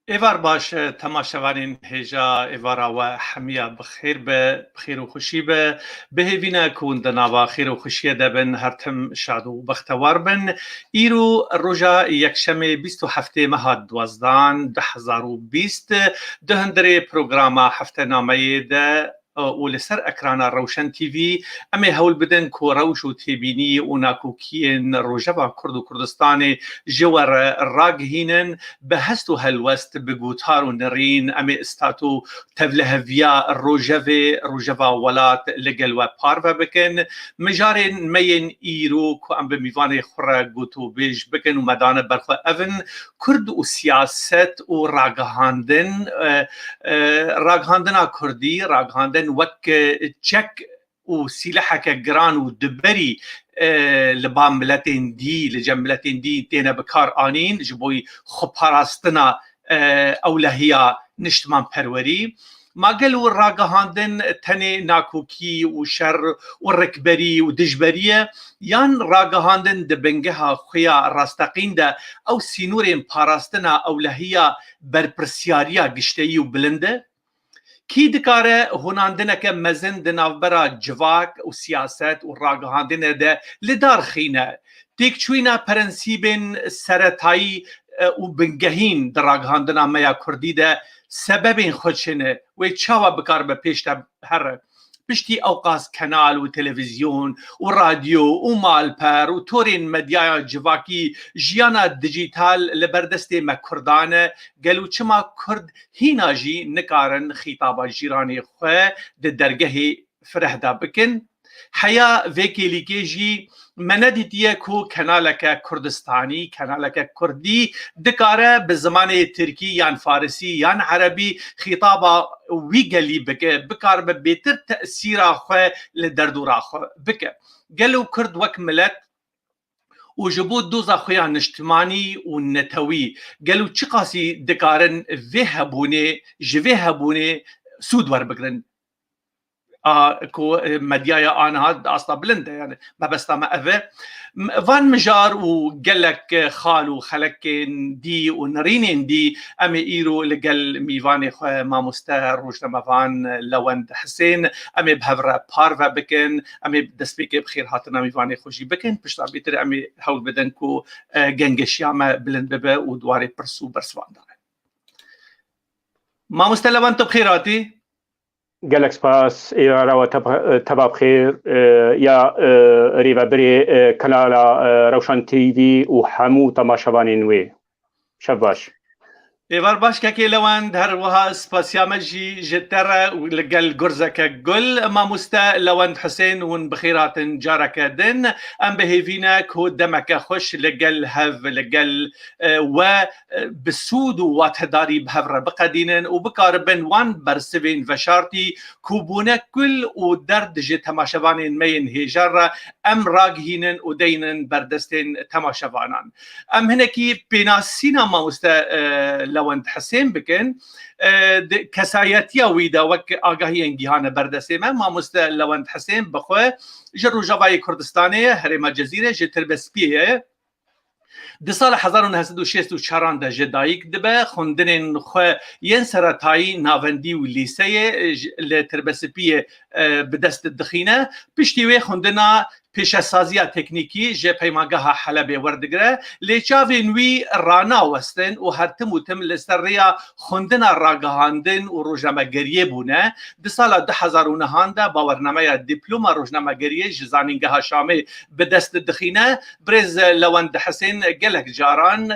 ایوار باش تماشاوانین هجا ایوارا و حمیا بخیر و خوشی به هیوینا کون دناوا خیر و خوشی دبن هرتم شاد و بختوار بن ایرو روژا یکشنبه 27 ماه دوازدان 2020 دهندره پروگراما هفته نامه ده و لسر اکرانا روشن تیوی امی هول بدن کو روش و تیبینی و ناکوکین روژوا کرد و کردستان جوار راگهینن به هست و هلوست بگوتار و نرین امی استاتو تولهویا روژوا ولات لگل و پارو بکن مجارین مین ایرو که ام به میوان خوره گوتو بیش بکن و مدان برخوا اون کرد و سیاست و راگهاندنا کردی راگهاندن وک چک و سلاحك جران و دبري لبام ملتين دي لجملتين دي تينا بكار آنين جبوي خباراستنا أولهيا نشتمان پروري ما قالوا الراقهاندن تني ناكوكي وشر والركبري ودجبرية يان راقهاندن دبنجها خيا راستقين دا أو سينورين باراستنا أولهيا برپرسياريا قشتي وبلنده کی دکاره هناندنه که مزن دناوبرا جواک و سیاست و راگهاندنه ده لدار خینه تیکچوینا پرنسیبین سرطایی و بنگهین در راگهاندنه میا کردی ده سببین خودشنه و چاوا بکار به پیشتا هر پشتی اوقاس کانال و تلویزیون و رادیو و مالپر و تورین مدیا جواکی جیانا دیجیتال لبردست مکردانه گلو چما کرد هینا جی نکارن خطابا جیرانی خواه ده درگه فرهدا بکن حیا ویکیلیکی جی مندیتیه کو کانالک کردستانی کانالک کردی دکاره به زمان ترکی یان فارسی یان عربی خطابا ویگلی بکار به بهتر تأثیر خو لدردورا خو بکه گلو کرد وک ملت و جبود دوزا خویان اجتماعی و نتوی گلو چی قاسی دکارن جوه هبونه سود ور بگرن کو مدیای آنها اصلا بلنده يعني ما بس ما أذى فان مجار وقالك خالو خلك دي ونرينين دي أمي إيرو لقل ميفاني ما مستهر روش لما فان لوند حسين أمي بهفرة بارفا بكن أمي دسبيك بخير هاتنا ميفاني خوشي بكن بشتا بيتر أمي هول بدنكو جنجش ياما بلند ببا ودواري برسو برسوان داره ما مستلوان بخيراتي قالك سباس يا تبا بخير يا ريفا بري كنالا روشن تي في وحمو تماشاوانين وي شباش ایوار باش که لوان در وها سپاسیامجی جتر لقل گرزك قل ما مستا لوان حسين ون بخيرات جارك دن ام بهيفينا كو دمك خوش لقل هف لقل و بسود واتهداري بهفر بقدينن وبكاربن وان برسبين فشارتي كوبونا كل ودرد جي تماشوانين مين هجر ام راقهينن ودينن بردستين تماشوانان ام هنكي بيناسينا ما مستا لوند حسين بكن كسايتيا ويدا وك آگاهی انگیهان بردسته ما مستا لوند حسين بخواه جرو جوای کردستانه هرما جزیره جتر بسپیه ده سال 1964 ده جدایک دبه خوندن خو ین سرطایی ناوندی و لیسه لتربسپیه بدست دخینه پشتیوه خوندنا پیش سازی تکنیکی جه پیمانگاه حلب وردگره لیچاوی نوی رانا وستن و هر تم لسر ریا خوندن راگهاندن و روزنامه‌گریه بونه ده سال 2009 ده باورنامه دیپلم روزنامه‌گریه جزانینگاه شامه به دست دخینه برز لوند حسین گلک جاران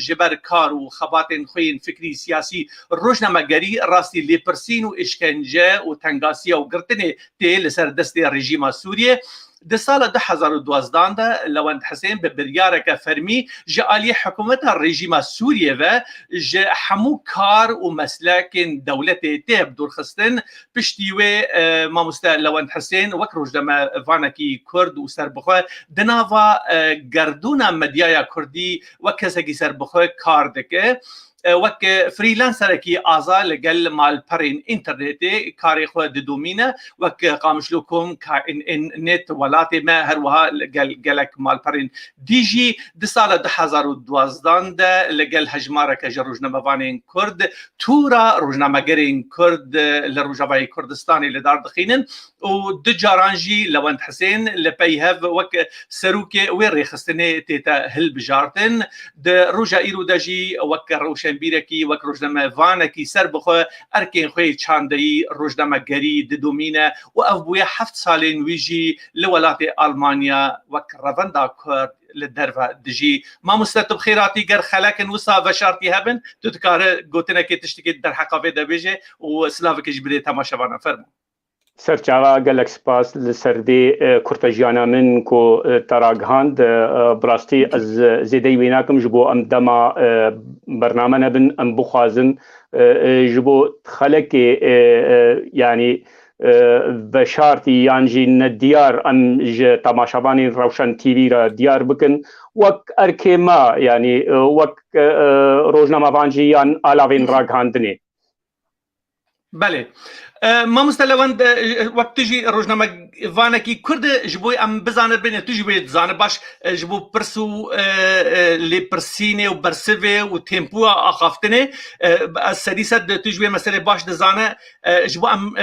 جبر کار و خباتن خوین فکری سیاسی روزنامه‌گری راستی لیپرسین و اشکنجه و تنگاسی و گرتن تی لسر دست رژیم سوریه ده سال 2012 ده لوند حسين ببريارك فرمي جالي حكومة الرجيم سوريا و جا حمو كار ومسلاكن دولتي تيب دور خستن بشتيوه ما مستا لوند حسين وكروج دما فانكي كرد وسربخوه دناوا گردونا مديايا كردي وكسكي سربخوه كار دكه وك فريلانسر كي ازا لقل مال برين انترنتي كاري خو دومينا وك قامش لكم نت ولاتي ما هروها قالك مال برين دي جي دي سال 2012 لقل هجماره كجروجنا مبانين كرد تورا روجنا ماجرين كرد لروجاوي كردستاني لدار دخينن ودجارانجي لوند حسين لبيهف وك سروكي ويري خستني تيتا هل بجارتن د روجا ايرو دجي وك روشن بيركي وك روجنا فانكي سربخو اركين خوي تشاندي روجنا ماجري د دومينا وافبويا 7 سالين ويجي لولاتي المانيا وك رافندا كرد للدرفة دجي ما مستتب خيراتي قر خلاكن وصا بشارتي هبن تذكر قوتنا كي تشتكي در حقا في دبيجي وسلافك جبري تماشا بانا فرمو سرچاوا گلک سپاس لسردی کورتجیانا من کو تراغاند براستی از زیدی ویناکم جبو ام دما برنامه نبن ام بخازن جبو خلق يعني بشارتي يانجي نديار ام تماشاواني روشن تي في را ديار بكن وك اركيما يعني وك روزنامه وانجي يان الاوين راغاندني بله ما مستلوند وقت تجي روزنامه فانكي كرد جبوي ام بزانر بين تجي بيت زانر باش جبو برسو لي برسيني وبرسيفي وتيمبو اخافتني السديسه تجي مساله باش دزانه جبو ام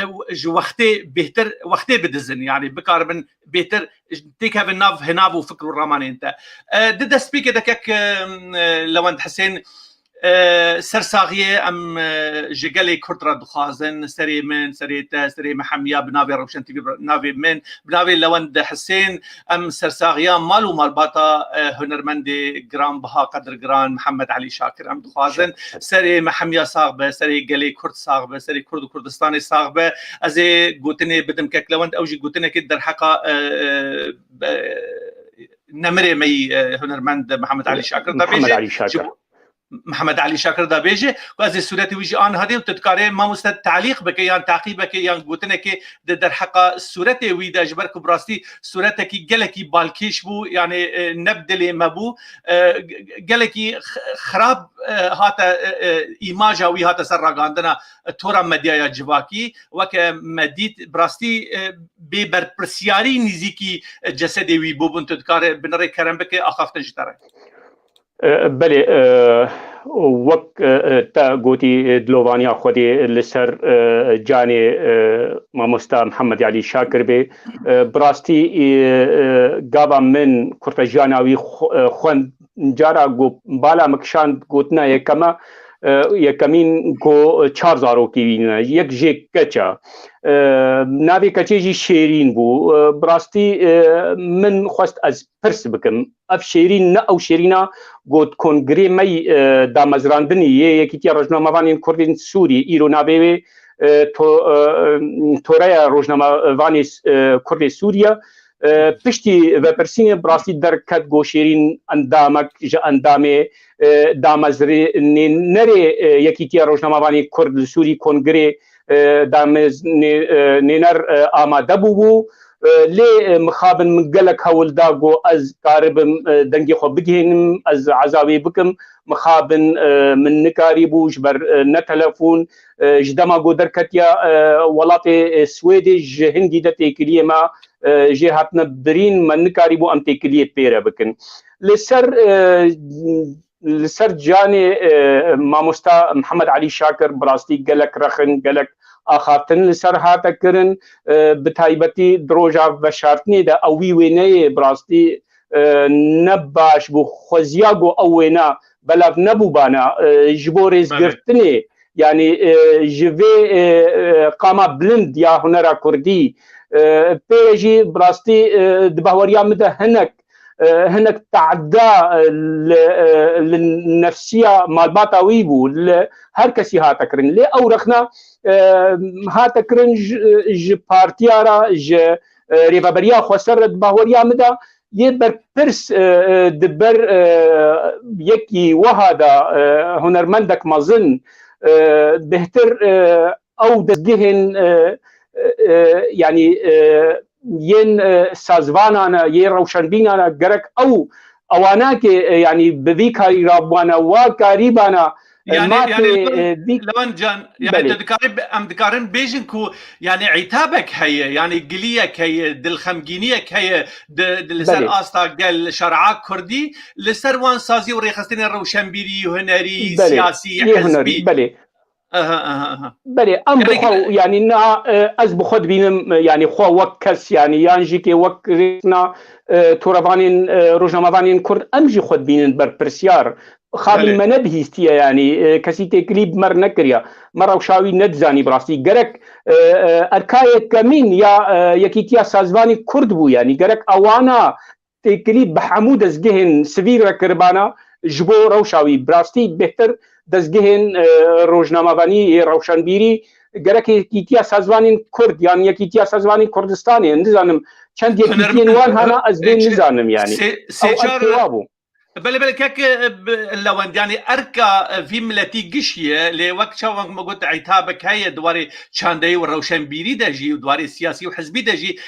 وقتي بهتر وقتي بدزن يعني بكاربن بهتر تيك هاف الناف هناف وفكر الرماني انت دد سبيك دكك لوند حسين سرساغيه ام جگلی کرد را دخوازن سری من سریتا سری محمیا بناوی روشن تیوی بناوی من بناوی لوند حسین ام سرساغیا مالو مالباتا هنرمند گران بها قدر گران محمد علی شاکر ام دخوازن سری محمیا ساغبه سری گلی کرد ساغبه سری کرد و کردستانی ساغبه از گوتنی بدم که لوند اوجی گوتنی که در حقا نمره می هنرمند محمد علی شاکر محمد علي شاكر دا بيجي وهذه السورة ويجي آن هذه وتذكره ما مستد تعليق بك يعني تعقيب بك يعني قلتنا كي در حقا السورة ويدا جبرك براستي سورة كي جلكي بالكيش بو يعني نبدل ما بو جلكي خراب هاتا إيماجا وي هاتا سر عندنا تورا مديا جواكي وك مديت براستي ببر برسياري نزيكي جسدي وي بو تذكره بنري كرم بك أخافتن جتره بله وك تا قوتي دلوانيا خودي لسر جاني ماموستا محمد علي شاكر بي براستي قابا من كورتجاناوي خوان جارا قو بالا مكشان قوتنا يكما یکمین کو 4000 کیوینا یک جه کچا ناوی کچی جی شیرین بو براستی من خواست از پرس بکم اف شیرین نه او شیرینا گوت کنگری می دامزراندنی یکی تی روزنامه وانی کردین سوری ایرو ناوی تورای روزنامه وانی کرد سوریا پشتی و پرسینه براستی در کد گوشیرین اندامک جا اندامه دامزری نره یکی تی روزنامه وانی کرد سوری کنگری دامز نینر آماده بو لی مخابن من گلک هول داگو از قاربم دنگی خو بگهنم از عزاوی بکم مخابن من نکاری بو جبر نتلفون جدما گو درکتیا ولات سویدی جهنگی دتی کلیه ما جهاتنا برین من نکاری بو ام تکلیه پیره بکن لسر جاني ماموستا محمد علي شاكر براستي قالك رخن قالك اخافتن لسر هاتا كرن بتايبتي دروجا بشارتني دا اوي ويني براستي نباش بو خوزياغو اوينا بلا نبو بانا جبوريز قرتني يعني جوي قاما بلند يا هنرا كردي بيجي براستي دبهوريا مده هناك تعدى للنفسية مالباتا ويبو هر كسي هاتكرن لي أورخنا هاتكرن ج بارتيارا ج ريفابريا خسرت باوريا مدا يبر برس دبر يكي وهذا هنرمندك مظن بهتر أو دهن يعني ين سازوانا ين روشنبينا جرك او اوانا كي يعني بذيك رابوانا وكاريبانا يعني لوان جان يعني تذكرين بيجن كو يعني عتابك هي يعني قليك هي دل خمجينيك هي لسر استا قال شرعاك كردي لسر وان سازي وريخستين الروشنبيري هنري سياسي حزبي بله ام بخو يعني نا از بخود بينم يعني خو وكس يعني يانجي كي وكرنا تورفانين روجنامافانين كرد امجي خود بينن بر برسيار خابن منبهيستيه يعني كسي تكليب مر نكريا مره وشاوي ندزاني براستي جرك اركايه كمين يا يكيتيا سازواني كرد بو يعني جرك اوانا تكليب بحمود ازجهن سفير كربانا جبو روشاوي براستي بهتر دزگهن روزنامه‌وانی روشنبیری گرکی کیتیا سازوانین کرد یعنی یکیتیا سازوانین کردستانی نزانم چند یکیتین وان هانا از بین نزانم يعني او بله كك لوند يعني اركا في ملتي قشيه لوقت شو ما قلت عتابك هي دواري شاندي والروشنبيري دجي ودواري سياسي وحزبي دجي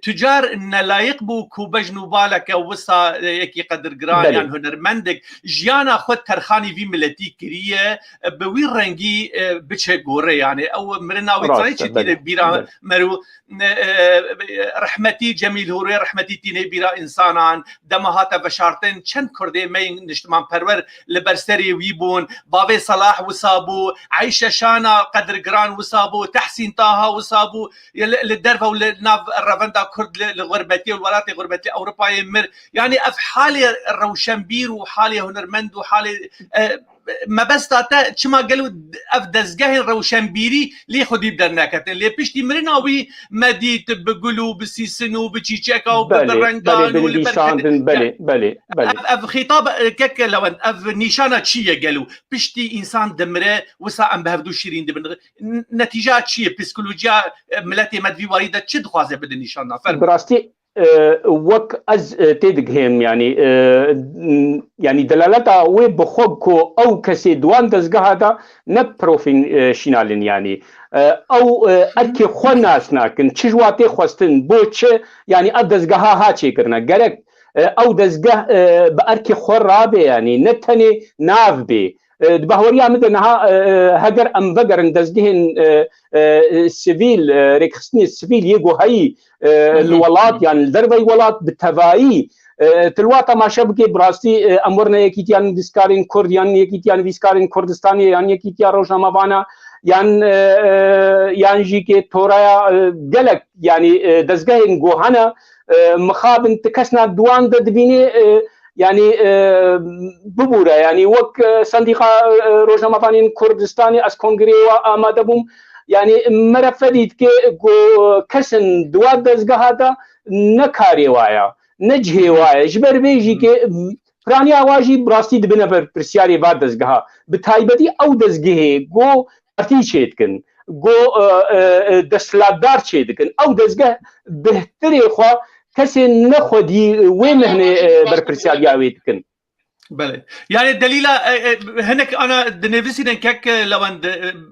تجار ان لا يقبو كوبجنو بالك وصا يكي قدر قران يعني هنرمندك جيانا خد ترخاني في ملتي كريه بوين رنجي بتش غوري يعني او مرناوي تريتش بيرا مرو رحمتي جميل هوري رحمتي تيني بيرا انسانان دمهات بشارتن چند كردي مين نجتمع پرور لبرسري ويبون باوي صلاح وصابو عيشة شانا قدر قران وصابو تحسين طه وصابو للدرفة ولناف الرافندا كرد لغربتي والولاتي غربتي أوروبا يمر يعني أف حالي الروشنبير وحالي هنرمند وحالي ما بس تاتا چما قالوا اف دزگاه روشنبیری لی خودی بدر نکتن لی پشتی مرناوی مدید بقلو بسیسنو بچیچکا و ببرنگان و بله اف خطاب كك لوان اف نشانه چیه قالوا پشتی انسان دمره وسا ام بهفدو شیرین دبن نتیجه چیه پسیکولوژیا ملت مدوی وارده چه دخوازه بده نشانه براستی وك از تدقهم يعني دلالتها وي بخوكو او كسي دوان دزگاه دا نبروفيشنالين يعني او اركي خو ناسنا كن چجواتي خوستن بو چه يعني ادزگاه ها چي کرنا گرك او دزگاه باركي خو رابه يعني نتني ناف بي دبهوريا مدنها هجر ام بقرن دزگهن السيفيل ريكستني السيفيل يجو هاي الولات يعني الدربي ولات بالتفاعي تلواتا ما شبكي براستي امورنا يكيتيان ديسكارين كرد يعني يكيتيان ديسكارين كردستاني يعني يكيتيان روجنامه‌وانا يعني جيكي تورايا قلق يعني دزگهن جوهانا مخابن تكسنا دوان دبيني يعني ببوره يعني وك صنديقه روزنامه‌وانين كردستاني از کنگره آماده بوم يعني مرفديد كي كسن دواد دزگاه دا نكاري وايا نجهي وايا جبر بيجي كي فراني اواجي براستي دبنا برسياري واد دزگاه بتايبتي او دزگاه جو ارتي چيتكن جو دسلادار چيتكن او دزگاه بهتري خو كسي نخدي وين هنا بربرسياليا ويتكن بله يعني الدليل هناك انا دنفسي نكك لو ان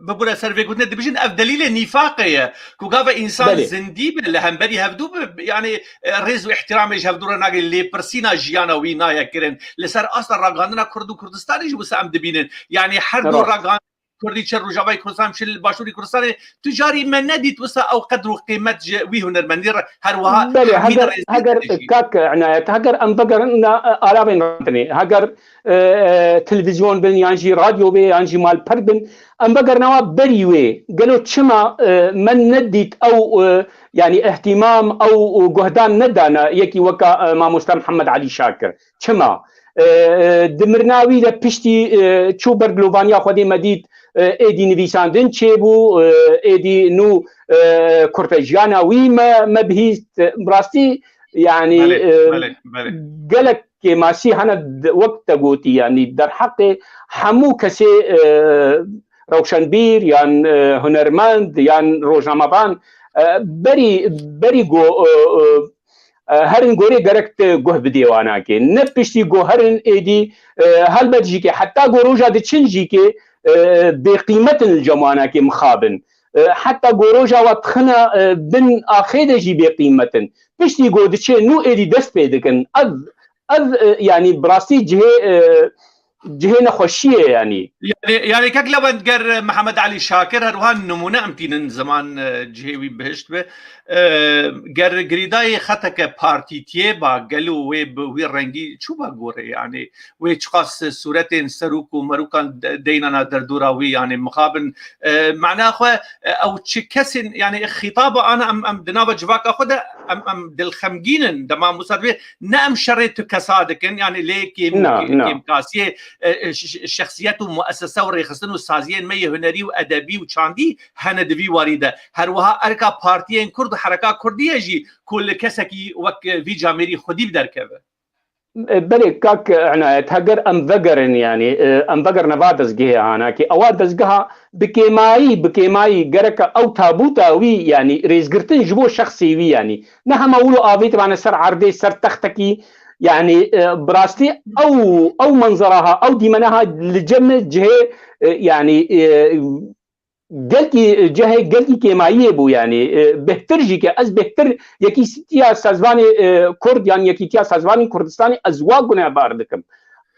بقول سيرفي قلت دبيجن اف دليل نفاقيه كوغافا انسان زنديب اللي هم بدي هفدو يعني رز واحترام هفدو ناقل اللي برسينا جيانا وينايا كرن لسر اصلا راغاندنا كردو كردستاني جو سام دبينن يعني حردو راغان كردي تشر رجاوي كردستان مشل باشوري كردستان تجاري من نديت وسا او قدر قيمه وي هنرمندير هروها هاجر كاك عنايت هاجر ام بقرنا الافين رتني هاجر تلفزيون بن يانجي راديو بي يانجي مال بردن ام بقرنا بريوي قالوا تشما من نديت او يعني اهتمام او جهدان ندانا يكي وكا ما مستر محمد علي شاكر تشما دمرناوي لبشتي تشوبر جلوفانيا خدي مديد ايدي نویساندن چه بو ايدي نو كورتاجيانا وي ما بهيست براسي يعني قالك ماشي هنا وقت قوتي يعني در حق حمو كسي روشنبير يعني هنرمند يعني روزنامه‌وان بري جو هرن گوری گرکت گوه بدیوانا که نپشتی گو هرن ایدی هل بدجی که حتی گو روژا دی چنجی که بقیمت الجمانا که مخابن حتی گو روژا و تخنا بن آخیده جی بقیمتن پشتی گو دی چه نو ایدی دست پیدکن از يعني براسي جهه جهه نخوشیه يعني كك لو نقر محمد علي شاكر هروهان نمونه امتين زمان جهوي بهشت به قر قريداي خطك بارتي تيبا قالوا وي رنگي شو بقوري يعني وي تشخص صورتين سروك ومروكان ديننا دردوراوي يعني مقابل معناه اخو او تشكسن يعني خطابه انا ام دنابه جواك اخذ ام دل خمجين دما مصادفه نعم شريت كسادكن يعني ليه كيم كاسيه الشخصيات ومؤسسه وريخستن وسازيين مي هنري وادبي وشاندي هندوي وارده هروها اركا بارتيين كرد حركه كرديه جي كل كسكي وك في جامري خدي بدركبه بلي كاك عنايت هجر ام فجرن يعني ام فجر نفادز جهه انا كي اوادز جها بكيماي جرك او تابوتا وي يعني ريزغرتن جبو شخصي وي يعني نها مولو افيت معنا سر عردي سر تختكي يعني براستي او منظرها او ديمنها لجمع جهه يعني قلتي جهه قلتي كيمايه بو يعني بهتر جي كي از بهتر يكي ستيا سازواني كرد يعني يكي تيا سازواني كردستاني ازواغنا باردكم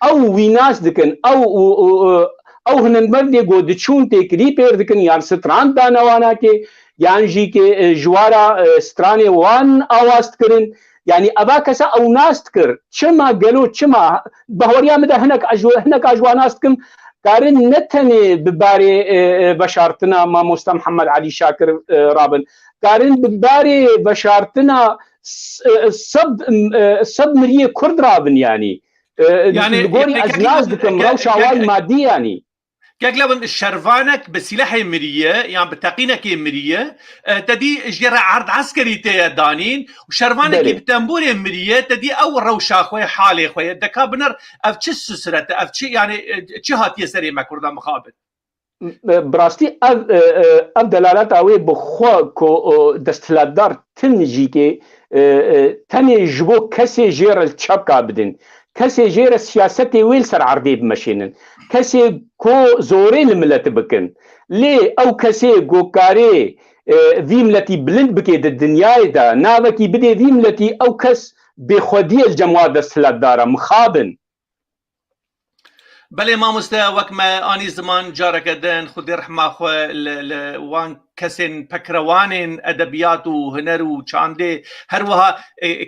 او ويناس دكن او هنن مردي گو دچون تكري بير دكن يعني ستران دانوانا كي يعني جي كي جوارا ستراني وان آواز کرن يعني اباكسا او ناس تكر چما قالو چما بهوريا مده هناك اجواناستكم كارن نتني بباري بشارتنا ما مستر محمد علي شاكر رابن كارن بباري بشارتنا صد مريه كرد رابن يعني لقوري ازناز دكم روشا واي مادي يعني كاكلابن الشرفانك بسلاح مريه يعني بتقينك مريه تدي جرى عرض عسكري تي دانين وشرفانك بتنبور مريه تدي اول روشا خويا حالي خويا دكابنر افتش سسرت افتش يعني تشهات يسري ما كردا مخابل براستي اف دلالات اوي بخوا كو دستلادار تنجيكي تني جبو كسي جير الشبكه بدن كسي جير السياسة ويل سر عرضي بمشينن كسي كو زوري الملت بكن ليه او كسي كو كاري ذي ملتي بلند بكي الدنيا دا ناوكي بدي ذي ملتي او كس بخودي الجمواد السلادارة مخابن بله ما مستوى وكما اني زمان جارك دن خدي رحمه خو وان كسن بكروانين ادبيات وهنر وشاندي هروها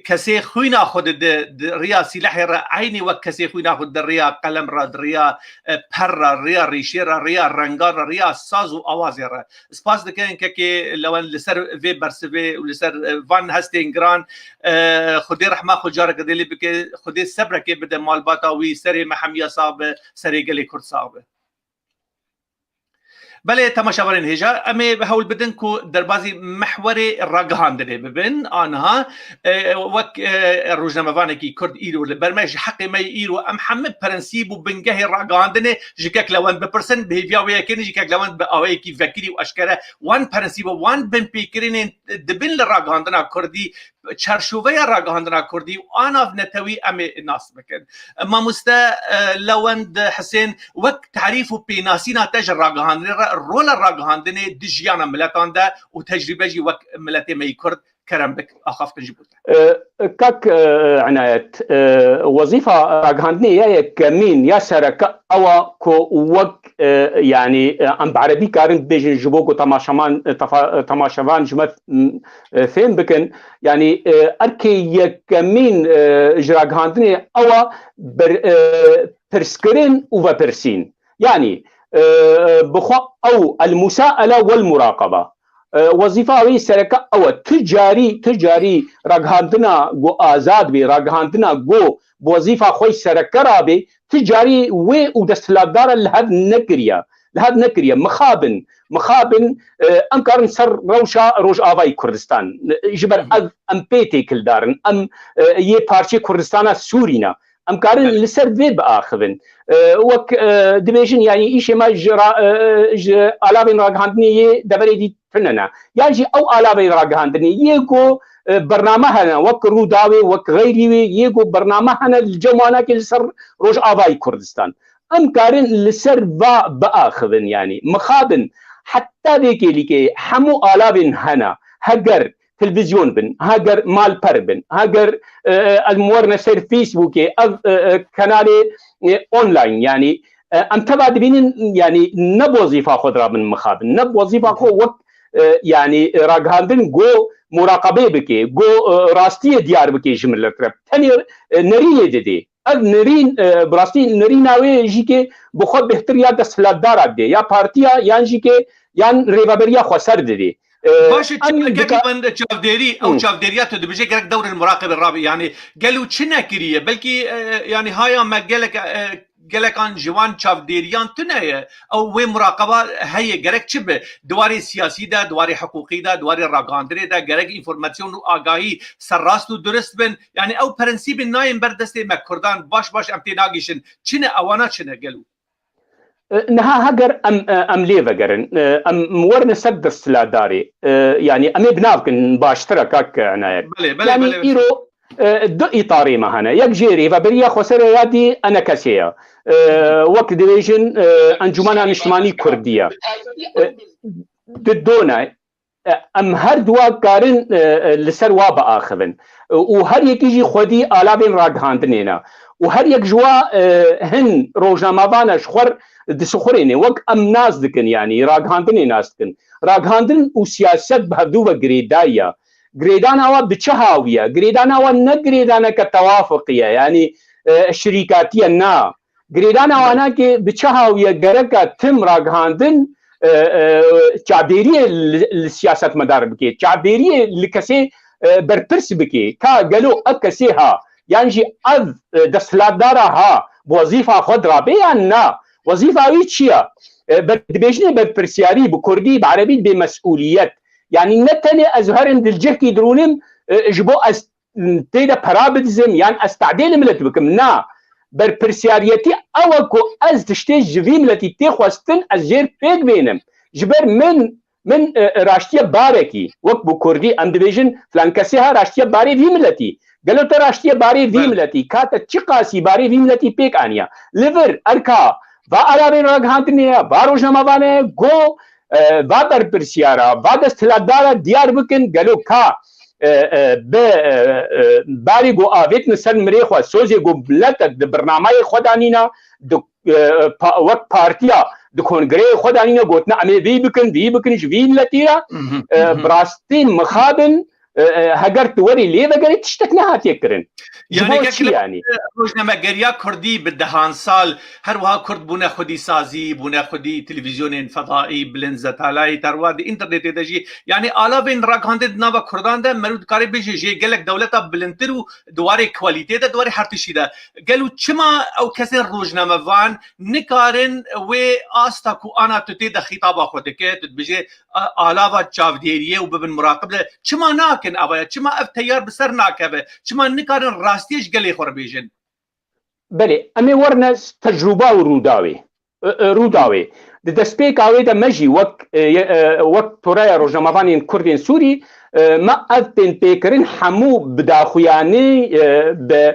كسي خوينا خد ريا سلاح عيني وكسي خوينا خد ريا قلم راد ريا بر ريا ريشير ريا رنگار ريا ساز واواز سپاس دكن كي لو لسر في برسبي ولسر فان هاستينغران خدي رحمه خو جارك دلي بك خدي صبر كي بده مالباتاوي سري محميه صاحب سري قلي كرد صاحب بله تماشاورين هجا امي بحاول بدنكو دربازي محوري الراقهاندني ببن انها وك روجنامفانكي كرد ايرو برمج حقي ما ايرو ام حمد برنسيب وبنجه الراقهاندني جيكك لوان ببرسن بهيفيا كن جيكك لوان باويكي فكري واشكره وان برنسيب وان بن بيكرين دبن الراقهاندنا كردي چارشوبه راگهاندنا کردی و آناف نتوی امی ناس بکن ما مستا لوند حسین وقت تعریف و بیناسینا تج راگهاندن رول راگهاندن دجیانا ملتان ده و تجربه جی وقت ملتی می کرد كرم بك اخاف تجيبوت كاك عنايت وظيفه راغهاندني يا كمين يا سرك او كو وك يعني ام بعربي كارن بيجن جبوكو تماشامان جمت فين بكن يعني اركي يا كمين راغهاندني او برسكرين وبرسين يعني بخوا او المساءله والمراقبه وظيفه وی سرکه او تجاری راگهاندنا گو آزاد بی راگهاندنا گو وظیفه خوی سرکه را بی تجاری و دستلادار لهد نکریا مخابن انکارن سر روش آوای کردستان جبر ام پیتی کل دارن ام یه پارچه کردستان سورینا ام کارن لسر ویب آخذن وک دبیجن يعني ایش ما علابين راگهاندنی دبری دی فننا يعني او علابين راگهاندنی يكو برنامجنا وك روداوي وك غيري يكو برنامجنا الجمعنا كلسر روج آباي كردستان ام كارن لسر با باخذن يعني مخابن حتى ذيك اللي حمو علابين هنا هجر تلفزيون بن هاجر مال پر بن هاجر المورنا سير فيسبوك كنالي اونلاين يعني ام تبع دبين يعني نب وظيفه خضرا من مخابن نب وظيفه خو وقت يعني راغاندن جو مراقبه بكي جو راستيه ديار بكي جمله ترب ثاني نريه ددي نرين براستي نريناوي جيكي بخود بهتريا دستلدار دي يا بارتيا يان جيكي يان ريفابريا خسر ددي باش تقريبا تشافديري او تشافديريات دبجي قالك دور المراقب الرابع يعني قالوا تشنا كريه بلكي يعني هاي ما قالك عن جوان تشافديريان تنايا او وين مراقبه هي قالك تشب دواري سياسي دا دواري حقوقي دا دواري راغاندري دا قالك انفورماسيون اگاهي سراستو درست بن يعني او برنسيب نايم بردسته ما كردان باش امتي ناقيشن تشنا اوانا تشنا قالوا نها هجر ام ليفا قرن ام مورن سد السلاداري يعني ام بنافكن باشتركك عناية يعني ايرو دو اطاري ما هنا يكجيري فبريا خسر يادي انا كسيا وقت ديفيجن انجمن اجتماعي كرديه ضدونا ام هر دوا قارن لسر وابا اخذن وهر يكيجي خودي الابين راغاندنينا وهر يك جوا هن روجنامه شخور دسخوريني وك ام ناس دكن يعني راغاندني ناس دكن راغاندن وسياسات بهدو وغريدايا غريدانا و بچهاويه غريدانا و نغريدانا كتوافقيه يعني شركاتيه نا غريدانا وانا كي بچهاويه غركا تم راغاندن چابيري السياسات مدار بكي چابيري لكسي برپرس بكي كا قالوا اكسيها يعني اذ دسلادارها بوظيفه خضرا بيانا وظيفه ويتشيا بدبيجني ببرسياري بكردي بعربي بمسؤوليات يعني نتني ازهرن دلجهكي درونم جبو تيدا برابدزم يعني استعديل ملت بكم نا بربرسياريتي اوكو از تشتيج جفي ملتي تيخوستن ازجير بيك بينم جبر من راشتيا باركي وقت بكردي ام دبيجن فلانكسيها راشتيا باري في ملتي قالوا ترى راشتيا باري في ملتي كاتا تشقاسي باري في ملتي بيك انيا ليفر اركا و عربی راغاندنیا باروش نمابانه گو و در پرسیارا و دستلدارا دیار بکن گلو کا باری گو آویت نسل مریخوا سوزی گو بلت د برنامه خودانینا وقت پارتیا د کنگره خودانینا گوتنا امی وی بکن جوین لطیرا براستین مخابن هگر توری لیو اگر تشتک نهاتی کرن يعني روزنامه گریا کردی به دهان سال هر وها کرد بونه خودی سازی بونه خودی تلویزیون فضایی بلنزت علای ترواد اینترنت دجی يعني علاوه راگاندد ناو کردان ده مرود کاری بجی جی گلک دولتا بلندترو دواره کوالیته ده دواره هرتشی ده گلو چما او کسی روزنامه وان نکارن و آستا کو انا تتی ده خطابه خوده که بجی علاوه چاودیریه و ببن مراقب ده چما ناکن اوه چما افتیار بسر ناکبه چما نکارن راستیش گلی خور بیجن بله امی ورنه تجربه و روداوی دسپیک آوی ده مجی وقت تورای روزنامه‌وانین کردین سوری ما ادتن پیکرین همو بداخویانی ب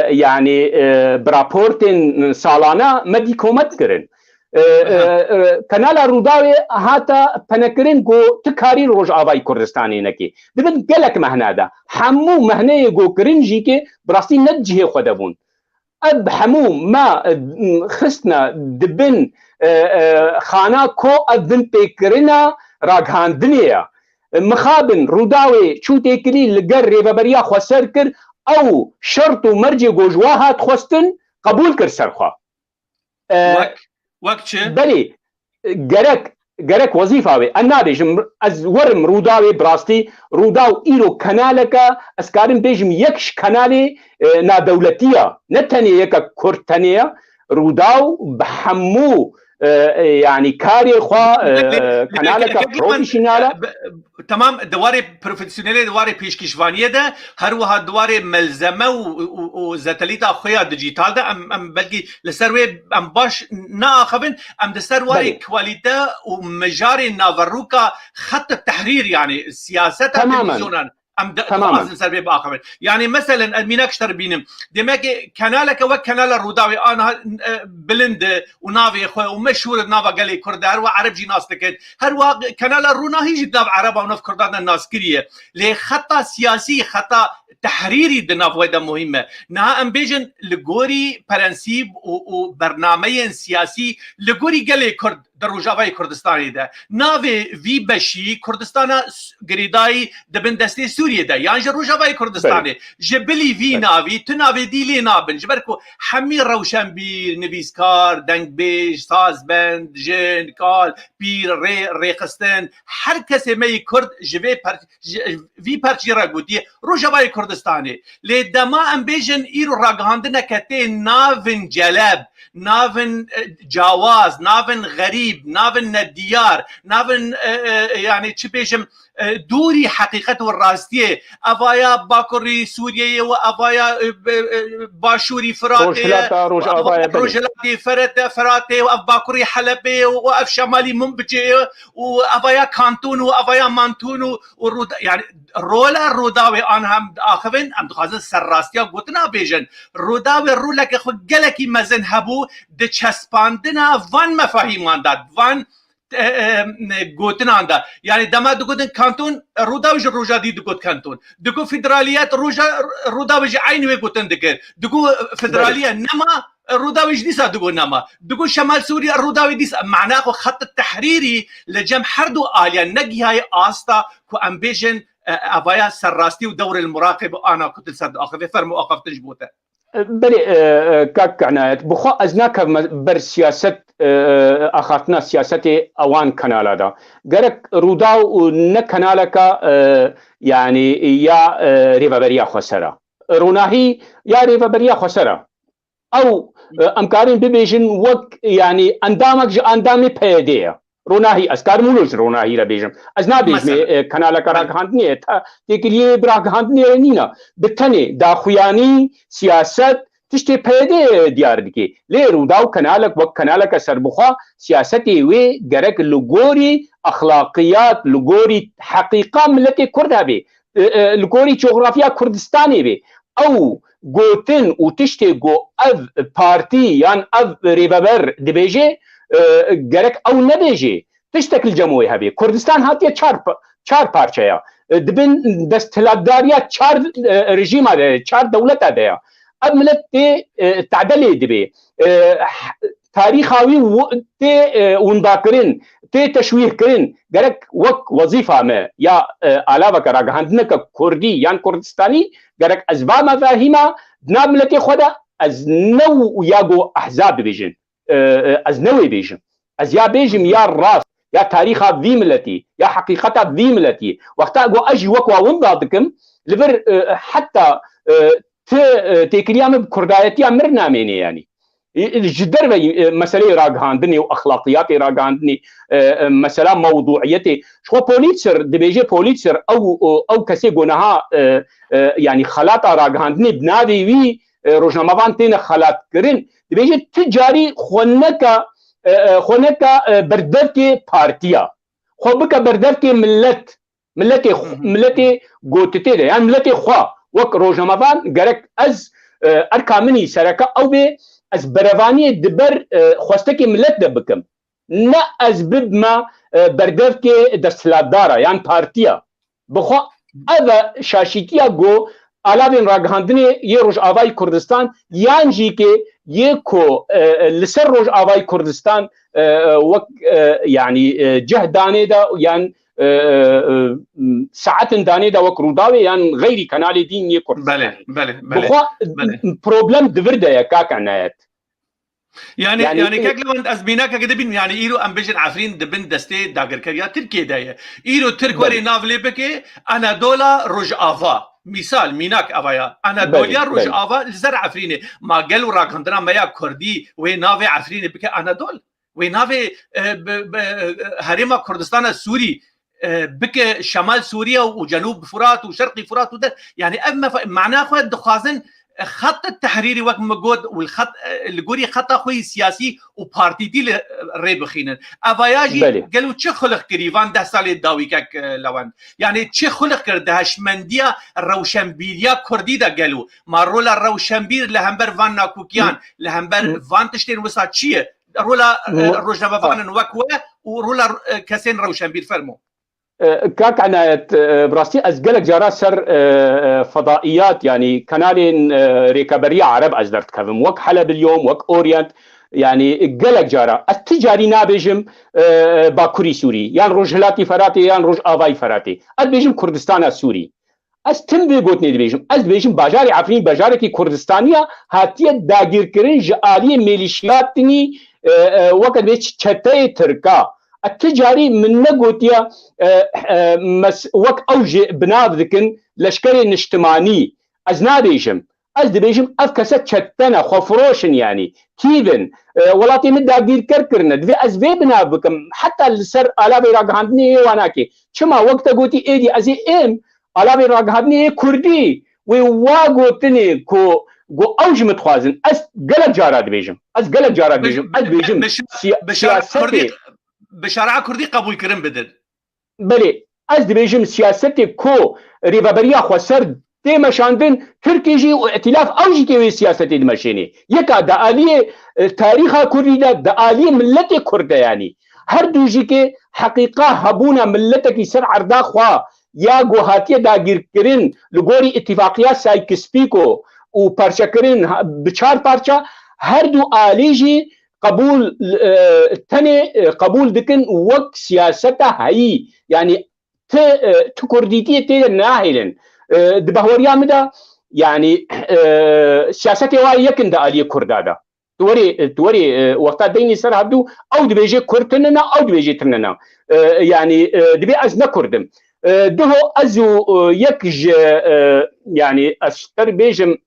يعني براپورتين سالانه مدي كومت كرن كنال روداوي هاتا پنكرين گو تكاري روج آواي كردستاني نكي دبن گلك مهنا دا همو مهنه گو کرن جي كي براستي نجه خدبون اب همو ما خستنا دبن خانا كو ادن پیکرنا راگهاندنيا مخابن روداوي چو تيكري لگر ريبابريا خوسر كر او شرط و مرجي گوجواها تخستن قبول كر سرخوا وقت چه؟ بلي گرك وظيفة وي انا بيجم از ورم روداوي براستي روداو ايرو كنالكا اسكارم بيجم يكش كنالي نا دولتية نتاني يكا كورتانية روداو بحمو يعني كاري خوا كنالكا بروفيشنالا تمام دواري بروفيسيونيل دواري بيشكشوانيه ده هر وها دواري ملزمه و زتليتا خويا ديجيتال ده ام بلكي لسروي ام باش ناخبن ام دسروي كواليتا ومجاري نافروكا خط التحرير يعني سياسه تلفزيونان ام دخوازن سر بي باخر يعني مثلا الميناكشتر بينم دماغ كنالك وكنال الروداوي انا بلند ونافي خو ومشهور نافا قالي كردار وعرب جي ناس تكن هر كنال الرونا هي جداب عربا ونف كردان الناس كريه لي خطا سياسي خطا تحريري دناف ويدا مهمه نها ام بيجن لغوري برنسيب وبرنامج سياسي لغوري قالي كرد دروجاوي كردستاني ده نافي في بشي كردستان غريداي دبن دستي سوريا ده يعني روجاوي كردستاني جبلي في نافي تنافي ديلي نابن جبركو حمير روشنبير نفيسكار دنگ بيج سازبند جن كال بير ريقستان هر کسی می کرد جوی في پرچی را گودی روجاوي كردستاني لی دما ام بیجن ایرو راگهاندنه کتی نافن جلب نافن جواز نافن غريب نافن نديار نافن يعني چه بيشم دوري حقيقة والراستية افايا باكوري سوريا وافايا باشوري فراتي روجلاتي فراتي واف باكوري حلبي واف شمالي منبجي وافايا كانتون وافايا مانتون يعني رولا روداوي ان هم اخوين ام دخازن سراستيا قوتنا بيجن روداوي رولك خو گلكي مزن هبو د چسپاندنا وان مفاهيمان داد وان گوتنان دا يعني دما دگودن كانتون روداوج روجا دي دگود كانتون دگو فدراليات روجا روداوج عين وي گوتن دگر دگو فدراليه نما روداوج ديسا دگو نما دگو شمال سوريا روداوي ديس معناه خط التحريري لجم حردو آليا نجي هاي آستا كو امبيجن افايا سراستي ودور المراقب انا كنت صد اخذ فرمو اقف تجبوته بلي كاك عنايت بخو ازناك بر سياسه اخاتنا سياسه اوان كنالا دا غرك روداو ن كنالك يعني يا ريفابريا خسرا روناهي يا ريفابريا خسرا او امكارين ببيجن وك يعني اندامي بيديه روناهي اسكار مولوش روناهي ربيجم ازنا بيجم كنالك راغهاندني تيكلي براغهاندني نينا بتني داخوياني سياسات تشتي بيدي ديار دكي لي روداو كنالك وكنالك سربخا سياستي وي غرك لغوري اخلاقيات لغوري حقيقه ملتي كردها بي لغوري جغرافيا كردستاني بي او گوتن و تشتی گو اف پارتی یان اف ریبابر دبیجه گرک او نبیجه تشتکل جمعوی هبی کردستان هاتیه چار پارچه دبن دستلاداریا چار رژیم ده چار دولت ده اب ملت تعدلی دبی تاریخاوی تی ونداکرین تی تشویه کرین گرک وک وظیفه ما یا علاوه کراگهاندنک کردی یان کردستانی گرک از با مفاهیمه دناب ملتی خدا از نو یاگو احزاب بیجن از نوی بیجن از یا بیجم یا راست یا تاریخا وی ملتی یا حقیقتا وی ملتی وقتا گو اجی وکوا وندادکم لبر حتی تکریام بکردایتی امر نامینه يعني جدر مسألة راجهاندني وأخلاقياتي راجهاندني مسألة موضوعيتي شو بوليتسر دبيجي بوليتسر أو كسي جونها يعني خلاطة راجهاندني بنادي وي روجنامافان تين خلاط كرين دبيجي تجاري خونك بردرتي بارتيا خوبك بردرتي ملتي قوتتي يعني ملتي خوا وك روجنامافان جرك از أركامني سركة أو بي از بروانی دبر خواستکی ملت ده بکم نه از ببما بردرکی دستلادارا یعنی پارتیا بخوا اوه شاشیتیا گو علاوه راگهاندنی یه روش آوای کردستان یعنی جی که یکو لسر روش آوای کردستان وک یعنی جهدانه ده یعنی ساعت دانه دا وک روداوی یعنی غیری کانال دین یک کردستان بله بخوا پروبلم دورده یا کاک عنایت يعني كاك لو از بيناك كده بين يعني ايرو امبيجن عفرين دبن دستي داغر كريا تركيا دايه ايرو تركوري نافلي بكي انا دولا روج افا مثال ميناك افايا انا دوليا روج افا الزرع عفريني ما قالوا راكندنا ما يا كردي وين نافي عفريني بكي انا دول وين نافي هرم كردستان السوري بك شمال سوريا وجنوب فرات وشرق فرات وده يعني اما معناه خو دخازن خط التحريري وقت مجود والخط الجوري خط اخوي سياسي وبارتي دي ريبخينن افاياجي قالوا تشي خلق كريفان ده سالي داويكك لوان يعني تشي خلق كردهش منديا روشنبيليا كردي ده قالوا ما رولا روشنبير لهمبر فان ناكوكيان لهمبر فان تشتين وسا تشي رولا روجنا فان وكوه ورولا كاسين روشنبير فرمو كاك عناية براستي أزقلك جارا سر فضائيات يعني كنالين ريكابرية عرب أزدرت كفم وك حلب اليوم وك أورينت يعني قلق جارا التجاري نابجم باكوري سوري يعني روجهلاتي فراتي يعني روج آباي فراتي أدبيجم كردستان السوري از تم بگوتنی دبیجم از بیجم باجاری عفرین باجاری کی کردستانیا هاتیه داگیر کرن جالی میلیشیاتنی وقت بیچ چته ترکا التجاري من نقوتيا وك اوج بناب ذكن لشكري نجتماني ازنابيجم ازدبيجم افكست شتنا خفروشن يعني كيفن ولاتي مدى دير كركرنا دفي ازفي بناب بكم حتى السر الابي راقهاندني واناكي شما وقت قوتي ايدي ازي ام الابي راقهاندني كردي وواقوتني كو اوج متخوازن از قلق جارات بيجم از قلق جارات بيجم از بيجم سياستي بشارع كردي قبول كرم بدل بله از دبيجم سياستي كو ريبابريا خسر تي مشاندن تركيجي وائتلاف اوجي كي سياستي دمشيني يكا دالي تاريخ كردي دالي ملتي كرد يعني هر دوجي كي حقيقه هبونا ملتك سر عردا خوا يا غوهاتي داگير كرين لغوري اتفاقيات سايكسبيكو و پارچا كرين بچار پارچا هر دو آليجي قبول تاني قبول دكن وك سياستها هي يعني تكرديتي تي ناهلن دبهوريا مدا يعني سياستي واي يكن دا علي كردادا توري وقتا ديني سر هبدو او دبيجي كرتننا او دبيجي تننا يعني دبي ازنا كردم دهو ازو يكج يعني اشتر بيجم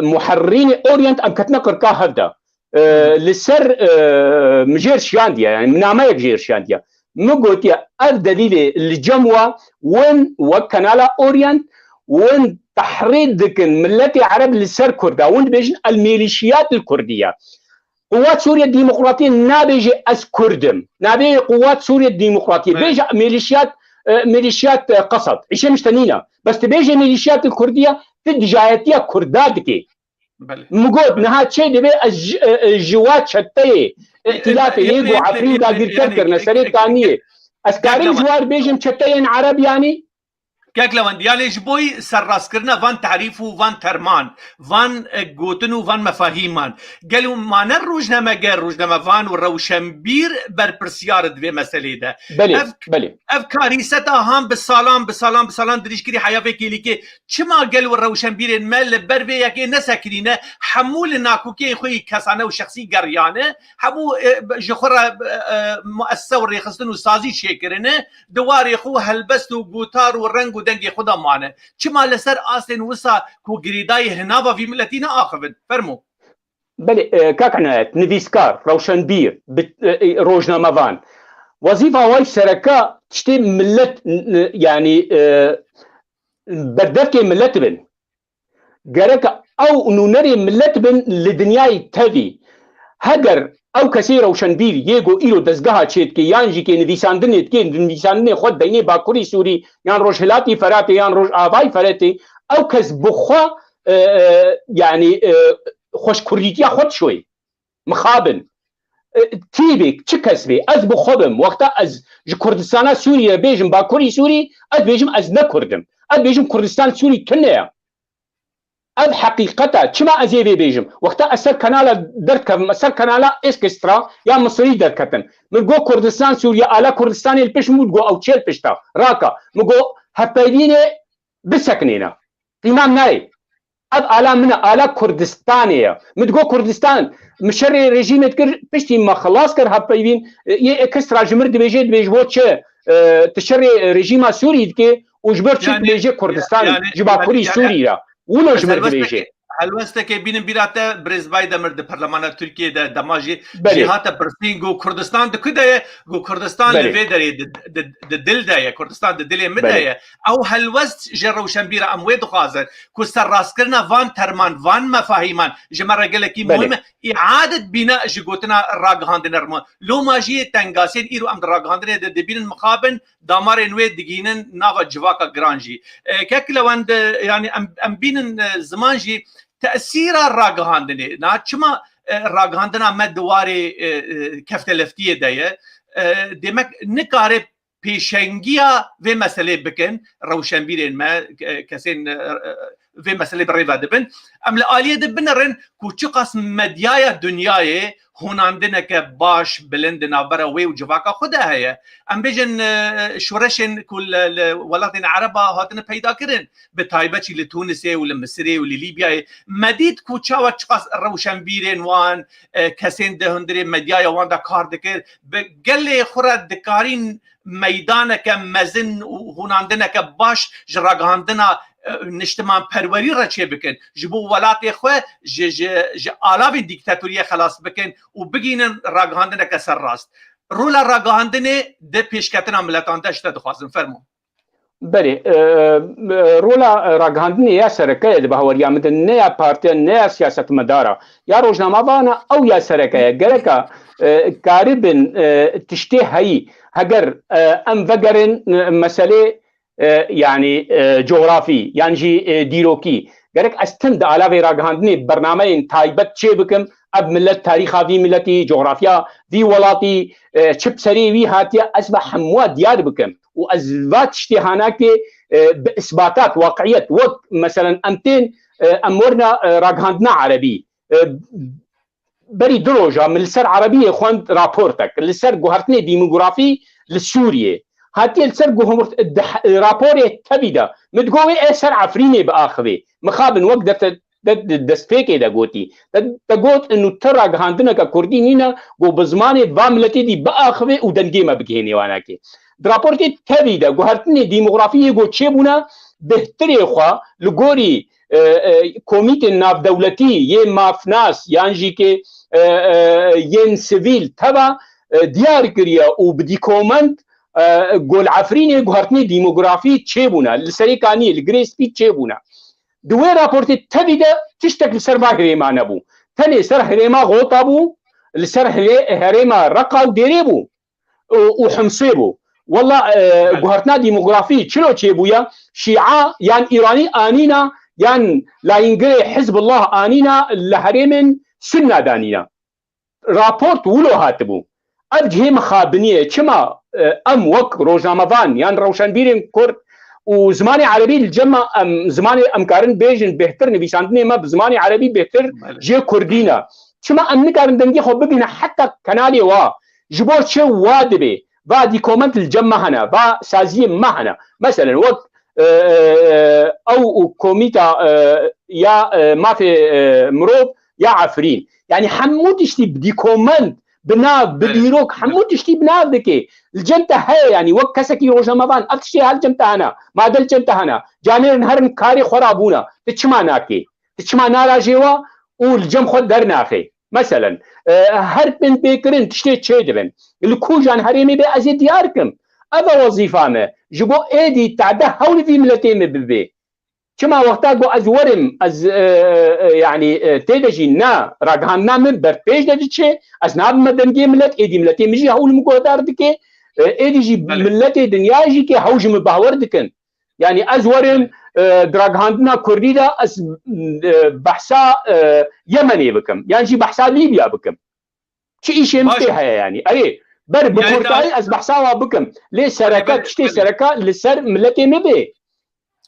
محررين اورينت ام كتنا كركا هدا لسر مجير شانديا يعني مناميك جير شانديا مقوتيا الدليل الجموة وين وكنالا اورينت وين تحريض دكن ملتي عرب لسر كردا وين بيجن الميليشيات الكردية قوات سوريا الديمقراطية نابيجي از كردم نابي قوات سوريا الديمقراطية بيجي ميليشيات قصد عشان مش تنينا بس تبيجي ميليشيات الكردية تدجايتيا كردادكي مقود نهات شيء دبي الجوات شتى ائتلاف يجو عفرين داقير كركر نسريت كانية اسكارين جوار بيجم شتين عرب يعني كاك لوند يعني جبوي سراس كرنا فان تعريف وفان ترمان فان قوتن وفان مفاهيمان قالوا ما نروجنا ما قال روجنا ما فان والروشنبير بربرسيار دبي مسألة ده بلي افكاري ستا هام بالسلام دريش كري حياة فيكي لكي چما قالوا الروشنبير المال بربي يكي نساكرينه حمول ناكوكي خوي كسانه وشخصي قريانه حبو جخورة مؤسسة وريخستن وسازي شكرنه دواري خو هلبست وقوتار والرنگ دنگی خدا مانه چما لسر آسن وسا کو گریدای هناوا في ملتنا آخفن فرمو بله كاكعنات نفيسكار روشنبير روجنا مفان وظيفة واي شركة تشتي ملت يعني بردفكي ملت بن قرك او نونري ملت بن لدنياي تافي هجر او كثير روشنبير يجو إلو دزگاه چيت كي يانجي كي نويساندن كي نويساندن خود بيني باكوري سوري يان روجهلاتي فراتي يان روج آباي فراتي او كز بخوا يعني خوش كرديتيا خود شوي مخابن تيبك چه كسبي از بخوبم وقتا از كردستان سوريا بيجم باكوري سوري از بيجم از نكردم از بيجم كردستان سوري كنيا اب حقيقتا چما ازيبي بيجم وقتا اثر كنالا درت اثر كنالا اسكسترا يا مصري دركتن من جو كردستان سوريا على كردستان البش مود جو او تشيل بشتا راكا مجو هبايدين بسكنينا امام ناي اب على من على كردستانيه متجو كردستان مشري ريجيم تكر بشتي ما خلاص كر هبايدين يا اكسترا جمرد بيجي واتش تشري ريجيم سوري كي وجبرت بيجي كردستان جبا كوري سوريا ولو جمرد بيجي هلوسته که بینم بیراته برزبای دمر د پارلمان ترکیه ده دماجی بله. جهات برسین گو کردستان ده کده گو کردستان بله. لوی داره د دل ده کردستان د دل مده بله. او هلوست جروشن بیره اموی دخوازن کو سر راست کرنا وان ترمان وان مفاهیمان جمره گلکی بله. مهم اعاده بناء جگوتنا راگهاندن رما لو ماجی تنگاسین ایرو ام راگهاندن د بینن مقابن دامار نوی دگینن ناوا جواکا گرانجی كاكلوند يعني ام بين زمانجي تاثير الراغهاندني ناتشما راغهاندنا مدواري كفتلفتيه دايه دمك نكاري بيشنجيا في مساله بكن روشنبيرين ما كسين في مساله بريفا دبن ام الاليه دبن رن كوتشقاس مديايا دنياي هون عندنا كباش بلند نابرا وي وجواكا خدا هي ام بيجن شورشن كل ولاتين عربا هاتنا پیدا كرن بتايبتي لتونسي ولمصري ولليبيا مديد كوتشاوا تشقاس روشنبيرين وان كسين دهندري مديايا وان دا كار دكر قال خرد دكارين ميدانك مزن وهون عندنا كباش جراغاندنا نشتمان پروری را چه بکن جبو ولات خو ج آلاف دیکتاتوری خلاص بکن و بگینن راگهاندن کسر راست رولا راگهاندن ده پیشکتنا ملتان داشته دخواستم فرمون بله رولا راگهاندن یا سرکه ده بهوریا مدن نه یا پارتی نه یا سیاست مدارا یا روزنامه بانا او یا سرکه گرکا کاربن تشتی هایی هگر ام وگرن مسئله يعني جغرافي يعني جي ديروكي قالك استند على في راغهاندني برنامج تايبت شي بكم اب ملت تاريخها في ملتي جغرافيا في ولاتي شب سري في هاتيا اصبح حموات ديار بكم وازفات اشتهاناكي باثباتات واقعيه وقت مثلا امتين امورنا راغهاندنا عربي بري دروجه من السر عربيه خوان رابورتك السر جوهرتني ديموغرافي لسوريا هاتي السر جوهرت رابوري تبدا متقوي اسر عفريني باخذي مخابن وقدر دستفيكي دا قوتي تقوت انه ترى عندنا ككردي نينا جو بزماني فاملتي دي باخذي ودنجيما بكيني واناكي رابورتي تبدا جوهرتني ديموغرافيه جو تشيبونا بهتري خوا لغوري كوميتي ناف دولتي ين مافناس يانجي كي ين سيفيل تبا ديار كريا وبدي كومنت قول عفريني جوهرتني ديموغرافي تشيبونا السريكاني الجريس بي تشيبونا دوي رابورتي تبدا تشتكل سر هريما نبو ثاني سر هريما غوطابو السر هريما رقا وديريبو وحمصيبو والله جوهرتنا ديموغرافي تشلو تشيبويا شيعة يعني ايراني انينا يعني لا ينقري حزب الله انينا لهريمن سنة دانينا رابورت ولو هاتبو ابجه مخابنيه كما ام وك روزنامه‌وان يعني روشنبيرين كرد وزماني عربي الجمع زماني امكارن بيجن بهتر نويساندني ما بزماني عربي بهتر جي كردينا كما ام نكارن دنجي خو ببينا حتى كنالي وا جبور شو وادبي بعد كومنت الجمع هنا با سازي ما هنا مثلا وقت او كوميتا يا ما في مروب يا عفرين يعني حمود اشتي بدي كومنت بناف بديروك حمود تشتي بناف دكي الجنتا هي يعني وك كسكي روزنامه‌وان اتشتي هالجنتا هنا ما دل جنتا هنا جانير هرن كاري خرابونا تشما ناكي تشما نارا جيوا والجم خد درناخي مثلا هر بن بيكرن تشتي تشيدبن الكوجان هريمي بأزي دياركم هذا وظيفة جبو ايدي تعده هول في ملتين ببي كما وقتا جو ازورم از يعني تيدجي نا راغهانا من بربيج دجي از ناب مدنجي ملت ايدي ملتي مجي هول مقدار دكي ايدي ملتي دنياجي كي حوج مباور دكن يعني ازورم دراغهاندنا كردي دا از بحثا يمني بكم يعني جي بحثا ليبيا بكم شي شيء مفتاح يعني اي بر بكورتاي از بحثا بكم ليه سركات تشتي سركه لسر ملتي مبي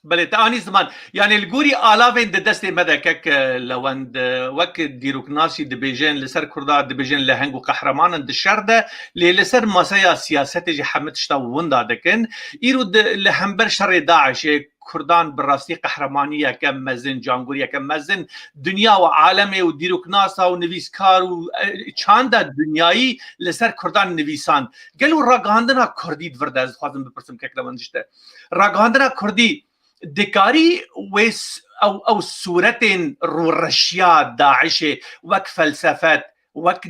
بله تاني زمان يعني الجوري آلافين دست مدكك لوند وك ديروك ناسي دبيجين لسر كردا دبيجين لهنجو قهرمان دشرده لسر مسايا سياسة جي حمد شتا وندا دكن يرود لهمبر شر داعش كردان بالراستي قهرمانية كم مزن جانجوريا كم مزن دنيا وعالمي وديروك ناسا ونفيسكار وچاندا دنياي لسر كردان نفيسان قالوا راغاندنا كردي دفرد از خوازم بپرسم كك لوند جشته راغاندنا كردي دكاري ويس او صورتين رشيات داعش وك فلسفات وك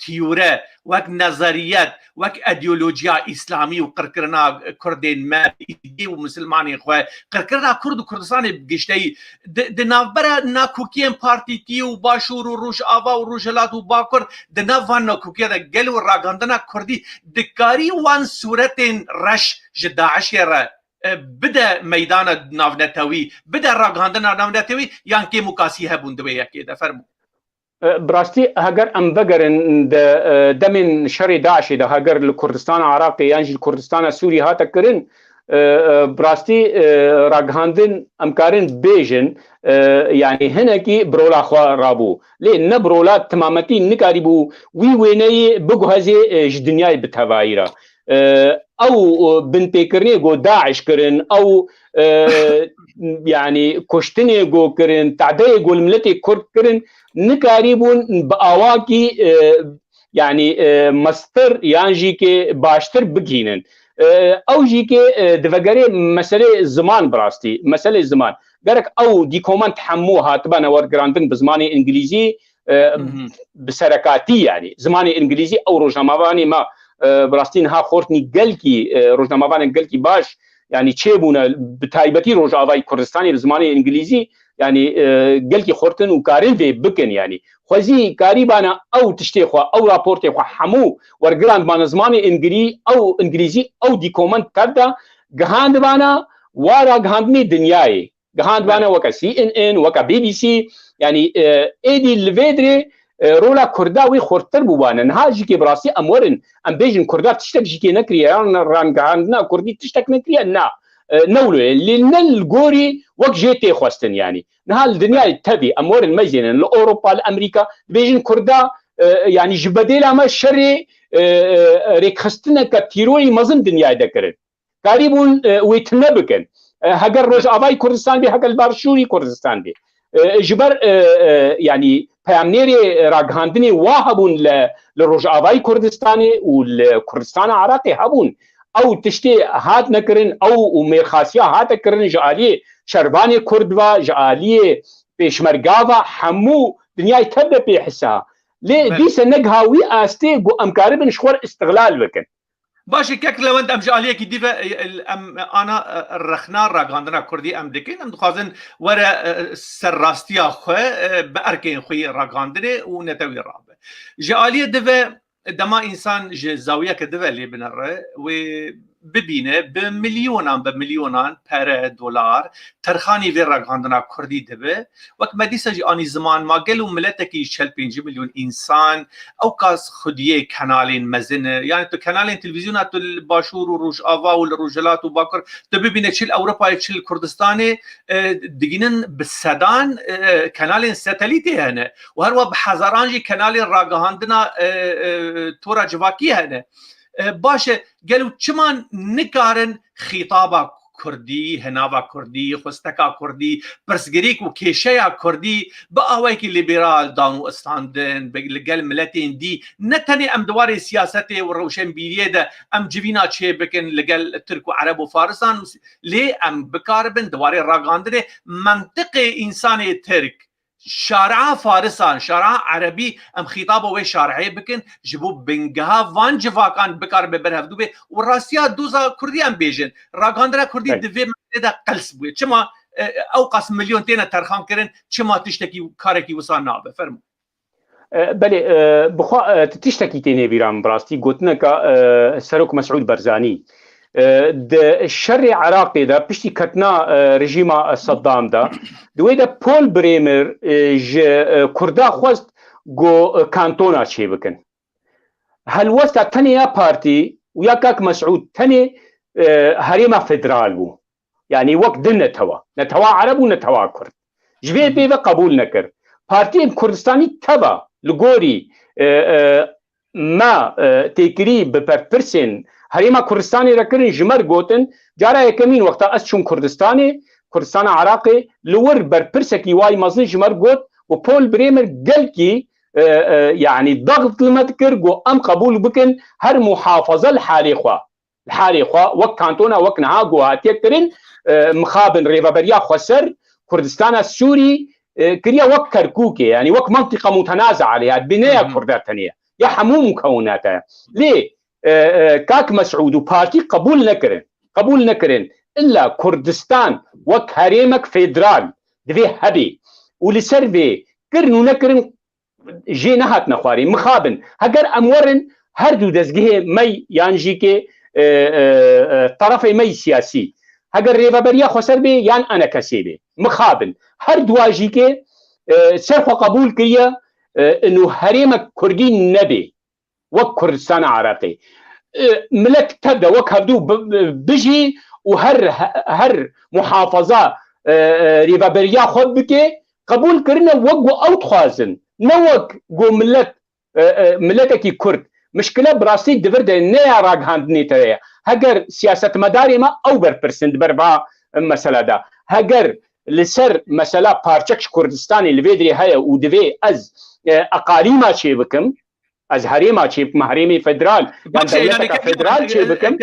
تيورا وك نظريات وك ايديولوجيا اسلامي وقركرنا كردين ما بيدي ومسلماني اخوه قركرنا كرد وكردستان بقشتي دنافبرا ناكوكيان بارتي تي وباشور وروج ابا وروجلات وباكر دنافان ناكوكيا قالوا راغاندنا كردي دكاري وان صورتين رش جداعش يرى بدا ميدان نافنتاوي بدا راغاندنا نافنتاوي يعني كي مكاسي هبون دويا كده فرمو براستي هاجر ام بقرن دمن شري داعش ده هاجر الكردستان العراقي يعني الكردستان السوري هاتا كرن براستي راغاندن امكارن بيجن يعني هناكي برولا خوا رابو لان برولا تمامتي نكاريبو وي ويني بقو هذه جدنياي بتهوايرا او بنتي كرني جو داعش كرن او يعني كشتني جو كرن تعدي جو الملتي كرد كرن نكاريبون بأواكي يعني مستر يعني جيكي باشتر بجينن او جيكي دفقري مسألة الزمان براستي مسألة الزمان قالك او دي كومان تحموها تبانا ورقراندن بزماني انجليزي بسركاتي يعني زماني انجليزي او روجنامافاني ما براستين ها خورتني قلكي روجنامافاني قلكي باش يعني تشيبونا بتايبتي روجافاي كردستاني بزماني انجليزي يعني قلكي خورتن وكارين في بكن يعني خوزي كاريبانا او تشتيخوا او رابورتي خو حمو ورقراند بانا زماني انجليزي او دي كومنت كردا جهاند بانا ورا جهاندني دنياي جهاند بانا وكا CNN وكا BBC يعني ايدي الفيدري رولا كرداوي خورتر بوانا نها جيكي براسي امورن ام بيجن كردا تشتك جيكي نكريا ران جهاندنا كردي تشتك نكريا نا نولو لان الجوري وك جيتي خوستن يعني نهال الدنيا تبي امور المزينه لاوروبا لامريكا بيجن كردا يعني جبديلا ما شري ريكستنا كتيروي مزن دنيا دكرن قريبون ويتنبكن هاجر روج اباي كردستان بي هاجر بارشوري كردستان بي جبر يعني بيامنيري راغاندني واهبون لروج اباي كردستاني والكردستان العراقي هبون او تشتي هات نكرن او ميرخاسيا هات كرن جاليه شرباني كردوا جاليه بيشمرغاوا حمو دنيا تبدا بيحسها ليه دي سنقها وي استي جو امكاربن شخور استغلال بكن باشي كيك لو انت امشي عليك ديفا انا الرخنا راغاندنا كردي ام دكين ام دخازن ورا سراستيا خو باركين خوي راغاندني ونتوي رابع جاليه ديفا دما انسان زاويه كدفا اللي بنره وببينه بمليونان بره دولار ترخاني في راغاندنا كردي دبه وقت ما ديسج اني زمان ما قالوا ملتكي شل 5 مليون انسان او كاس خديه كانالين مزنه يعني تو كانالين تلفزيونات الباشور وروج افا والروجلات وباكر تبينه تشيل اوروبا تشيل كردستاني دقينن بالسدان كانالين ساتليتي هنا وهروا بحزرانجي كانالين راغاندنا تورا جواكي هنا باشه قالوا چمان نكارن خطابا كردي هناوا كردي خستكا كردي برسگريك وكيشيا كردي باويك ليبرال دانو استاندن بقل ملتين دي نتني ام دواري سياستي وروشن بيريده ام جبينا تشي بكن لقل ترك وعرب وفارسان ليه ام بكاربن دواري راغاندري منطقي انساني ترك شارع فارسان شارع عربي ام خطابه وي شارعي بكن جبو بنجها وان جفاكان بكار ببرهف دوبه وراسيا دوزا كردي ام بيجن راغاندرا كردي دفي مدى قلس بوي چما اوقاس مليون تينا ترخان كرن چما تشتكي كاركي وصان نابه فرمو بله بخوا تشتكي تيني بيرام براستي قوتنا سروك مسعود برزاني الشر العراقي ده بشتي كتنا رجيم صدام ده دوی ده پول بريمر كردا خواست جو كانتونا شي بكن هل وسط تانية بارتي ويا كاك مسعود تاني هريمة فدرال بو يعني وقت دن نتوا عرب ونتوا كرد جبي بيبا قبول نكر بارتي كردستاني تبا لغوري ما تكري ببرسن هريما كردستاني ركرن جمر قوتن جارا يكمين وقتا أسشون كردستاني كردستان عراقي لور بربرسكي واي مازن جمر قوت وبول بريمر قلكي يعني ضغط المذكر جو أم قبول بكن هر محافظة الحالي خوا وك كانتونا وك نها جو هاتيكرن مخابن ريفابريا خسر كردستان السوري كريا وك كركوكي يعني وك منطقة متنازع عليها بناء كردات ثانية يا حمو مكوناتها ليه كاك مسعود وبارتي قبول نكرن إلا كردستان وك هريمك فيدرال دفي هبي ولسربي كرنو نكرن جي نهات نخواري مخابن هجر أمورن هردو دزگه مي يانجيكي طرفي مي سياسي هجر ريفابريا خسر بي يان أنا كسيبي مخابن هر دواجی که سرخ قبول کریه انه حریم کردی نبی وک کردستان عراقی ملک تبدا وک هفدو بجی و هر محافظه ریوابریا خود بکه قبول کرنه وک اوت خوازن نوک گو ملتکی کرد مشكله براسي دفرد نيا راق هاندني تريا هجر سياسه مداري ما او بربرسنت بربا مساله دا هجر لسر مساله بارچكش كردستاني لفيدري هيا ودفي از اقاليما شي بكم از هريما شي محرمي فدرال يعني فدرال شي بكم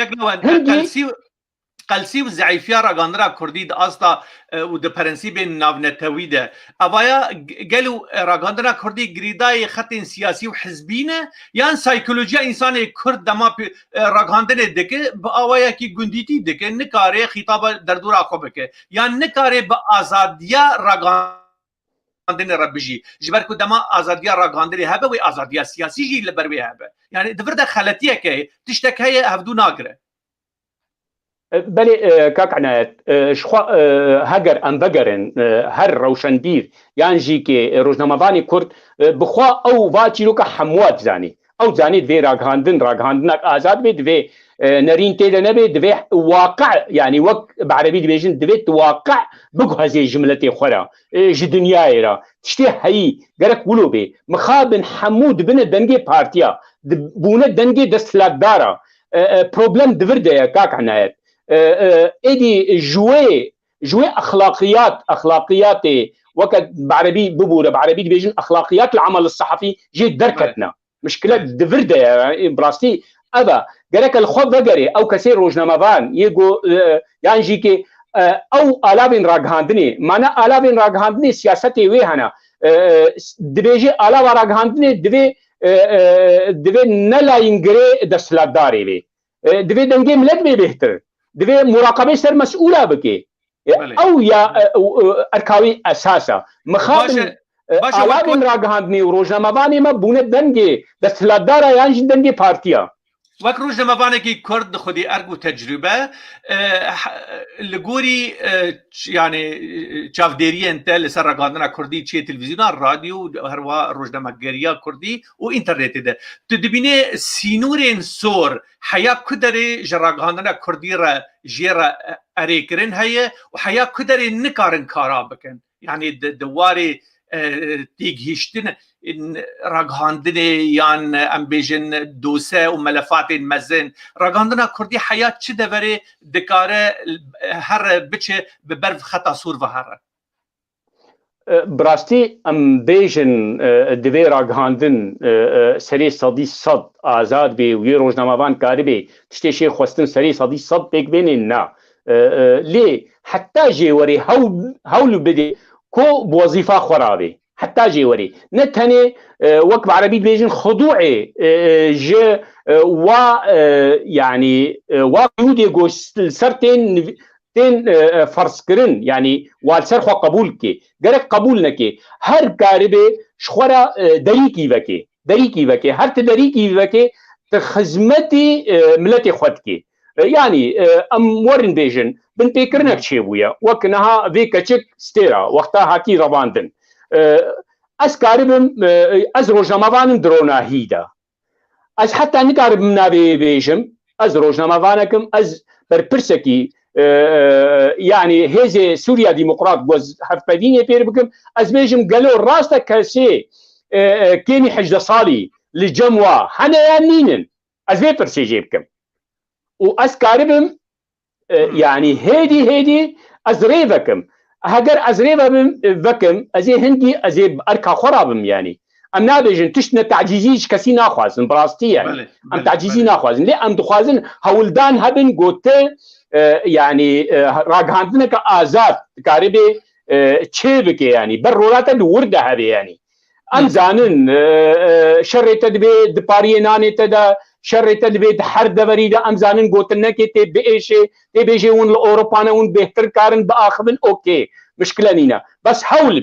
قلسي وزعيفيا راغاندرا كرديد استا ود برنسيب نافنتوي ده اوايا قالوا راغاندرا كردي غريداي خط سياسي وحزبينه يعني سايكولوجيا انسان كرد دما راغاندن دك اوايا كي گنديتي دك نكاري خطاب دردور اكوبك يعني نكاري بازاديا راغاندن ربجي جبركو دما ازاديا راغاندن هبه و ازاديا سياسي جي لبروي هبه يعني دفرده خلتيه كي تشتك هي هفدو ناغره بله كاك عنايت شخوا هجر ام بقرن هر روشندير يعني جيكي روزنامه‌وانی كرد بخوا او واچی لوکا حموات زاني او زاني دوی راغاندنك آزاد بي دوی نرين تيدا نبي دوی واقع يعني وك بعربي دبيجن دوی تواقع بقو هزي جملتي خورا جدنياي را تشتي هاي قرك ولو بي مخابن حمود بنا دنگي بارتيا بونا دنگي دستلات دارا بروبلم دفرده كاك عنايت ايدي جوي اخلاقيات وقت بعربي ببوره بعربي بيجن اخلاقيات العمل الصحفي جي دركتنا مشكله دفرده يعني براستي ابا قالك الخوب بقري او كثير روزنامه‌وان يجو يعني جيكي او الابين راغاندني معنى الابين راغاندني سياستي وي هنا دبيجي الا راغاندني دبي نلا ينغري دسلاداري وي دبي دنگي ملت بي بهتر دوی مراقبه سر مسئوله بکی او یا ارکاوی اساسا مخابن آلابین راگهاندنی و روزنامه‌وانی ما بونه دنگی دستلاتدارا یعنی دنگی پارتیا وەک ڕۆژنامەوانێکی کورد خودی ئەرگ و تەجروبە لە گۆری یانێ چاودێریان تە لەسەر ڕاگەاندنا کوردی چیە تەلڤیزیۆنا رادیۆ و هەروە ڕۆژنامەگەریە کوردی و ئینتەرنێتێدا تو دەبینێ سینوورێن سۆر حیا کو دەرێ ژە ڕاگەاندنا کوردی رە ژێرە ئەرێکردن هەیە و حیا کو دەرێ نکارن کارا بکەن یعنی دەوارێ تێگەیشتن راگهاندنê yan em bêjin dose û melefatên mezin ragihandina Kurdî heya çi deverê dikare here biçe bi ber xeta sûr ve here براستی ام بیژن دوی راگهاندن سری صدی صد آزاد بی وی روزنامه‌وان کاری بی تشتیشی خواستن سری صدی صد بک بینین نه لی حتی جیوری هول بده کو بوظیفه خرابی حتى جيوري نتني وك بعربي بيجن خضوعي ج و يعني وقيودي جو سرتين تين فرسكرن يعني والسر خو قبول كي غير قبول نكي هر كاربي شخورا دريكي وكي هر تدريكي وكي تخزمتي ملتي خدكي يعني ام ورن بيجن بن بيكرنك شيبويا وكنها في كچك ستيرا وقتها هاكي رواندن از کاربم از روزنامه‌وانم دروناهیدا از حتی نکاربم نابی بیشم از روزنامه‌وانکم از برپرسکی يعني هذه سوريا ديمقراط وز هفبديني بير بكم از بيجم قالوا راستا كاسي كيني حجد صالي للجموع حنا يانينن از بيبرسي جيبكم واز كاربم يعني هيدي از ريفكم هاجر از ريفا بكم ازي هندي ازي اركا خرابم يعني ام نابجن تشتنا تعجيزيش كسي ناخوازن براستي يعني ام تعجيزي ناخوازن لي ام دخوازن هولدان هبن قوتي يعني راقهاندنا كآزاد كاربي تشيبك يعني برورات الوردة هذه يعني ام زانن شر تدبي دباري ناني تدا شر تدبي حر دبريدا ام زانن قوتنا كي تبيجي ون الاوروبانا ون بهتر كارن باخذن اوكي مشكلة نينا بس هول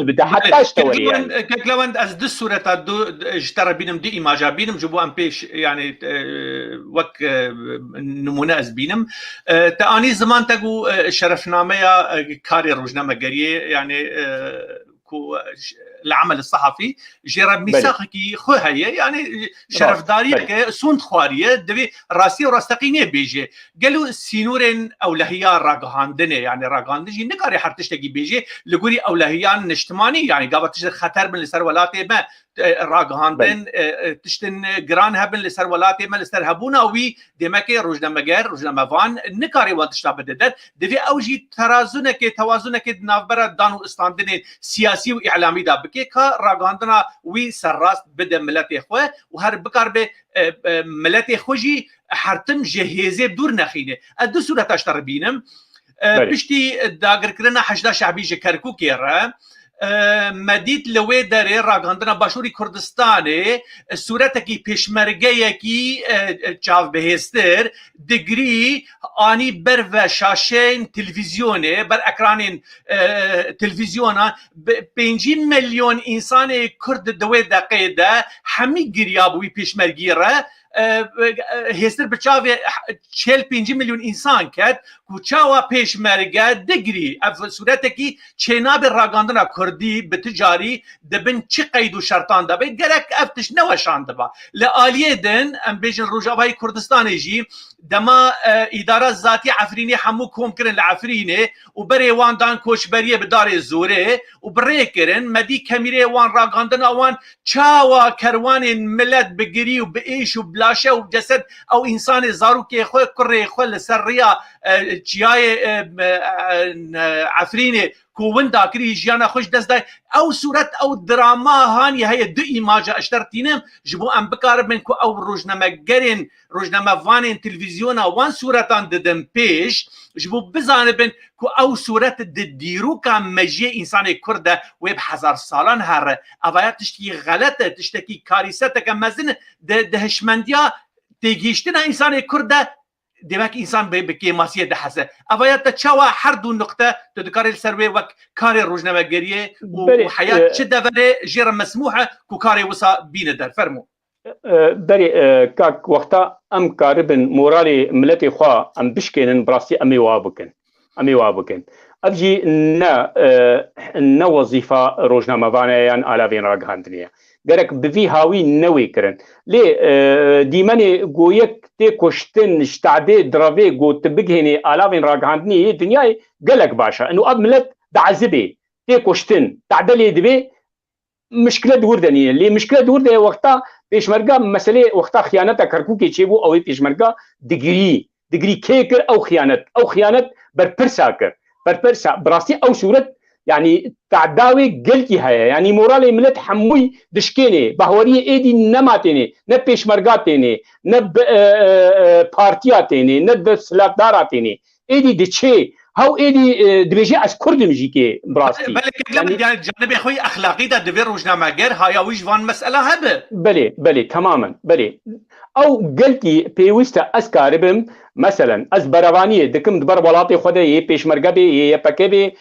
بدا حتى اشتوري يعني كلوند از دو صورة دو اجترى بينم دي إيماجا بينم جبو ام بيش يعني وك نمونة از بينم تاني زمان تقو شرفنامة كاري روجنامة قرية يعني العمل الصحفي جرى ميثاقي خو هي يعني شرف داريه سوند خواريه دبي راسي وراستقينيه بيجي قالوا سينورين اولهيا راغاندنه يعني راغاندجي نقاري حرتشتكي بيجي لقولي اولهيان اجتماعي يعني قابت خطر من لسر ولاتي ما راغاندن تشتن جران هبن لسر ولاتي ما لسر هبونا وي دمكي روجنامه فان نقاري وانتشتا بددت دبي اوجي ترازنك توازنك نافبر دانو استاندن سياسي واعلامي دا بكي كا راغاندنا وي سراست بده ملتي خو وهر بكار به ملتي خوجي حرتم جهيزه بدور نخينه ادو صورت اشتر بينم بشتي داگر كرنا حشدا شعبي كركوك يرا مدید لوی داره راگاندنا باشوری کردستانه صورتکی پیشمرگه‌یکی چاو بهستر دگری آنی بر و شاشین تلویزیونه بر اکرانین تلویزیونا 5 میلیون انسان کرد دوی دقیقه همی گریابوی پیشمرگی را هستر بچاوی 45 میلیون انسان کرد که چاوا پیشمرگه دگری اف صورتکی چناب راگاندنا کردی به تجاری دبن چی قید و شرطان دبی گرک افتش نوشان دبا لآلیه دن ام بیجن روجاوای کردستان جی دما اداره ذاتی عفرینی همو کوم کرن لعفرینه و بری وان دان کوشبریه بدار زوره و بری کرن مدی کمیره وان راگاندنا وان چاوا کروان ملت بگری و بئیش و بلاشه و جسد او انسان زاروکی خو کره خو لسریا چیای عفرینه كون داكري جيانا خوش دزدا او صورت او دراما هاني هي دو ايماجا اشترتينم جبو ام بكار منكو او روجنامه گرين روجنامه وان تلفزيونا وان صورتان ددم پیش جبو بزانبن كو او صورت دديرو كان مجي انسان كرده ويب هزار سالان هر اوایت تشتي غلطه تشتكي كارثه كمزن دهشمنديا تيجيشتنا انسان كرده دمك انسان بكي ماسيه دحسه اوایت تشوا هر دو نقطه تذكر السروي وك كاري روجنامه گريه وحياه شدفره جير مسموحه كو كاري وصا بين در فرمو بري كاك وقتا ام كاربن مورالي ملتي خوا ام بشكين براسي امي وابكن ابجي نا وظيفه روجنامه فانيان علافين راغاندنيا گرک بوی هاوی نوی کرن لی دیمانی گویک تی کشتن اشتعده دراوی گوت بگهنی آلاوین راگهاندنی دنیای گلک باشه انو اب ملت دعزبه تی کشتن تعدلی دبی مشكله دوردنيه اللي مشكله دورده وقتها بيشمرقه مساله وقتها خيانتها كركوكي تشيبو او بيشمرقه دغري كيكر او خيانه بربرساكر بربرسا براسي او صوره يعني تعداوي قلتي هيا يعني مورالي ملت حموي دشكيني بهوريه ايدي نماتيني نب بيشمرقاتيني نب بارتياتيني نب سلاكداراتيني ايدي دشي هاو ايدي دبيجي از كردم جيكي براستي بلي يعني جانب اخوي اخلاقي دا دبي روجنامه غير هايا ويش فان مساله هبه بلي تماما بلي او قلتي بيوستا اسكاربم مثلا از بروانيه دكم دبر ولاتي خدي بيشمرقه بي يبكبي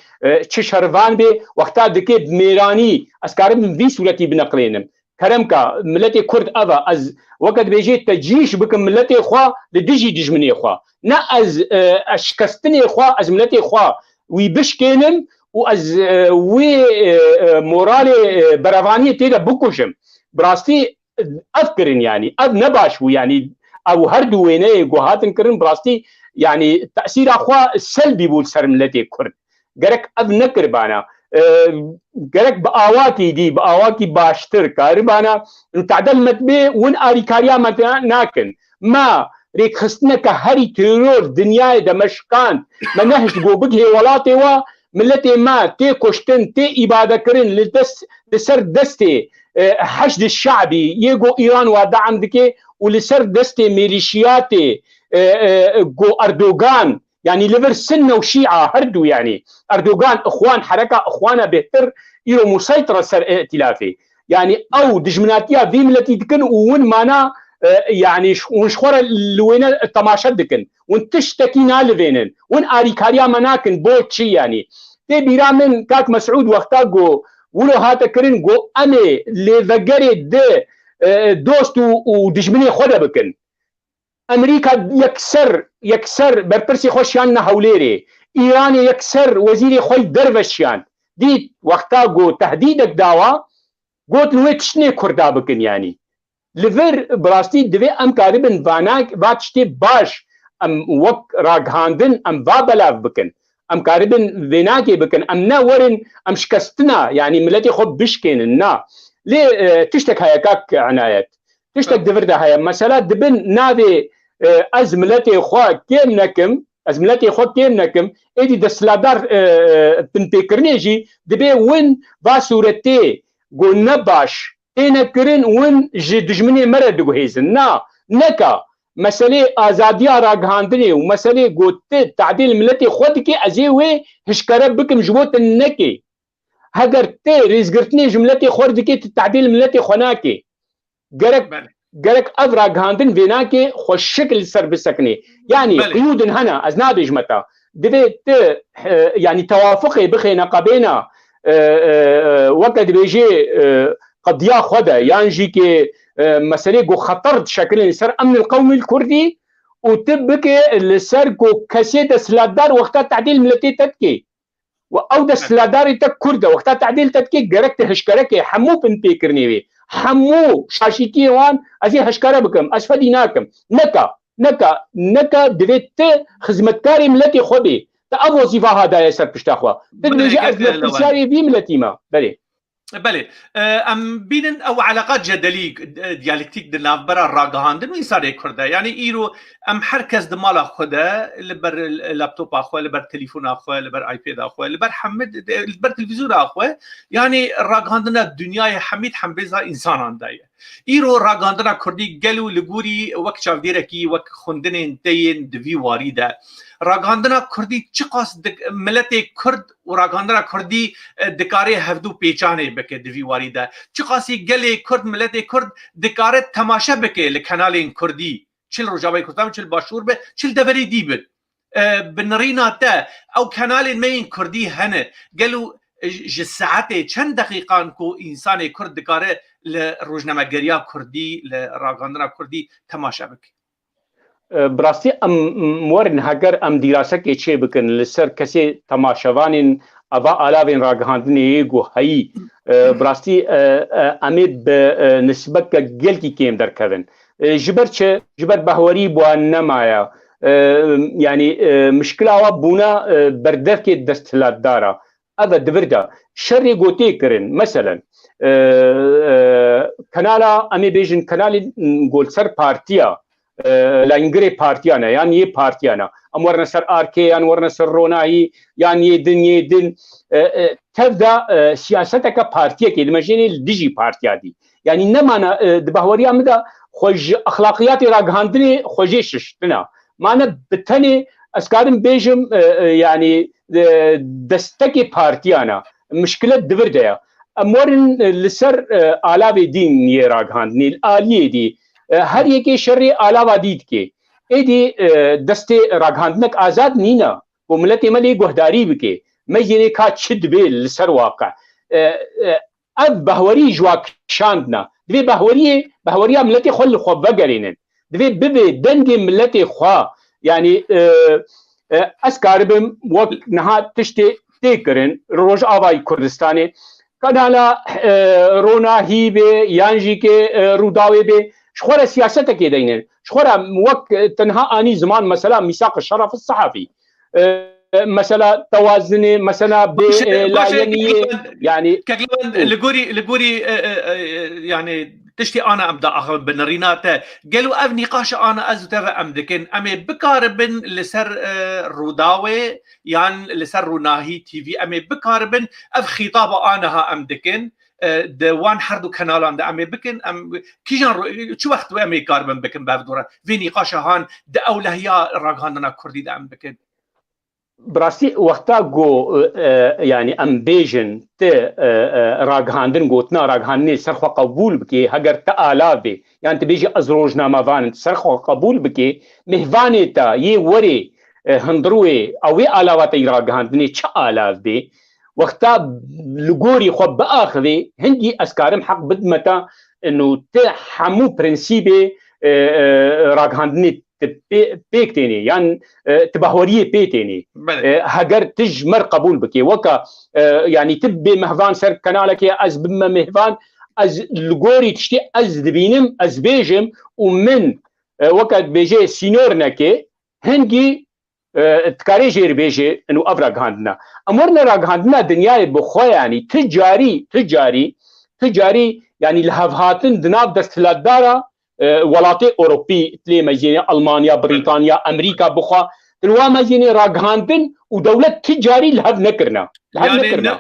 تششرفان بي وقتا دكي بميراني اسكاربم في صورتي بنقلينم كرمكا ملتي كرد ابا از وقت بيجي تجيش بكم ملتي خوا لدجي دجمني خوا نا از اشكستني خوا از ملتي خوا ويبشكينم واز وي مورالي بروانيه تيدا بكوشم براستي اذكرن يعني اب نباشو يعني او هردو وينه جوهاتن كرن براستي يعني تاثير اخوا سلبي بول سر ملتي كرد غرك اب نكربانا غرك باواكي باشتر كاربانا تعدل متبي ون اريكاريا ناكن ما ريك خستنك هري تيرور دنيا دمشقان منهج جو بقه ولاتي وا ملتي ما تي كشتن تي إبادة كرن لسر دستي حشد الشعبي يجو إيران ودعم دكي ولسر دستي ميليشياتي جو أردوغان يعني ليفر سنة وشيعة هردو يعني أردوغان إخوان حركة إخوانا بهتر إيرو مسيطرة سر ائتلافي يعني أو دجمناتيا ذي ملتي دكن وون مانا يعني ونشخور لوين التماشى دكن ونتشتكينا لفينن ون آريكاريا مناكن بوتشي يعني تي بيرا من كاك مسعود وقتا جو ولو هاتا كرين جو أمي لذقري دي دوست ودجمني خودا بكن أمريكا يكسر بربرسي خوشيان هوليري إيران يكسر وزيري خوي دروشيان دي وقتا جو تهديدك داوا قلت نوي تشني كردا بكن يعني لفر براستي دوي ام كاربن فاناك باتشتي باش ام وك راغهاندن ام فابلاف بكن ام كاربن فيناكي بكن ام نورن ام شكستنا يعني ملتي خب بشكين نا ليه تشتك هيكاك عنايات تشتك دفردا هيا مثلا دبن نادي ازملتي خو كيم نكم ازملتي خو كيم نكم ايدي دسلادار بنتكرنيجي دبي وين فاسورتي قلنا باش انا كرن وين دجمني مرد جهيزن نكا مسألة آزادية راجهاندني ومسألة قلت تعديل ملتي خودكي أزيوي هشكرة بكم جبوت النكي هجرتي رزقتني جملتي خوردكي تعديل ملتي خناكي جرك أذ راجهاندن فيناكي خوش شكل سر بسكني يعني قيود هنا أزنابج متى دبيت يعني توافقي بخينا قبينا وقت بيجي قضية خدا ينجي كي مسألة جو خطر شكل سر أمن القومي الكردي وتبكي السر جو كسيد سلادار وقت تعديل ملتي تتكي أو ده سلادار تك كرده وقت تعديل تتكي جركت هشكركي حمو بنتي كرنيوي حمو شاشيكي وان أزي هشكرة بكم أسفديناكم نكا دفيت خدمتكاري ملتي خبي تأب وظيفة هذا يسر بشتاخوا تدرجي أزمة بسياري في ملتي ما بله ام بينن او علاقات جدلي ديالكتيك دنافبر راغهاندن ويساري كرده يعني ايرو ام حركز دمال خدا لبر اللابتوب اخو لبر تليفون اخو لبر ايباد اخو لبر حمد لبر تلفزيون اخو يعني راغهاندن الدنيا حميد حمبيزا انسان عندايه ايرو راغهاندن كردي قالوا لغوري وقت شاف ديركي وقت خندن تين دفي واريده راغهاندنا كردي چقاس ملت کرد و راغهاندنا كردي دکاره هفدو پیچانه بکه دوی واریده چقاسی گله کرد ملت کرد دکاره تماشا بکه لکنال کردی چل رجابه کردم چل باشور به چل دوری دی بد بنرینا تا او کنال مین کردی هنه گلو جساعته چند دقیقان کو انسان کرد دکاره لروجنامه‌گریا کردی لراغهاندنا کردی تماشا بکه براستي ام مورن هاجر ام دراسه كي تشي بكن لسر كسي تماشاوان ابا الاوين راغهاندني جو هي براستي اميد بنسبه كجل كي كيم در كفن جبر بهوري بو نمايا يعني مشكله وبونا بردف كي دستلات دارا هذا دبردا شري غوتي كرن مثلا كنالا امي بيجن كنال نقول سر بارتيا لانجري بارتيانا يعني يه بارتيانا امورنا سر اركي امورنا سر روناهي يعني يدن تبدا سياستك بارتيه كي المجيني الديجي بارتيا دي يعني انما دبهوريا مدا خوج اخلاقيات راغهاندني خوجيش تنا معنا بتني اسكارم بيجم يعني دستكي بارتيانا مشكله دبرديا امورن لسر الاوي دين يه راغهاندني الاليه دي هر یکی شرعی علاوه دید که ایدی دست راغهاندنک آزاد نینا و ملت ملی گهداری بکه مجینه کا چد بیل سر واقع اب بهوری جواک شاندنا دوی بهوری ملت خل خو بگرینن دوی ببه دنگ ملت خو يعني اسكاربم وقت نها تشتي تيكرن روج آبای کردستانی کانالا رونا هی به یانجی که روداوی به شخورا سياسته كي دينن شخورا وقت تنها اني زمان مثلا ميثاق الشرف الصحفي مثلا توازن مثلا لاينيه يعني لغوري يعني تشتي انا ابدا اخذ بنريناته قالوا اف نقاش انا ازوتها ام دكن امي بكاربن لسر روداوي يعني لسر روناهي تي في امي بكاربن اف خطابه انا ها ام دكن دوان حردو كنالان دا امي بكن ام كيجان شو وقت امي كاربن بكن بافدورا في نقاش هان دا اولهيا راغاندنا كردي دا ام بكن براستی وقتا گو يعني ام بيجن ت راگهاندن گوتنا راگهاندنی سرخوا قبول بکی هگر تا آلابه يعني تبيجي ازروجنا مافان سرخوا قبول بکی مهواني تا يه وري هندروي اوي آلاواتی راگهاندنی چه آلابه وقتا لگوری خو باخذي هندي اسكارم حق بدمتا انه تحمو برنسيبي راگهاندنی بيكتيني يعني تبهوريه بيتيني هاجر تجمر قبول بكي وكا يعني تبي مهفان سر كنالك يا از بما مهفان از لغوري تشتي از دبينم از بيجم ومن وكا بيجي سينورناكي هنجي تكاري جير بيجي انه افرق هاندنا امورنا راق هاندنا دنياي بخوا يعني تجاري يعني الهافهاتن دناب دستلادارا ولاتی اوروبی تلی مجینی المانیا بریتانیا امریکا بخوا تلوا مجینی راگهاندن و دولت تجاری لهف نکرنا يعني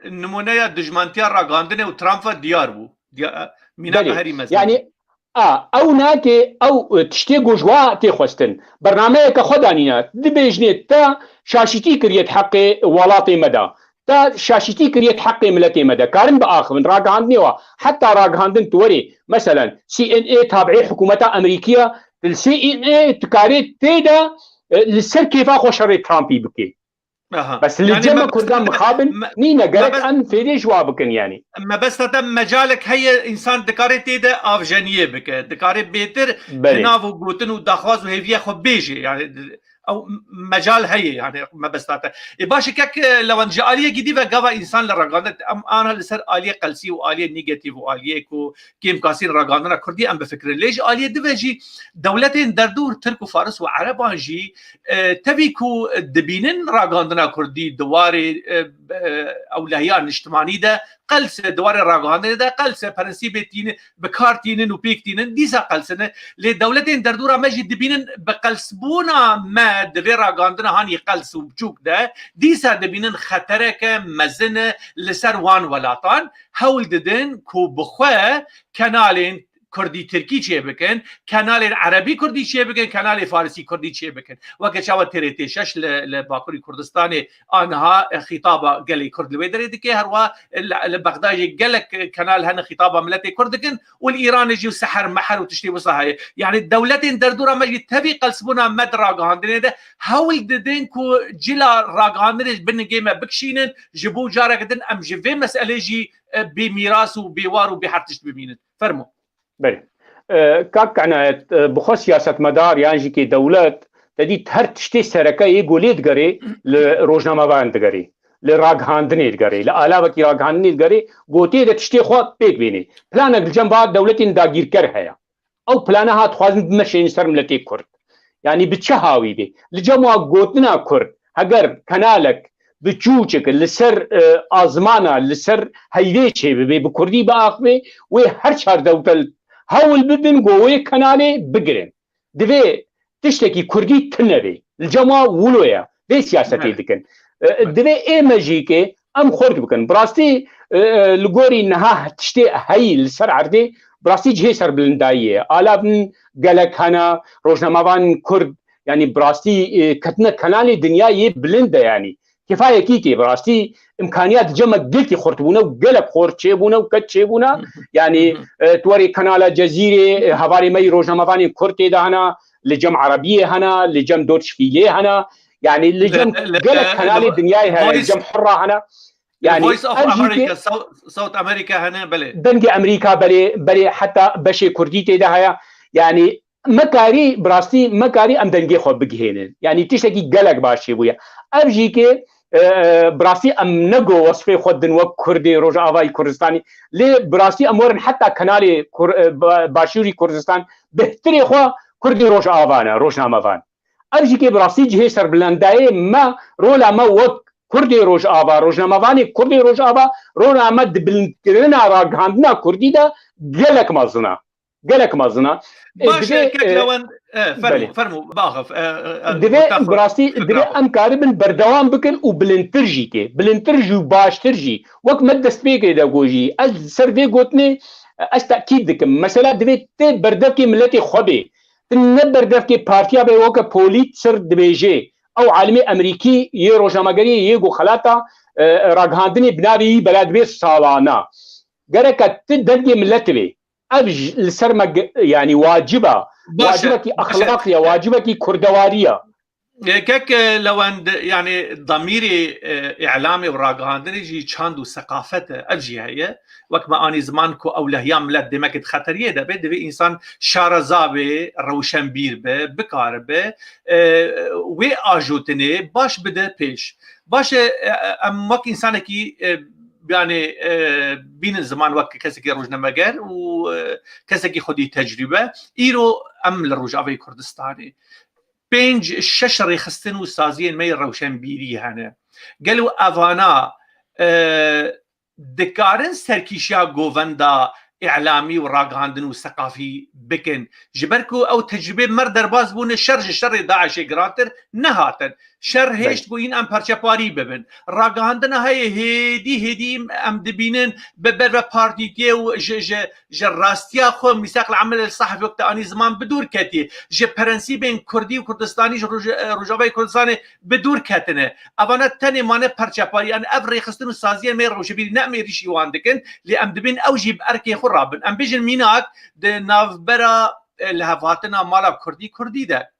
نمونيا دجمانتيا راگهاندن و ترامپ ديار بو مينا بهري مثلا يعني او ناكي او تشتي جوجوا تيخوستن برنامج خدانينا دبيجني تا شاشتي كريت حقي ولاطي مدى تا شاشتي كريت حقي ملتي مدى كارن باخر من راغاندني حتى راغاندن توري مثلا CNN تابعي حكومتها امريكيه CNN تكاريت تيدا للسر كيف اخو شر ترامبي بكي بس اللي يعني جنب كردان مخابن نينا قالت ان في جوابكن يعني ما بس تم مجالك هي انسان دكاري تيدا افجانيه بك دكاري بيتر نافو غوتن ودخواز وهي خو بيجي يعني او مجال هي يعني ما بستاته باش كك لو انجا اليه جديده قوا انسان لرغانه انا لسر اليه قلسي واليه نيجاتيف واليه كو كيم كاسين رغانه كردي ام بفكر ليش اليه دبجي دولتين دردور ترك وفارس وعربان جي تبيكو دبينن رغانه كردي دواري اولهيان اجتماعي ده قلسه دوار راگهاندن ده قلسه پرنسیبتین بکارتینن و پیکتینن دیسا قلسنه لی دولتین دردورا مجد دبینن بقلسبونا ما دوی راگهاندن هانی قلس و بچوک ده دیسا دبینن خطره که مزنه لسر وان ولاتان هول ددن کو بخواه کنالین کردی ترکی چیه بکن کانال عربی کردی چیه بکن کانال فارسی کردی چیه بکن وقت شاو تریتی شش لباکوری کردستان آنها خطابه گلی کرد لوی داری دکی هروا لبغداد گلک کانال هن خطابه ملت کردکن والایران جیو سحر محر و تشتی وصاهای يعني الدولتين دردورا مجد تبي قلسبونا مد راگهاندنه ده هول ددن کو جلا راگهاندنه بنگیمه بکشینن جبو جارك دن ام جوه مسئله جی بمیراث و بیوار و بحرتشت ببینن فرمو بله كاك عناية بخو سياسة مدار يعني كي دولت تدي هر تشتي سركة يقوليت قري لروجنامة باند قري لراغهاندني قري لآلاوة كي راغهاندني قري قوتي ده تشتي خوا بيك بيني بلانا بالجنبات دولتين داقير كرهيا أو بلانها تخوازن بمشين سر ملتي كرد يعني بتشهاوي بي لجمع قوتنا كرد هقر كنالك بتشوشك لسر آزمانا لسر هيديشي بي بكردي باقبي وهر شهر دولت هاول ببن قوي كنالي بقرن دفي تشتكي كردي تنبي الجماعة ولويا دي سياستي دكن دفي اي مجيكي ام خورد بكن براستي لقوري انها تشتي هاي السر عردي براستي جهي سر بلنداية آلابن قلق هنا روجناموان كرد يعني براستي كتنا كنالي دنيا يبلنده يعني كفايه كيكي براستي امكانيات جمع قلتي خورتبونا وقلب خورت شيبونا وكت شيبونا يعني توري كنال جزيره هواري مي روجنامواني كورتي ده هنا لجم عربيه هنا لجم دوتشفيليه هنا يعني لجم قلب كنالي دنياي هنا لجم حره هنا يعني فويس اوف امريكا صوت امريكا هنا بلي دنجي امريكا بلي حتى بشي كرديتي ده هيا يعني مكاري براستي مكاري ام دنجي خو بجهين يعني تشتكي قلق باشي بويا ابجيكي براسي ام نقو وصفي خدن وك كردي روج آوائي كردستاني لي براسي امورن حتى كنالي باشوري كردستان بهتري خوا كردي روج آوانا روج ناموان ابجيكي براسي جهي سر بلنداي ما رولا ما وك كردي روج آوا روج نامواني كردي روج آوا رولا ما دبلنكرنا راگهاندنا كردي دا gelek mezina باش لەوەن فەرموو باخف divê birastî divê em karibin berdewam bikin û bilindtir jî kê bilindtir jî û baştir jî wek me destpêkê de gojî ez ser vê gotinê ez tekîd dikim mesela divê tê berdevkê milletê xwe bê ne berdevkê partiya bê weke polîtser dibêjê ew alimê Emerîkî yê rojnamegeriyê yê goxelata ragihandinê bi navê wî beledibê salana gereka ti dergê milletê bê ev li ser me yani waciba wacibekî axlaqiya wacibekî kurdewariya كك لو عند يعني ضميري اعلامي وراقاندني جي تشاندو ثقافته افجي هي وقت ما اني زمانكو اولهيام ملت دمك خطريه ده بده انسان شارزابه روشنبير به بكاربه وي اجوتني باش بده بيش باش ام وقت انسانكي يعني بين زمان وقت كسكي روجنمگر و كسكي خودي تجربه ايرو ام لروجاوي كردستاني پنج شش ریخستن و سازین می روشنبیری هنه گلو اوانا دکارن سرکیشیا گووندا اعلامی و راگاندن و ثقافی بکن جبرکو او تجربه مر درباز بونه شر داعش گرانتر نهاتن شر هشت بو این ام پرچپاری ببن راگاندن های هدی ام دبینن ببر پارتیتی و ج راستیا خو میثاق العمل الصحفي وقت اني زمان بدور كتي ج برنسيبين كردي وكردستاني روجاوي كردستاني بدور كتنه اوانا تاني مانه پرچپاری ان افري خستن سازيه مي روشبيري نعمي ريشي واندكن لي ام دبين اوجي باركي خرابن ام بيجن ميناك د نافبرا لهفاتنا مالا كردي ده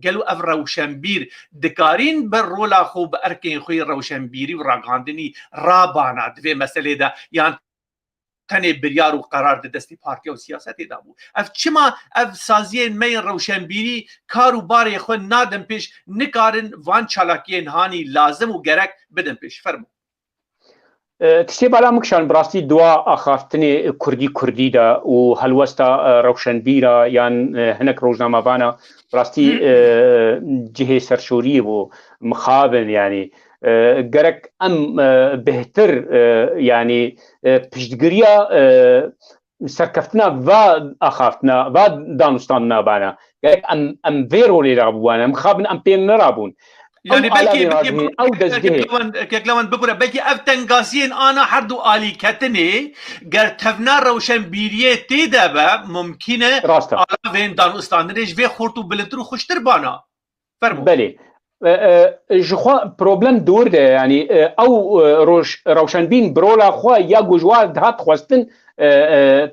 قالوا اف روشنبير دكارين بالرولا خو باركين خوي روشنبيري وراغاندني رابانا دفي مسألة ده يعني تاني بريار وقرار دستي بارتي وسياساتي دابو اف چما اف سازين مين روشنبيري كارو باري خو نادم پیش نكارن وان چالاكين هاني لازم و گرك بدن پیش فرمو تشتي بالا مكشان براستي دوا اخافتني كردي دا و هلوستا روشنبيرا يان هنك روجنامه بانا براستي جهه سرشوري و مخابن يعني گرك ام بهتر يعني پشتگريا سركفتنا و اخافتنا و دانستاننا بانا گرك ام فيرو لي رابوانا مخابن ام بين نرابون يعني بلكي كلون بكره بلكي افتنقاسين انا حردو الي كتني قرتفنا روشنبيريه تيدابا ممكنه راستا وين دانو استاندريج في خورتو بلترو خوشتر بانا فرمو بلي جو خوا بروبلم دور ده يعني او روشنبين برولا خوا يا جوجوا دهات خواستن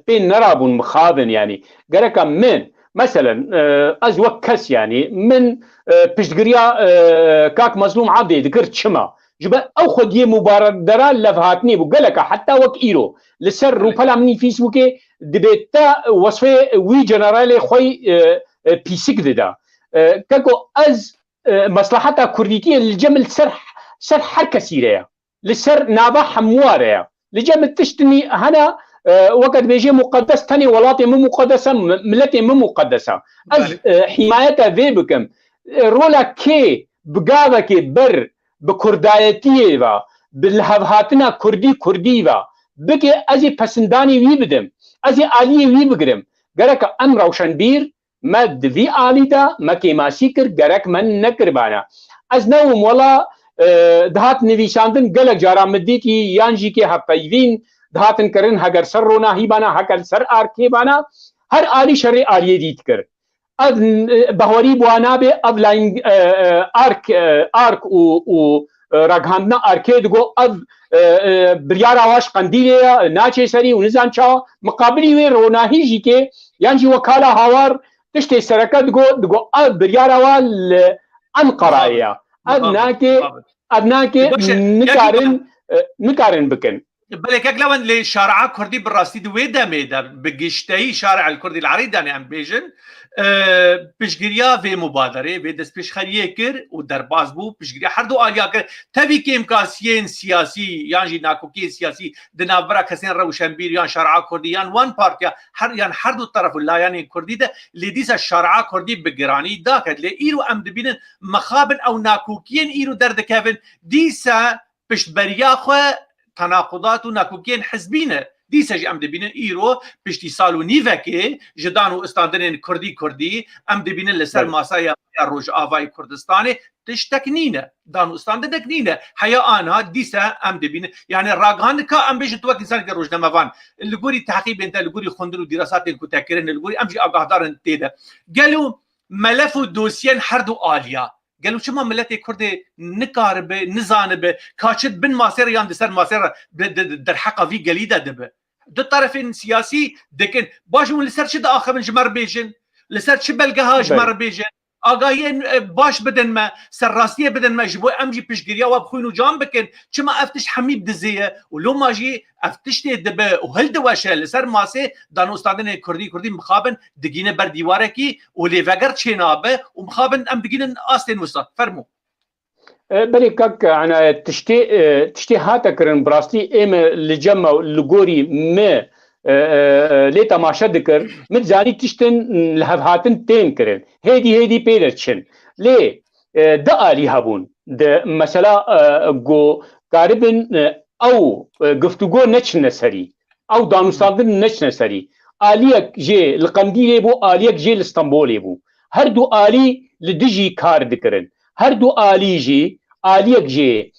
بين نرابون مخابن يعني قالك من مثلا از وكس يعني من پشتگريا كاك مظلوم عبدي ذكرت شما جبا او خديه مبادره لفهاتني بقلك حتى وك ايرو لسر روبلا مني فيسبوكي دبيتا وصفه وي جنرال خوي بيسك دا كاكو از مصلحتها كرديتيه للجمل سر حركه سيريه لسر نابا حمواريه لجمل تشتني هنا وقت بيجي مقدس تاني ولاتي مو مقدسه ملتي مو مقدسه از حمايتها في بكم رولا كي بقاوة كي بر بكردايتي با بالهفهاتنا كردي با بكي ازي پسنداني وي بدم ازي آلية وي بگرم گرك ام روشنبير ما دفي آلي دا ما كي ماسي كر گرك من نكر بانا از نوم ولا دهات نویساندن گلک جارا مديتي يانجي كي هفايوين دهاتن کرن هگر سر رونا هی بانا هگر سر آركي بانا هر آلي شر آلية ديت كر اب بهوري بوانا به اب لاين ارك و راگهاندنا اركيد جو اب بريار اواش قنديليا ناچي سري ونزان چا مقابلي وي روناهي جي كي يانجي وكالا هاوار تشتي سركت جو اب بريار وال انقرايا ابناكي نكارن بكن بلك اقلون لشارع كردي بالراستي دويدا ميدا بقشتي شارع الكردي العريض يعني ام بيجن پشگریا و مبادره و دست پیشخریه کر و درباز بو پشگریا هر دو آلیا کر تبی که امکاسیین سیاسی یعنی ناکوکی سیاسی دنابرا کسین روشنبیر یان شارع کردی یان وان پارتیا هر دو طرف لا یعنی کردی ده لیدیس شارع کردی بگرانی دا کد لی ایرو ام دبینن مخابن او ناکوکین ایرو درد کفن دیسا پشت بریا خو تناقضات و ناکوکین حزبینه دیسا جی ام دبینن ایرو پشتی سالو نیوکه جدانو استاندنین کردی ام دبینن لسر ماسای روج آوای کردستان تشتكنينه دانو استاند تكنينه حيا انا ديسا ام دبين يعني راغان كا ام بيج تو انسان كروج دمافان اللي قوري تحقيق انت اللي قوري خندلو دراسات كتاكرين اللي قوري امجي اقهدار تيدا قالوا ملف دوسيان حردو اليا قالوا شما ملتي كردي نكارب نزانب كاشد بن ماسير يان دسر ماسير در حقا في قليده دبه دو طرفين سياسي دكن باشو لسر شد اخر من جمر بيجن لسر شبلقها جمر بيجن آگاهی باش بدن ما سرراستی بدن ما جبوی امجی پیشگیریا و بخوین و جام بکن چما افتش حمید دزیه و لو ماجی افتش دبه و هل دواشه لسر ماسه دانو استادن کردی مخابن دگینه بر دیواره کی و لیوگر چینابه و مخابن ام دگینن آستین وسط فرمو بلي كاك انا تشتي هاتا كرن براستي ام لجمع لغوري ما لي تماشا دكر متزاني تشتن لهفهاتن تين كرن هيدي بيرتشن لي دا آلي هابون دا مثلا جو قاربن او گفتگو نچ نسري او دانوستاندن نچ نسري آليك جي القنديل بو آليك جي الاسطنبول بو هر دو آلي لدجي كار دكرن هر دو آلي جي آليك جي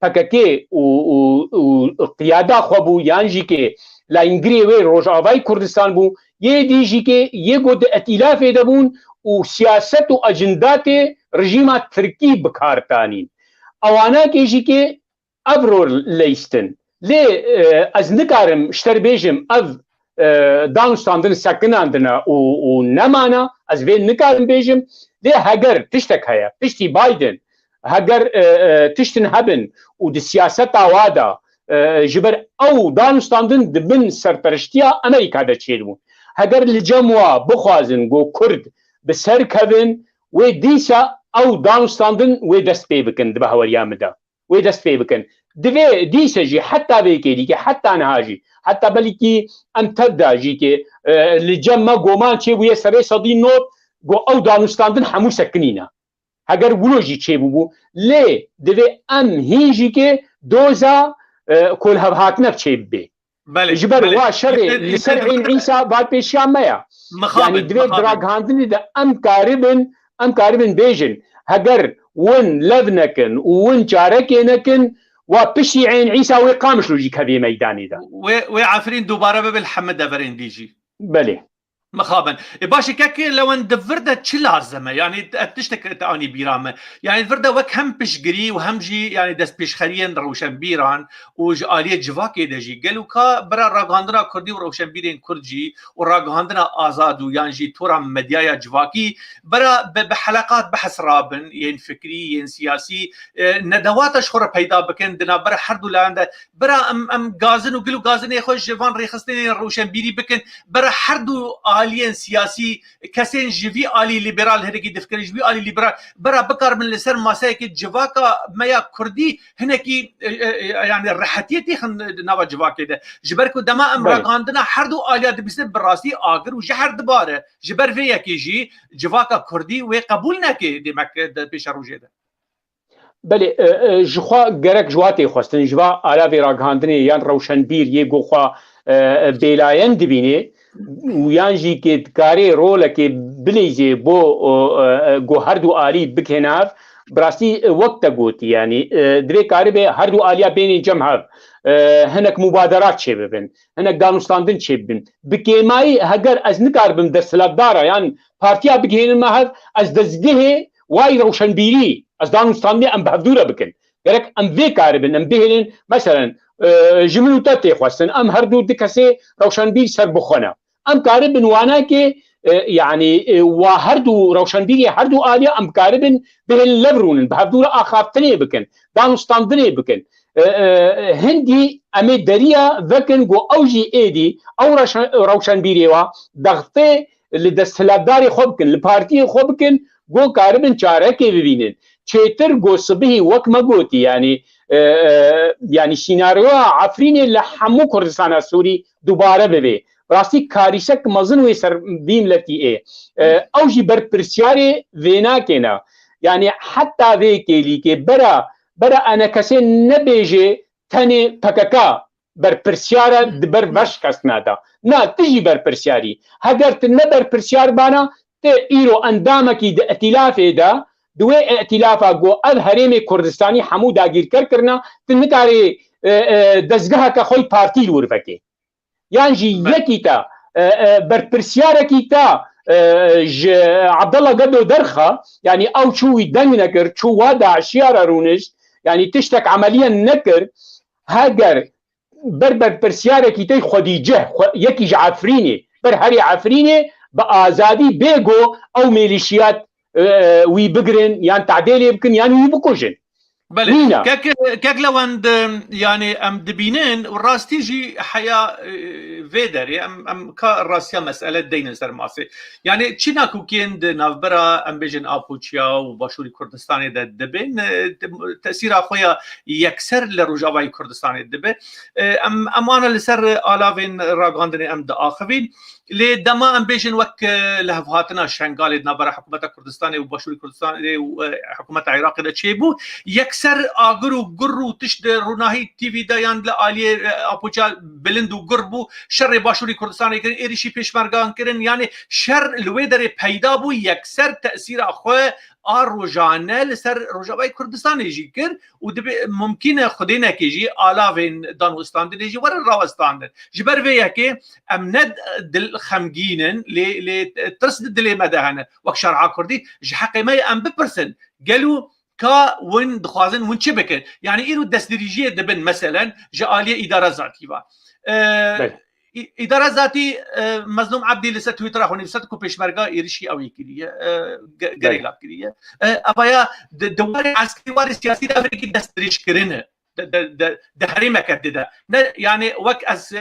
پککه و قیاده خوابو یان جی که لانگری و روجاوای کردستان بو یه دیجی که یه گود ائتلاف دبون و سیاست و اجندات رژیم ترکی بکارتانین اوانا که جی که ابرور لیستن لی از نکارم شتر بیجم اف دانستاندن سکناندنا و نمانا از وی نکارم بیجم لی هگر تشتک هیا تشتی بایدن هگر تشتن هبن و د سیاست آوادا جبر او دانستاندن دبن سرپرشتیا امریکا دا چیلمون هگر لجموا بخوازن گو کرد بسر کبن و دیسا او دانستاندن و دست پی بکن دبه هوریام دا و دست پی بکن دوی دیسا جی حتی بیکی دی که حتی نهاجی حتی بلی که امتدا جی که لجمع گومان چه بویه سره صدی نوت گو او دانستاندن همو سکنینا اگر ولوجی چه بو لی دوی ام هینجی که دوزا کل هاتنف چه بی جبر وا شر لسر عین عیسا بعد پیشیان میا یعنی دوی دراگ هاندنی دا ام کاربن بیجن اگر ون لو نکن ون چارکی نکن و پیشی عین عیسا و قامش لوجی کبی میدانی دا و عفرین دوباره ببل حمد افرین دیجی بله مخابن باشي كاكي لو ان دفردا تش لازمه يعني تشتك تاني بيرامه يعني دفردا وك هم بشجري وهم جي يعني دست بيشخريين روشن بيران وج آلية جواكي دجي قالوا كا برا راغاندنا كردي وروشن بيرين كردجي وراغاندنا آزاد ويانجي تورا مديايا جواكي برا بحلقات بحث رابن ين فكري ين سياسي ندوات اشخر بيدا بكن دنا برا حردو لاندا برا ام غازن وقالوا غازن يخوش جوان ريخستين روشن بيري بكن برا حردو آليين سياسي كسين جيفي آلي ليبرال هناك دفكر جيفي آلي ليبرال برا بكر من لسر ماسايك جواكا مايا كردي هناك يعني الرحتيتي خن نوا جواكا ده جبركو دما امرا عندنا حردو آليات بيصير بالراسي آجر وجحر دباره جبر فيا كيجي جواكا كردي وقبولنا كي دمك بيش روجه ده بله جخوا گرک جواتی خواستن جوا آلا ویراگاندنی یان روشنبیر یه گوخوا بیلاین دبینه ویانجی که کاری رول که بلیزه بو گو هر دو آلی بکناف براستی وقت گوتی یعنی دوی کاری به هر دو آلیا بین جمع هنک مبادرات چه ببین هنک دانستاندن چه ببین بکیمایی هگر از نکار بم دستلات داره یعنی پارتیا بگهین مهد از دزگه وای روشنبیری از دانستاندی ام بهدوره بکن گرک ام وی کاری بین ام بهلین مثلا جملو تاتی خواستن ام هر دو دکسی روشنبیر سر بخونه ام کاربن وانا که يعني وهردو روشنبيري هردو آلية ام كاربن به اللبرون بهردو آخافتني بكن دانستاندني بكن هندي امي دريا ذكن جو اوجي ايدي او روشنبيري وا ضغطي لدستلابداري خوبكن لبارتي خوبكن جو كاربن چاركي ببينن چيتر جو صبحي وك مگوتي يعني سيناريو عفرين لحمو كردستان السوري دوباره ببي راستی کاریشک مزن و سر بیملتی او جی بر پرسیاری وینا کنا یعنی حتی وی کلی که برا انا کسی نبیجه تنی پککا برپرسیارە دبەر بەش کەس نادا نا تژی بەرپرسیاری هەگەر نەبەر پرسیاربانە تێ ئیرۆ ئەندامێکی ئەتیلافێدا دوێ ئەتیلافا گۆ ئەل هەرێمی کوردستانی هەموو داگیرکەرکردنا نکارێ دەستگەهەکە خۆی پارتی ورڤەکێ یانجی یەکی تا بەرپرسیارێکی تا عەبدەڵڵا گەدۆ دەرخە یعنی ئەو چووی دەنگ نەکرد چوو وا داعشیارە ڕوونشت یعنی تشتێک عەمەلیەن نەکرد هەگەر بەرپرسیارێکی تەی خۆدیجە یەکیش عەفرینێ بەر هەری عەفرینێ بە ئازادی بێگۆ ئەو میلیشیات وی بگرن یان تعدێلێ بکن یان وی بکوژن بله كاك لوند يعني ام دبينين والراستيجي حياه فيدر ام كراسيا مساله دين سر ماسي يعني تشيناكو كيند نافبرا ام بيجن ابوتشيا وباشوري كردستاني دبين تاثير اخويا يكسر لرجاوي كردستاني دبي ام انا لسر الافين راغاندني ام داخوين لدما ام بيجن وك لهفهاتنا شنغالي نافبرا حكومه كردستاني وباشوري كردستاني وحكومه العراق تشيبو يكسر آگر و گر و تشت روناهی تیوی دایان لآلیه اپوچا بلند و گر بو شر باشوری کردستانی کرن ایریشی پیشمرگان کرن یعنی شر لوی در پیدا بو یکسر تأثیر اخوه روزانه لسر روجاوی کردستان جی کر و ممکنه خودینه که جی آلاوین دانوستان دل جی ور راوستان دل جبر ویا که امند دل خمگینن ل ترس دل مدهنه وک شرع کردی جی حقیمه ام بپرسن قالوا كا وين دخوازن وين شبكه يعني ايرو دستريجيه دبن مثلا جاليه اداره ذاتيه اداره ذاتي مظلوم عبدي لسه تويتر هوني بساتكو بيشمرغا ايرشي او يكريه غريلا كريه ابايا دوار عسكري وار سياسي امريكي دستريج كرنه ده هريمه كدده يعني وك از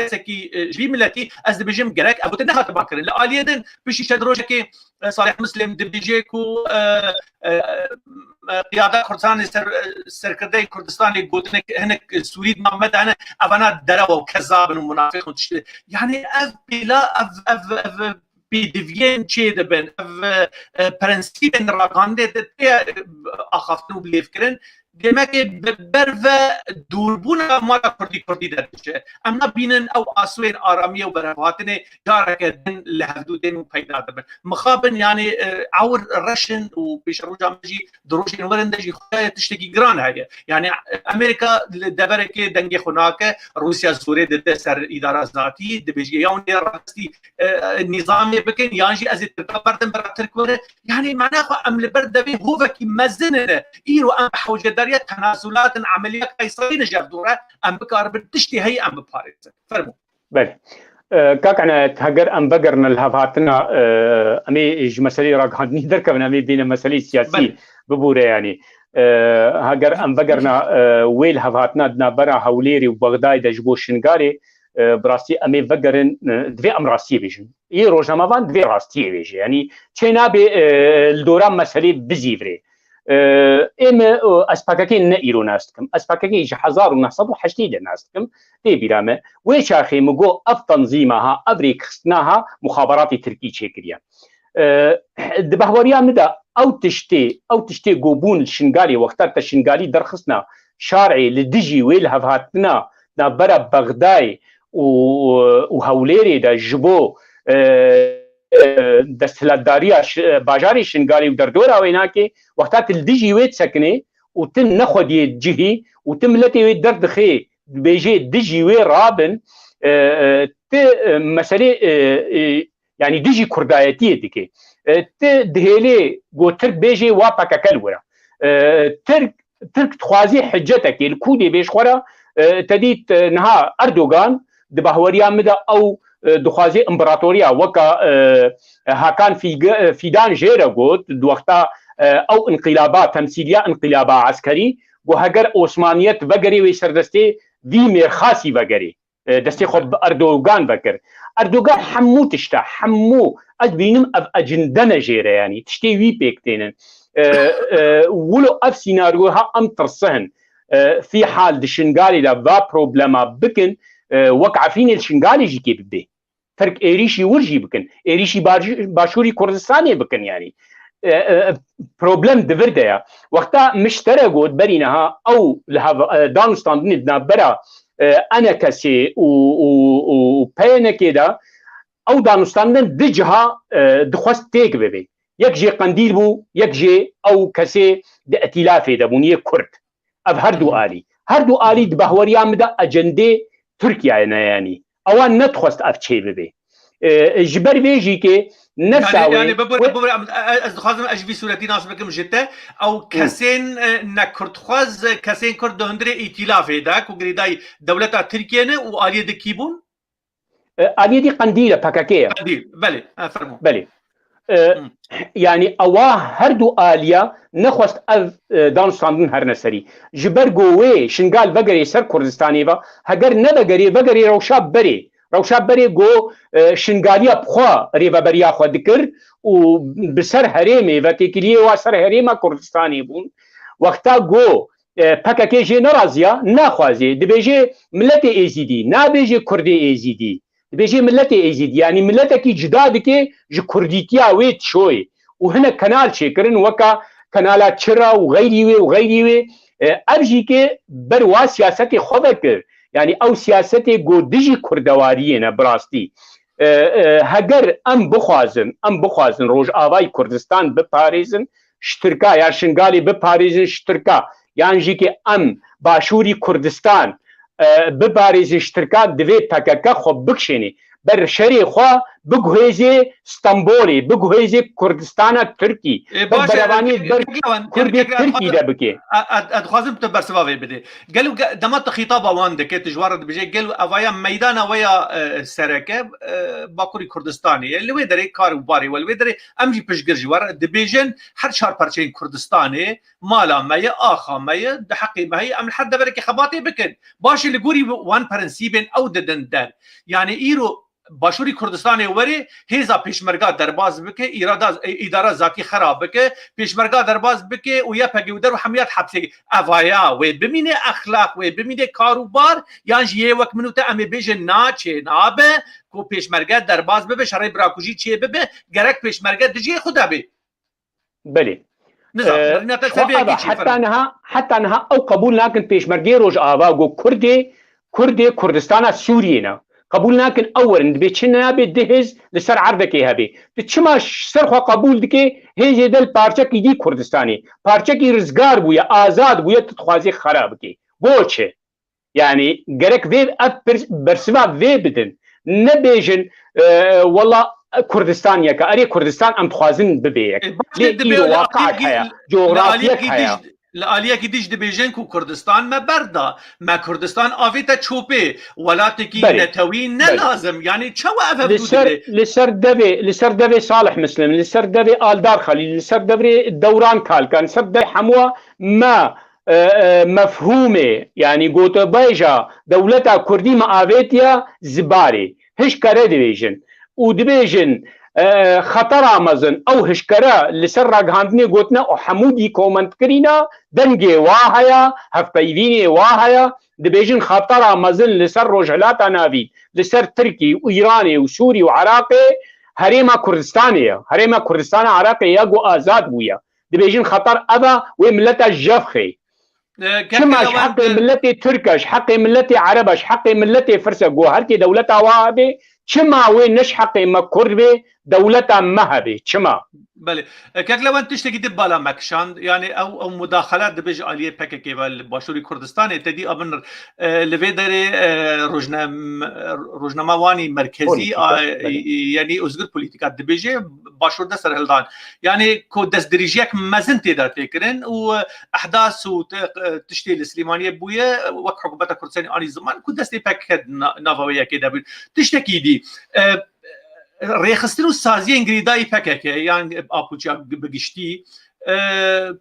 سكي جبي ملتي از بجم جرك ابو تنها تبكر لاليدن بشي شدروجكي صالح مسلم دبيجيكو قياده كردستان سركردي كردستاني قوتنك هناك سوريد محمد انا افنا دروا وكذاب ومنافق يعني اف بلا اف بديفين تشيد بن اف برنسيبن راغانده اخافتنو بليفكرن demek ki berve durbuna mala kurdî derdiçe em nabînin ew aswên aramiye û berhevatînê careke din li hevdûtên û peyda dibin mixabin yani ewr reşin û pêşroja me jî di rojên werin de jî xwe tiştekî giran heye yani Amerîka li deverekê dengê xwe nake Rûsya zorê dide ser îdara zatî dibêje yan nê rastî nîzamê bikin yan jî ez ê tirka berdin bera Tirk were yani mena xwe em li ber devê hovekî mezin ne îro em hewcedar تنازلات عمليات قيصريه جردوره ام بكار بتشتي هي ام بباريس فرمو بله كاك انا تهجر ام بقرنا الهافاتنا امي مسألة راغاندني دركبنا امي بين مسألة سياسية ببوره يعني هاجر ام بقرنا ويل هافاتنا دنا برا هوليري وبغداد دجبو شنغاري براستي امي بقرن دوي ام راستي بيجن اي روجنامه دوي راستي بيجي يعني تشينابي الدوران مسألة بزيفري اما اسباكاكي نيرو ناستكم اسباكاكي 1980 ناستكم تي بيرامه ويشاخي مغو اف تنظيمها افريك خصناها مخابرات تركي تشيكريا دبهوريا مدا او تشتي غوبون الشنغالي وقتها الشنغالي درخصنا شارعي لدجي ويل هفاتنا برا بغداي وهوليري دا جبو دستهلاتداريا باجاري شنغالي ودردورا ويناكي وقتات الدجي ويت سكني وتم نخدي جهي وتم لتي ويت دردخي بيجي دجي وي رابن مسألة يعني دجي كردايتي ديكي دهيلي جو ترك بيجي واباكا كالورا ترك تخوازي حجتك الكودي بيش خورا تديت نها أردوغان دبهوريا مدى أو دخوازي امبراطوريا وكا هاكان فيدان جيرا قوت دوقتا او انقلابات تمثيلية انقلابا عسكري وهجر عثمانيت بقري ويسردستي في ميرخاسي بقري دستي خب اردوغان بكر اردوغان حمو تشتا حمو اجبينم اف اجندنا جيرا يعني تشتي وي بيكتين ولو اف سيناريوها ام ترسهن في حال دشنغالي لفا بروبلما بكن وقعفين الشنغالي جي كي بدي فرق ايريشي ورجي بكن ايريشي باشوري كردستاني بكن يعني بروبلم دفرديا وقتا مشترقوا برينها او دانوستان دنا برا انا كسي و بينه كده او دانستاندن دجها دخواست تيك ببي يك جي قنديل بو يك جي او كسي د ائتلافي دبونيه كرد اب هردو آلي دبهوريا مدا اجنده تركيا يعني اوان نتخواست افچي ببي جبر بيجي كي نساوي يعني ببر از خازم اجبي صورتي ناس بكم جته او كسين نكرد خواز كسين كرد هندري ائتلاف داك وغريداي دولتا تركيا واليه دكيبون آليه دي قنديله باكاكيه قنديل بله فرمو بله يعني اوا هردو آليه نخواست اف دانستاندن هر نسري جبر گوي شنگال وگري سر كردستاني و هگر نبگري وگري روشا بري گو شنگاليا بخوا ريبابريا خو دكر و بسر هريمي وتكليه وسر هريما كردستاني بون وقتا گو پاكاكي جي نرازيا ناخوازي دبيجي ملتي ايزيدي نابيجي كردي ايزيدي دبيجي ملتي ايزيدي يعني ملتكي جدادكي جي كرديتيا ويت شوي وهنا كنال شكرن وكا كنالات شرا وغيري ابجي كي بروا سياستي خذكر يعني او سياستي گودجي كردوارينا براستي هگر ام بخوازن روج آوای كردستان بپاريزن شتركا يا شنگالي بپاريزن شتركا يعني جي كي ام باشوري كردستان بپاريزن شتركا دوي پاكاكا خو بكشيني بر شري خو بگوهيزي استنبولي بگوهيزي كردستان تركي براباني بر كردي تركي ده بكي ادخوازم تبرسواوي بده قالوا دمت خطابه وان دكت جوارد بيجي قالوا اويا ميدان ويا سركه باكوري كردستاني اللي ويدري كار وباري والويدري امجي بشجر جوار دبيجن هر شهر برشين كردستاني مالا مايا اخا مايا دحقي ما هي ام حد بركي خباطي بكن باش اللي قوري وان برنسيبن او ددن دار يعني ايرو باشوری کردستان وری هیزا پیشمرگا درباز بکه اداره ذاتی خراب بکه پیشمرگا درباز بکه و یا پگیودر و حمیات حبسی اوایا و بمینه اخلاق و بمینه کاروبار یعنی یه وقت منوته امی بیجه ناچه نابه کو پیشمرگا درباز ببه شرای براکوژی چیه ببه گرک پیشمرگا دجی خدا بی بله نظام حتى انها او قبول لكن پیشمرگی روج آوا گو كردي كردستان سورينا قبول لكن اول بيتشنا بدهز لسر عرضكي هبي تشما سرخوا قبول دكي هي دل پارچه کی دي كردستاني پارچه کی رزگار بويا آزاد بويا تتخوازي خراب كي بوچه يعني گرك ويب برسوا ويب بدن نبيجن والله كردستان يكا اري كردستان ام تخوازن ببيك لي واقع حياه جغرافيا حياه لآلية كديش دبيجن كو كردستان ما بردا ما كردستان آفيتا تشوبي ولاتكي نتوين نلازم يعني چوا افبدو لسر دبي صالح مسلم لسر دبي آلدار خليل لسر دبي الدوران كالكان لسر دبي حموة ما مفهومه يعني قوتو بايجا دولتا كردي ما آفيتيا زباري هش كاره دبيجن و دبيجن خطر آمازن او هشکره لسر راگهاندنی گوتنا او حمودی کومنت کرینا دنگی واهیا هفپیوینی واهیا دبیجن خطر آمازن لسر روجهلاتا ناوید لسر ترکی و ایرانی و سوری و عراقی هریما کردستانیه هریما کردستان عراقی یاگو آزاد بویا دبیجن خطر ابا و ملتا جفخی شماش حق ملتي تركش حق ملتي عربش حق ملتي فرسة جو هركي دولتا وابي شما وين نش حق ما كربي دولتا مهبي شما بله كاك لو انت تشتكي دبالا مكشان يعني او مداخلات دبج عليه بككي باشوري كردستان تدي ابن لفيدري روجنامه واني مركزي يعني ازغر بوليتيكا دبج باشور ده سرهلدان يعني كو دستريجيك مازن تقدر تكرن واحداث وتشتي السليمانيه بويا وك حكومه كردستان اني زمان كو دستي بك نافويه كده تشتكي دي ریخستن و سازی انگریدای پککه یعنی آپوچا بگشتی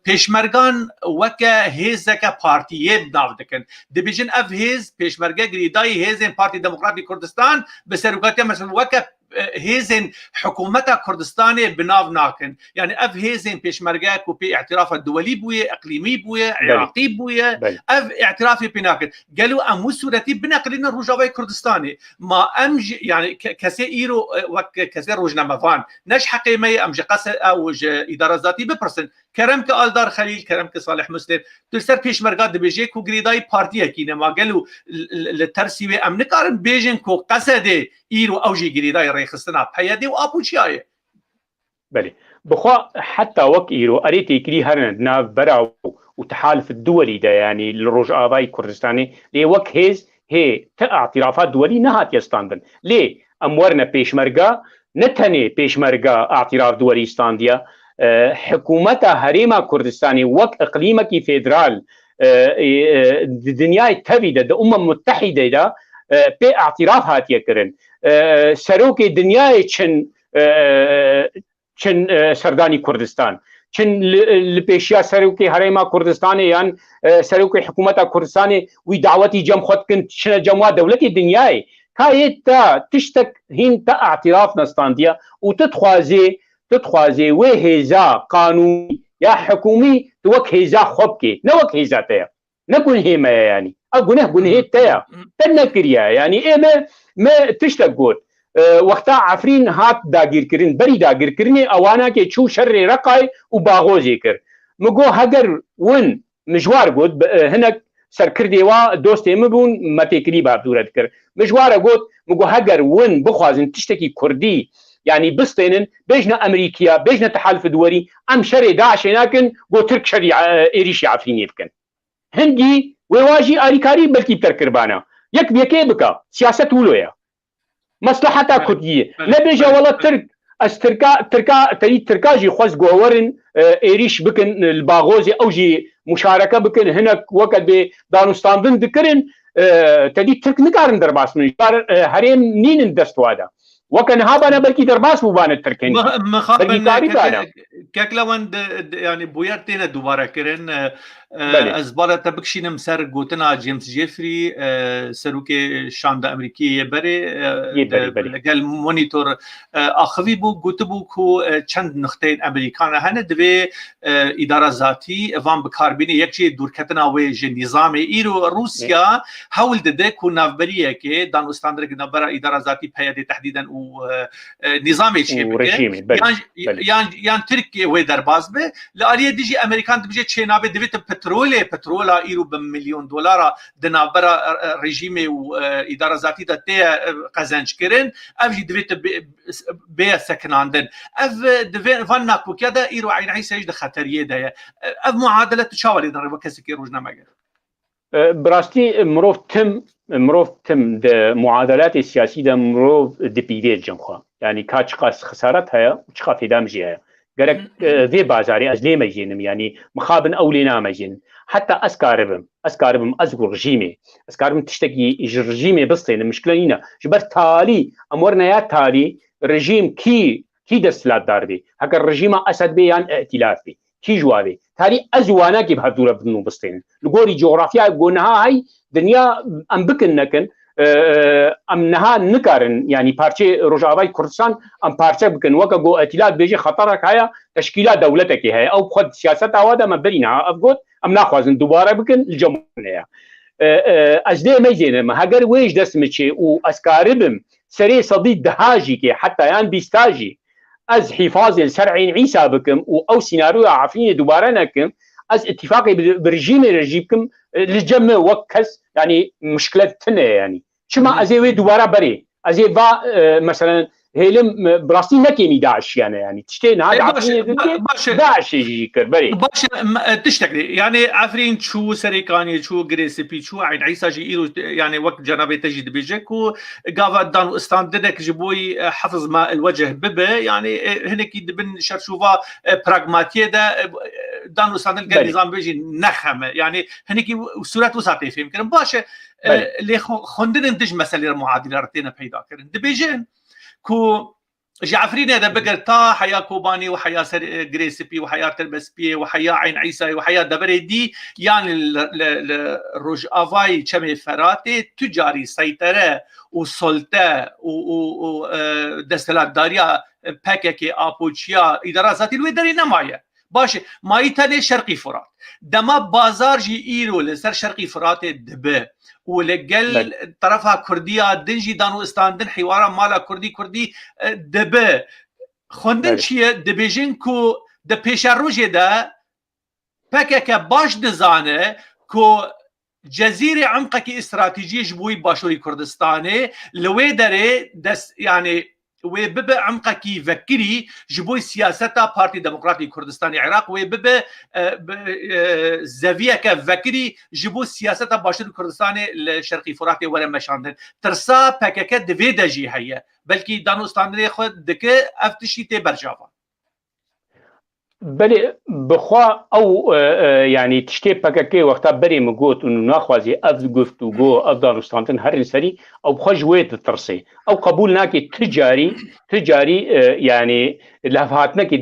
پیشمرگان وکه هیزکه پارتیه بناو دکن دبیجن اف هیز پیشمرگه گریدای هیزن پارتی دموکراتی کردستان بسروکاتی مثلا وکه هيزن حكومتها كردستاني بناف ناكن يعني اف هيزن بيشمرقاك وبي اعتراف الدولي بويا اقليمي بويا عراقي بويا اف اعترافي بناكن قالوا امو سورتي بناقلين الرجاوي كردستاني ما امج يعني كسي ايرو وك كسي روجنا مفان نش حقيمي امج قاس او اداره ذاتي ببرسن كرم كالدار خليل كرم كصالح مسلم تلسر بيشمرقه دبيجي كو غريداي بارتيه كينا ما قالوا الترسي امن كارن بيجن كو قصده ايرو اوجي غريداي ريخستنا بحيدي وابوشياي بله بخوا حتى وك ايرو اريتي كري هرن ناف برا وتحالف الدولي ده يعني الرجاء كردستاني لي وك هي اعترافات دولي نهات يستاندن ليه امورنا بيشمرقه نتني بيشمرقه اعتراف دولي استانديا حكومتها هريما كردستاني وك اقليمك فيدرال الدنيا تبيده د متحده ده باعتراف هات يكرن سروك الدنيا چن سردانی کردستان چن لپیشیا سروکی هریما کردستان یان سروکی حکومت کردستان وی دعوتی جم خود کن چن جمع دولتی دنیای کایتا تشتک هین تا اعتراف نستاندیا و تتخوازي وهيزا قانوني يا حكومي توك هيزا خبكي نوك هيزا تايا نكون هيما يعني اقول هي تايا تنكريا يعني ايه ما تشتقوت وقتا عفرين هات داگیر کرن بری داگیر کرنی اوانا که چو شر رقای و باغوزی کر مگو هگر ون مجوار گود هنک سرکردی و دوستی مبون متکری بابدورت کر مجوار گود مگو هگر ون بخوازن تشتکی کردی يعني بسطينن بيجنا امريكيا بيجنا تحالف دولي ام شري داعش هناكن جو ترك شري ايريشي عفرين يبكن هندي وواجي اريكاري بلكي بتركربانا يك بيكي بكا سياسه ولويا مصلحتها كرديه نبيجا والله ترك تركاجي خوز جوهرن ايريش بكن الباغوزي اوجي مشاركه بكن هناك وقت بدانستاندن ذكرن تدي ترك نكارن درباس من هريم نين دستوادا وكان هابنا بلكي درباس بوبان التركين مخابن كاكلاوند يعني بويرتينا دوباره كرن ازباله تبكشين مسر جوتنا جيمس جيفري سروكي شاندا امريكيه بري قال مونيتور اخوي بو جوتبو كو چند نقطه امريكانا هن دوي اداره ذاتي وان بكاربيني يكشي دوركتنا وج نظام ايرو روسيا حاول ده كو نافبريه كي دان استاندرك نبر اداره ذاتي بيد تحديدا ونظام شيء يعني تركيا ودرباز به لاليه ديجي امريكان بيجي تشينابه ديفيت بترولا ايرو بمليون دولار دنابرا ريجيمي واداره ذاتي تاع قزنج كرن افجي ديفيت بي سكناندن اف ديفين فاناكو كذا ايرو عين عيسى يجد خطريه ده اف معادله تشاوري در وكسكي روجنا ماجر براستي مروف تم ده معادلات السياسية ده مروف دبيديت جنخوا يعني كاش قاس خسارات هيا وشخا في دامجي هيا قالك ذي بازاري از ليه مجينم يعني مخابن أولينا مجين حتى أسكاربم أزغر رجيمي أسكاربم تشتكي رجيمي بسطين المشكلة هنا جبر تالي أمورنا يا تالي رجيم كي دستلات دار بي هكا الرجيم أسد بي يعني ائتلاف بي كي جوابي تالي أزوانا كي بهدورة بدنو بسطين لقوري جغرافيا قولناها هاي دنيا ام بكن نكن ام نها نكارن يعني بارتي رجاوي كردستان ام بارتي بكن وكا جو ائتلاف بيجي خطرك هيا تشكيلات دولتك هي او خد سياستها ودا ما برينا افقد ام ناخذ دوباره بكن الجمهوريه اجدي ميزين ما هاجر ويش دسمتشي واسكاربم سري صديق دهاجي كي حتى يان بيستاجي از حفاظ الشرعي عيسى بكم او سيناريو عافين دوباره نكم از اتفاقي برجيمكم لجمع وكس يعني مشكلة تنة يعني شما ازي دوباره بري ازي با مثلا هيلم براستي نكيمي داعش يعني تشتين هذا داعش يجي بري باش تشتكي يعني عفرين شو سريكاني شو جريسبي شو عين عيسى جي ايرو يعني وقت جنابي تجد بيجك وقاف دانو استانددك جبوي حفظ ما الوجه ببه يعني هناك بن شرشوفا براغماتيه ده دانو استاندد النظام بيجي نخمه يعني هناك صورت وساطي فهم كرم باشه اللي خوندن انتج مسألة معادلة رتينا بيدا كرن دبيجن كو جعفرين هذا بقر تا حيا كوباني وحيا جريسبي وحيا تربسبي وحيا عين عيسى وحيا دبري دي يعني الرج افاي كمي فراتي تجاري سيطره وسلطه ودستلات داريا باكيكي ابوچيا اداره ذاتي الويدري نمايه باشه مايتني شرقي فرات دما بازار جي ايرو لسر شرقي فرات دبه ولقل طرفها كردية دنجي دانو استاندن حوارا مالا كردي دبه خوندن چیه دبیجن کو د پیشروجه ده پکه باش دزانه کو جزيره عمقك استراتيجيه جبوي باشوري كردستاني لوي داري دس يعني وبب عمقك فكري جبوي سياستا بارتي ديمقراطي كردستاني عراق وبب زاويه كفكري جبوي سياستا باشوري كردستاني الشرقي فراتي ولا مشاندن ترسا بكك دفيدجي هي بلكي دانو استاندري خود دك افتشي تي برجافا بله بخوا او يعني تشتي بكاكي وقتا بري مقوت انه ناخوازي اف گفتگو اف دانستانتن هر سري او بخوا جويت الترسي او قبول ناكي تجاري يعني لافهاتنا كي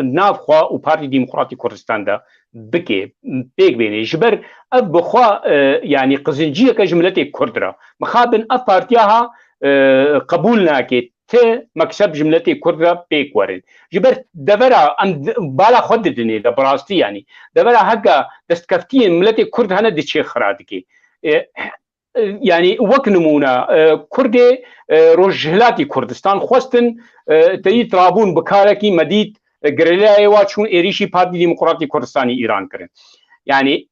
نافخوا و بارتي ديمقراطي كردستان دا بكي بيك بيني جبر اف بخوا يعني قزنجيه كجملتي كردرا مخابن اف بارتياها قبول ناكي مكسب جملتي كردرا بيك ورد جبر دبرا ام بالا خود دني براستي يعني دبرا هكا دستكفتي ملتي كرد هنا دشي خرادكي يعني وك نمونه كردي روجهلاتي كردستان خوستن تي ترابون بكاركي مديد غريلاي واتشون ايريشي بارتي ديمقراطي كردستاني ايران كرن يعني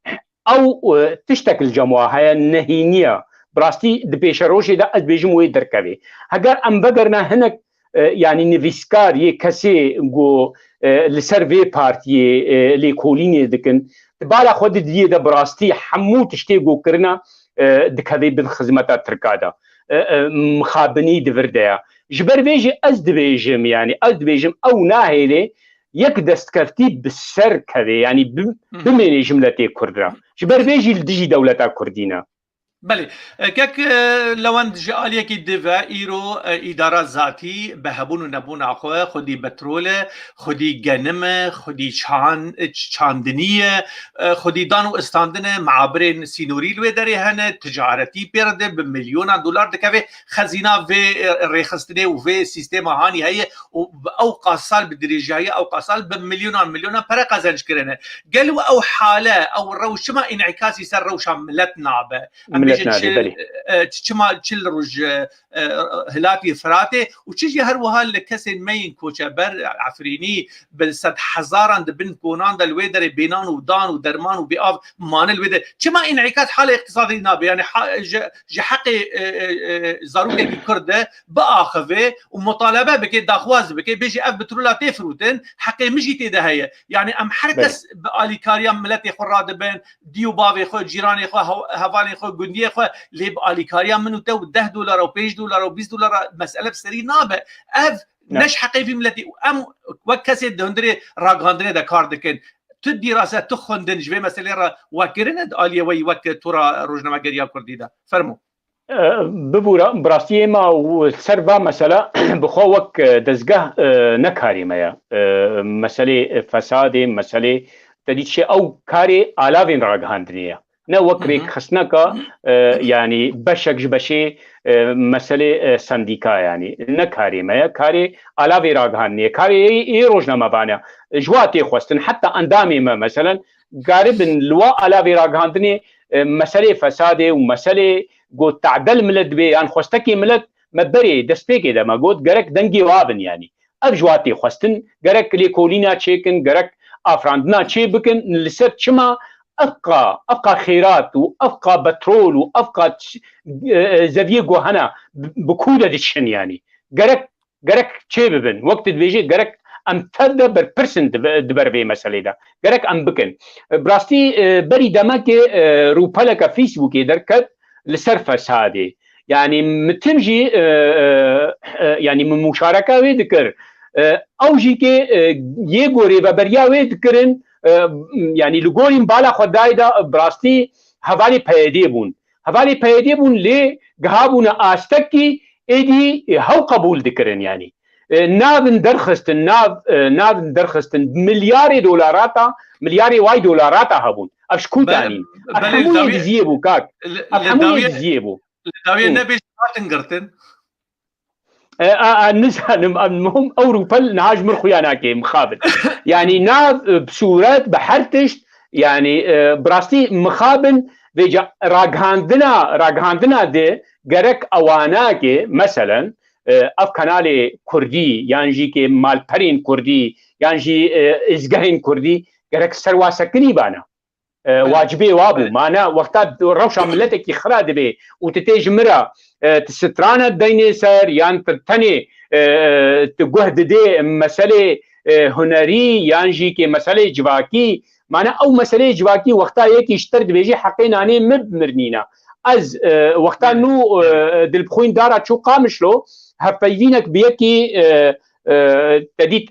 او تشتكل جماعه هي النهينيه براستي دبيش روشي دا ادبيجم وي دركبي هجر ام بقرنا هناك يعني نيفيسكار يكسي جو لسيرفي بارتي لي كوليني دكن بالا خود دي دا براستي حمو تشتي جو كرنا دكبي بالخدمات تركادا مخابني دفرديا جبر بيجي از دبيجم يعني از دبيجم او ناهيلي يك دستكفتي بالسر كذا يعني بميني جملتي كردرا جبر بيجي لديجي دولتا كردينا بله كك لوند جاليه كي ديفا ايرو اداره ذاتي بهبون و نبون اخو خودي بترول خودي جنم خودي چاندنيه خودي دانو استاندنه معابرين سينوري لو دري هنه تجارتي بيرده بمليون دولار دكه خزينه في ريخستني و في سيستم هاني هي او قاصال بالدرجه او قاصال بمليون پر قزنج كرنه قالوا او حاله او روش ما انعكاسي سر روش ملتنا تشما تشل روج هلاتي فراتي وتشي هروها لكسن مين كوشبر عفريني بالصد حزارا بن كونان الويدر بينان ودان ودرمان وبياف مان الويدر تشما انعكاس حاله اقتصادي نابي يعني حقي زاروكي كرده باخذه ومطالبه بك داخواز بك بيجي اف بترولاتي فروتن حقي مجيتي ده هي يعني ام حركس باليكاريا ملتي خراد بين ديوبافي خو جيراني خو هفالي خو گندی خو لیب آلیکاریا منو تو $10 و $5 و $20 مسئله بسری نابه اف نش حقی في ملتي ام وكسي دندري راغاندري دا کار دکن تو دراسه تو خوندن جوی مسئله را وکرند آلیه وی وک تورا روزنامه گریا کردی دا فرمو ببورا براستي ما وسربا مسألة بخو وك دزگه نكاري مايا مسألة فساد مسألة تديتشي او كاري علاوين راغاندريه نه وكريك خصناك يعني بشك جبشي مسألة سنديكا يعني نكاري ما كاري على فيراغهاني كاري اي روجنامه بانا جواتي خوستن حتى اندامي ما مثلا قارب لوا على فيراغهاني مسألة فساد ومسألة قو تعدل ملت بي ان خوستكي ملت مبري دستيكي ده ما قلت قرك دنجي وابن يعني اب جواتي خوستن قرك لي كولينا تشيكن قرك افراندنا تشي بكن لسات شما ابقى خيرات وابقى بترول وابقى زفيقو هنا بكوده ديشن يعني قرك تشيبن وقت بيجي قرك ام تدا بالبرسنت دبر بي مساله ده قرك ام بكن براستي بري دمك روبالك فيسبوك دركت لسر فسادي يعني متمجي يعني من مشاركه وذكر او جيكي يغوري ببريا وذكرن يعني لغورين بالا خدايدا براستي حوالي پیدي بون لي غابون استكي ايدي هو قبول ذكرن يعني نابن درخستن ملياري واي دولارات هبون افشكو تاني افهمو يزيبو كاك افهمو يزيبو داويه نبي تنقرتن نزهن المهم اوروبا نهاج مرخياناكي مخابل يعني ناف بصورات بحرتش يعني براستي مخابل بيجا راغاندنا دي غرك اواناكي مثلا اف كنالي كردي يانجي كي مالبرين كردي يانجي ازغهين كردي گەرەک سەرواسەکردنی بانە واجبێ وابوو مانە وەختا ڕەوشە ملەتێکی خرا دەبێ و تێژ مرە سترانە دەینێ سەر یان تەنێ گوه ددێ مەسەلێ هونەری یانژی کێ مەسەلەی جواکی مانە ئەو مەسەلەی جواکی وەختا یەکیشتر دەبێژی حەقی نانێ مرنینە ئەز وەختا و دلبخۆین دارا چوو قامشلۆ هەفەیڤینەک بەیەکی تەدیت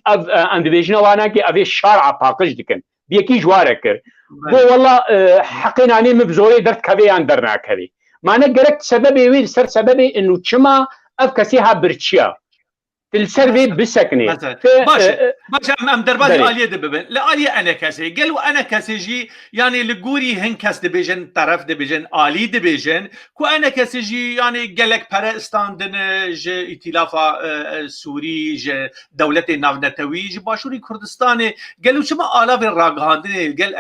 ئەم دەبێژنەواناکێ ئەvê شارع پاقش دکن بەیەکی جوارە کرد بۆ وەڵا حەقی نانێ مە بزۆرەی دەردکەوێ یان دەرناکەوێ مانە گەرەک سەبەبێ وێ سەر سەبەبێ ئنو چما ئەف کەسێ ها برچیە تلسەر وێ بسەکنێ باش ئەم دەربازی ئالیە دەببن لە ئالیە ئەنە کەسێ گەل و ئەنە کەسێژی یانی لە گووری هەنگ کەس دەبێژن تەرەف دەبێژن ئالی دەبێژن کو ئەنە کەسێژی یانی گەلک پەرە ئستاندن ji ئیتیلافا سووری ji دەولەتê ناونەتەوی ji باشووری کوردستانê گەل و çima alavê ragihandinê gel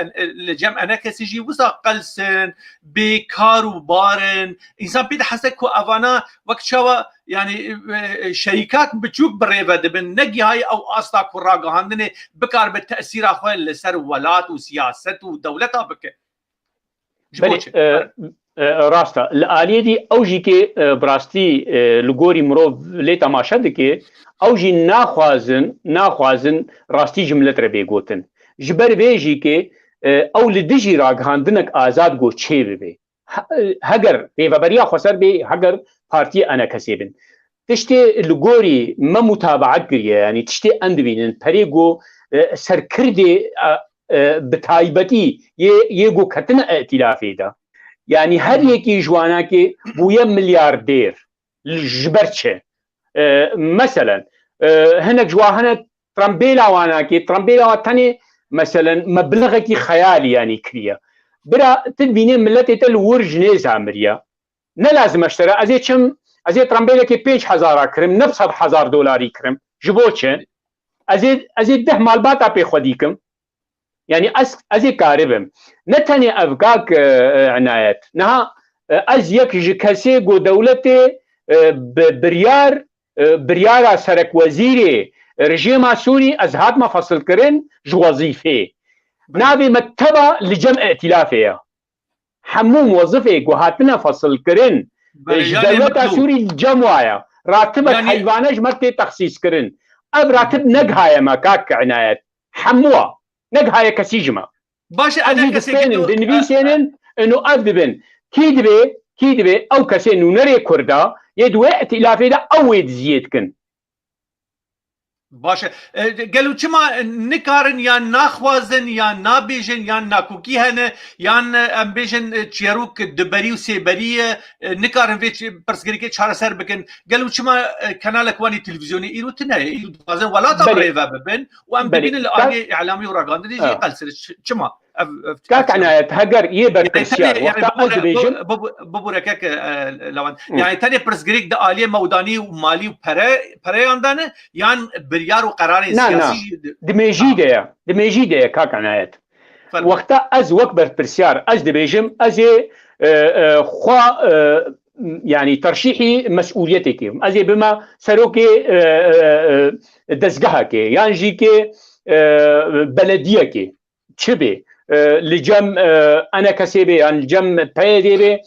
li cem ئەنە کەسێژی wisa qelsin bêkar û barin însan pê dihese ku evana wek çawa yani şerîkat biçûk bi rêve dibin negihayê ew asta ku ragihandinê bikar bi te'sîra xwe li ser welat û siyaset û dewleta bike ڕاستە لە ئالێدی ئەو ژی کێ بڕاستی li gorî mirov lê temaşe dike ew jî naxwazin rastî ji millet re bêgotin ji ber vê jî kê ew li dijî ragihandinek azad got çê bibe heger rêveberiya xweser bê heger partiyê ئەنە کەسێ bin tiştê li gorî me mutabaet kiriye yanî tiştê em dibînin perê got serkirdê bi taybetî yê got ketina îtilafê de yani her yekî ji wanakê bûye milyardêr ji ber çi meselen hinek ji wan hene trembêla wanakê trembêla wan tenê meselen meblexekî xeyalî yanî kiriye bira tu dibînî milletê te li wir ji nê zamiriye nelazim eştere ez ê çim ez ê trembêlekê 5,000 kirim ne 100,000 dolarî kirim ji bo çi ez ê 10 malbata pê xwe dîkim yani ez ê karibim ne tenê ev gak عنایەت niha ez yek ji kesê got dewletê biryara serekwezîrê rejîma Sûrî ez hatime fesilkirin ji wezîfê navê me teba li cem îtilafê ye hemû wezîfê got hatine fesilkirin ji dewleta Sûrî cem waye ratibek heyvane ji me tê texsîskirin ev ratib negihaye me kak عنایەت hemû negihaye kesî ji me باش ئەنە کەسێنن دنویسێنن ئەنو ئەف دبن کی دبێ ئەو کەسێ نونەرێ کووردا یە دوێ ئەتیلافێدا ئەو وێ دزیێتکن باشه گلو چما نکارن یا ناخوازن یا نابیجن یا ناکوکی هنه یا ام بیجن چیروک دبری و سیبری نکارن وی پرسگری که چهار سر بکن گلو چما کانال اکوانی تلویزیونی ایرو تنه ایرو دوازن ولا تبریوه ببن و ام ببین الآگه اعلامی و راگانده دیجی قلسر چما كاك عناية هجر يبر برسيار وقت بيجن ببوركك لوان يعني تاني برسجريك ده آلية موداني ومالي وبري عندنا يعني بريار وقرار سياسي دميجي ده كاك عناية وقت از وكبر برسيار از دبيجم از خوا يعني ترشيحي مسؤوليتك از بما سروكي دزگهك يعني جيكي بلديك چبه لجم انا كسبه ان جم بيدي به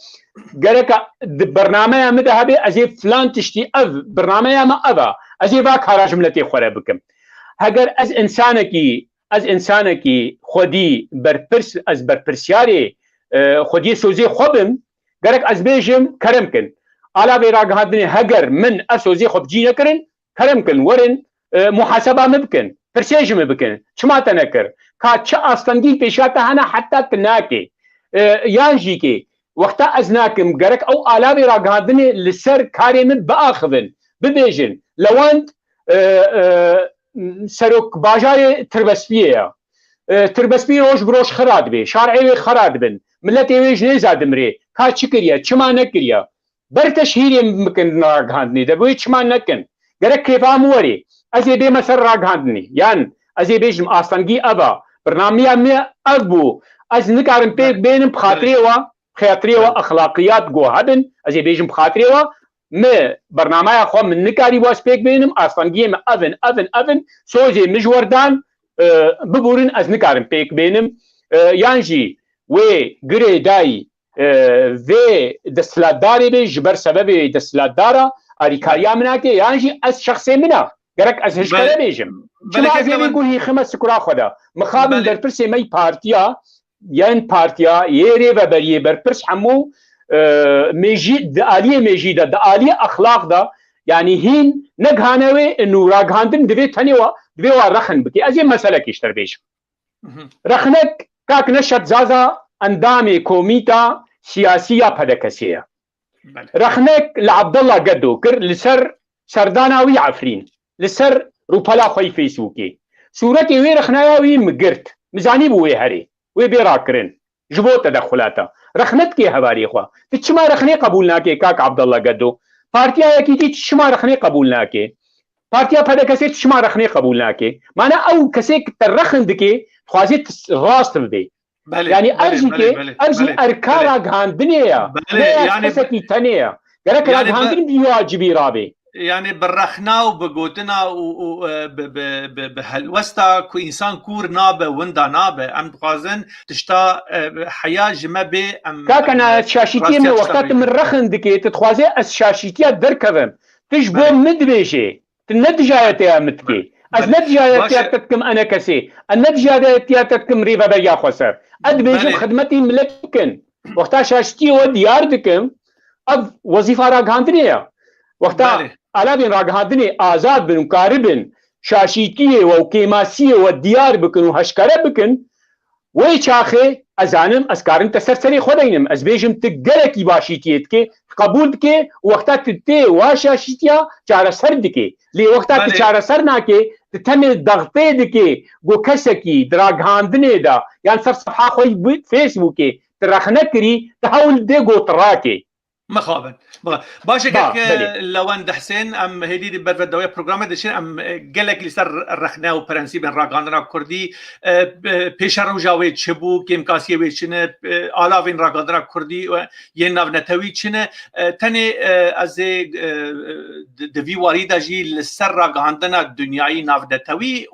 جرك برنامج مذهبي ازي فلان تشتي اف برنامج ما ابا ازي باك حراج ملتي خوره بكم هاجر از انسانكي خودي برپرس از برپرسياري خودي سوزي خوبم جرك از بيجم كرمكن على بيراغ هادني هاجر من اسوزي خوبجي نكرن كرمكن ورن محاسبه ممكن پرسیج بکن چما تنکر که چه آستانگی پیشاته هنه حتی تناکی یانجی که وقتا از ناکم گرک او آلاوی را گادنی لسر کاری من باخذن ببیجن لواند سروک باجار تربسپیه روش بروش خراد بی شارعی خراد بن ملتی ویج نیزاد مری که چی کریه چما نکریه بر تشهیری مکن را گادنی دبوی چما نکن گرک کیفام وری ازي بي مسر راگهاندني يعني ازي بيجم آستانگي ابا برنامجي مي ابو از نكارن بيك بينم بخاطري و اخلاقيات جو هبن ازي بيجم بخاطري و مي برنامجي خو من نكاري واس بيك بينم آستانگي مي افن سوزي مجوردان ببورن از نکارم پیک بینم یانجی و گره دای و دستلاتداری به جبر سبب دستلاتدارا آریکاریا مناکه یانجی از شخصی منا گرک از هشکره بیجم چما از بیگون هی خمس سکرا خدا مخابن در پرسی می پارتیا یان پارتیا یری و بریه بر پرس همو مجید عالی مجیده د عالی اخلاق دا يعني هين نجهانوي انه راجهاندن دبي تانيوا دبي ورخن بكي ازي مسألة كيشتر بيش رخنك كاك نشط زازا اندامي كوميتا سياسية بدكسية رخنك لعبد الله قدو كر لسر سرداناوي عفرين لسر روبالا خوي فيسبوكي صورتي وي رخناوي مقرت مزاني بوي هري وي بيراكرن جبو تدخلاتا رخنت كي هباري خوا تشما رخني قبولنا كي كاك عبد الله قدو پارتیا یکی تشما رخنه قبول ناکه پارتیا پدا کسی تشما رخنه قبول ناکه معنی او کسی ترخند که خوازی راست بده یعنی ارزی که ارزی ارکارا گاندنیا یعنی کسی تنیا گرک را گاندن بیواجبی رابه يعني بالرخنا وبقوتنا وبهالوستا كو انسان كور نابه وندا نابه ام قازن تشتا حياه جمبه ام كاكنا شاشيتي من وقتات من رخن دكي تتخوازي اس شاشيتي دركبم تجبو مدبيشي النتيجه متكي از نتيجه تتكم انا كسي النتيجه تتكم ريبا بيا خسر ادبيجو خدمتي ملكن وقتا شاشتي وديار دكم اب وظيفه را غاندنيا وقتا على راجهاندني آزاد بن وكاربن شاشيتيه وكيماسيه والديار بكن وهشكره بكن ويشاخي ازانم اسكارن تسرسري خدينم ازبيجم تقلكي باشيتيتكي قبولتكي وقتا تتي واشاشيتيا چاره سردكي لي وقتا چاره سرناكي تتمي ضغطيدكي گو كسكي دراجهاندني دا يعني صفحه خوي فيسبوكي ترخنكري تحاول دي گو تراكي مخابن باشه که لوان حسین ام هدی بر دوای برنامه دشین ام گلک لسر رخنه و پرنسیب راگاندنا کردی پیش رو جاوی چبو کیم کاسی وچنه آلاوین راگاندنا کردی و یه نو نتوی چنه تنه از دوی وارد جی لسر راگاندنا دنیایی نو نتوی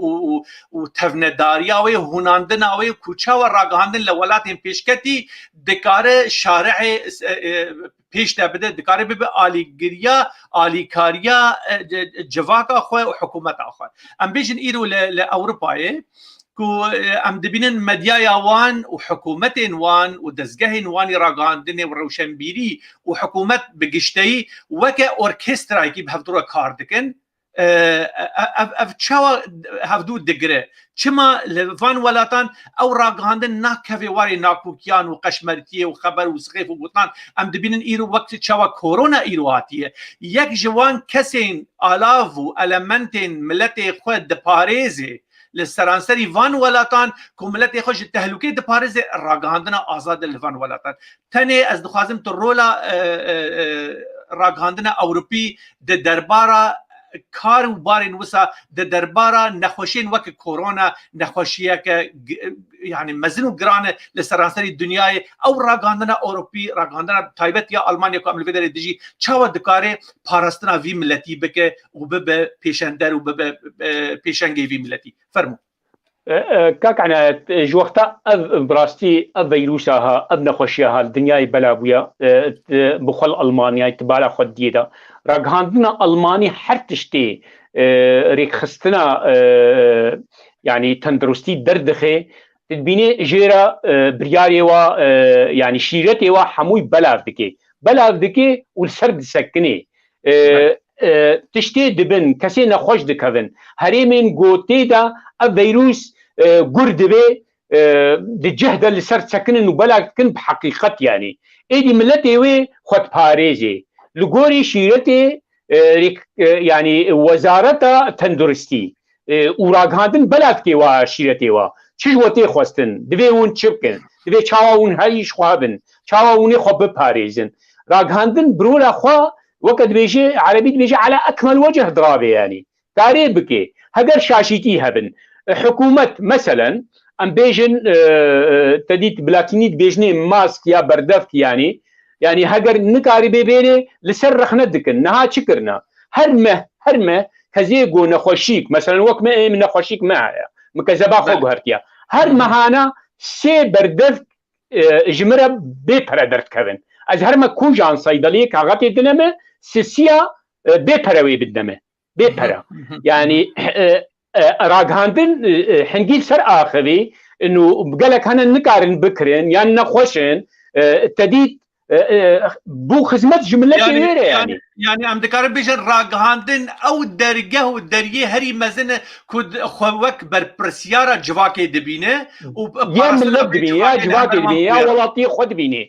و تفنداریا و هناندنا و کوچا و راگاندن لولات پیشکتی دکار شارع پیش دبده دکاره به آلیگریا آلیکاریا جواک آخوه و حکومت آخوه ام بیشن ایرو لأوروپایه که ام دبینن مدیای وان و حکومت وان و دزگه وانی راگاندن و روشنبیری و حکومت بگشتهی وکه ارکسترایی که بهفتور کار دکن اف چاوا هفدو دگره چما لفان ولاتان او راگاندن ناکوی واری ناکوکیان و قشمرتیه و خبر و سخیف و بوتان ام دبینن ایرو وقت چاوا کورونا ایرو هاتیه یک جوان کسین آلاف و المنتین ملت خود دپاريزه لسرانسری وان ولاتان که ملت خوش تهلوکه دپاريزه راگاندن آزاد لفان ولاتان تنه از دخوازم تو رولا راگاندن اوروپی ده دربارا کار و بارین وسا د دربارا نخوشین وک کورونا نخوشیه که یعنی مزن و گران لسرانسری دنیای او راگاندنا اوروپی راگاندنا تایبت یا آلمانیا که عمل فدر دیجی چاوا دکاره پارستنا وی ملتی بکه و به پیشندر و به پیشنگی وی ملتی فرمو كاك عنا جوقتا براستي فيروسها نخوشيها الدنيا بلابويا بخل المانيا تبالا خد ديدا راغاندنا الماني حرتشتي ريك خستنا يعني تندرستي دردخي تدبيني جيرا برياري و يعني شيرتي و حموي بلاف دكي والسرد سكني تشتي دبن كسي نخوش دكفن هريمين قوتي دا الفيروس قرد بي دي جهد اللي صار سكنن وبلا كن بحقيقة يعني ايدي ملتي وي خد باريزي لغوري شيرتي يعني وزارة تندرستي وراغاندن بلادكي وا شيرتي وا چجوتي خوستن دبي ون چبكن دبي چاواون هايش خوابن چاواوني خوب باريزن راغاندن برولا خوا وقت بيجي عربي بيجي على اكمل وجه ضرابه يعني تاريخ بكي هقر شاشيتي هبن حكومة مثلا ام بيجن تديت بلاتينيت بيجني ماسك يا بردفت يعني هقر نكاري بيبيني لسرخ ندكن نها شكرنا هرمه كزيقو نخوشيك مثلا وك ما من نخوشيك معايا مكذبا خو هرتيا هر مهانا سي بردف جمره بپره درد کردن از هر ما کوجان صیدلی کاغتی دنمه سسیا بپروی بدنمه بپره يعني راگهاندن هنگی سر آخری انه بقالك هنا نقارن بكرن يعني نخوشن تديد بو خدمت جملتي يعني ام دكار بيجن راگهاندن او درگه و دریه هری مزنه کد خوک بر پرسیارا جواکی دبینه و یا ملت دبینه یا جواکی دبینه یا ولاتی خود دبینه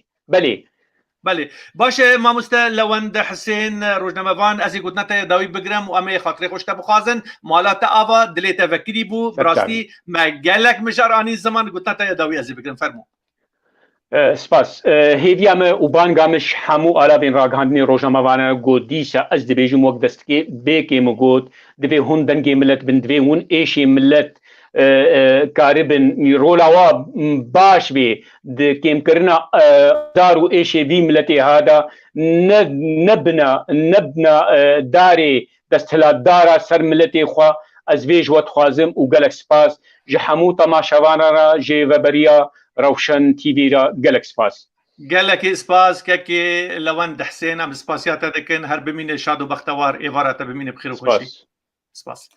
بله باشه ماموستا لوند حسین روزنامه‌وان از گوتنه تا داوی بگرم و امی خاطر خوش بخوازن مالات آوا دلیت وکری بو براستی مگلک مجارانی زمان گوتنه تا داوی از بگرم فرمو سپاس هیویام و بانگامش همو آلابین راگهاندنی روزنامه‌وان گودیسا از دبیجم وقت دستکی بیکی مگود دبی هندنگی ملت بن دبی هون ایشی ملت کاربن رولاوا باش بی کم کرنا دارو ایشی بی ملتی هادا نبنا داری دستهلات دارا سر ملتی خوا از ویج وات خوازم و گلک سپاس جحمو تماشاوانا را جی وبریا روشن تیوی را گلک سپاس گلک سپاس که لوند حسین ام سپاسیات دکن هر بمین شاد و بختوار ایوارات بمین بخیر و خوشی سپاس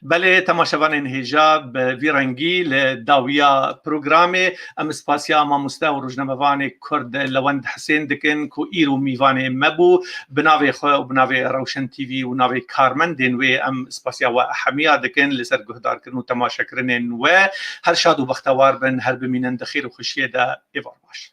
بله تماشاوان انهجا به رنگی لداویا پروگرام ام سپاسیا ماموستا و روزنامه‌وان کرد لوند حسین دکن کو ایرو میوان مبو بناوی خو و بناوی روشن تیوی و ناوی کارمندین و ام سپاسیا و حمیا دکن لسر گهدار کردن و تماشا کردن و هر شاد و بختوار بن هر بمینن خیر و خوشی دا ایوار باش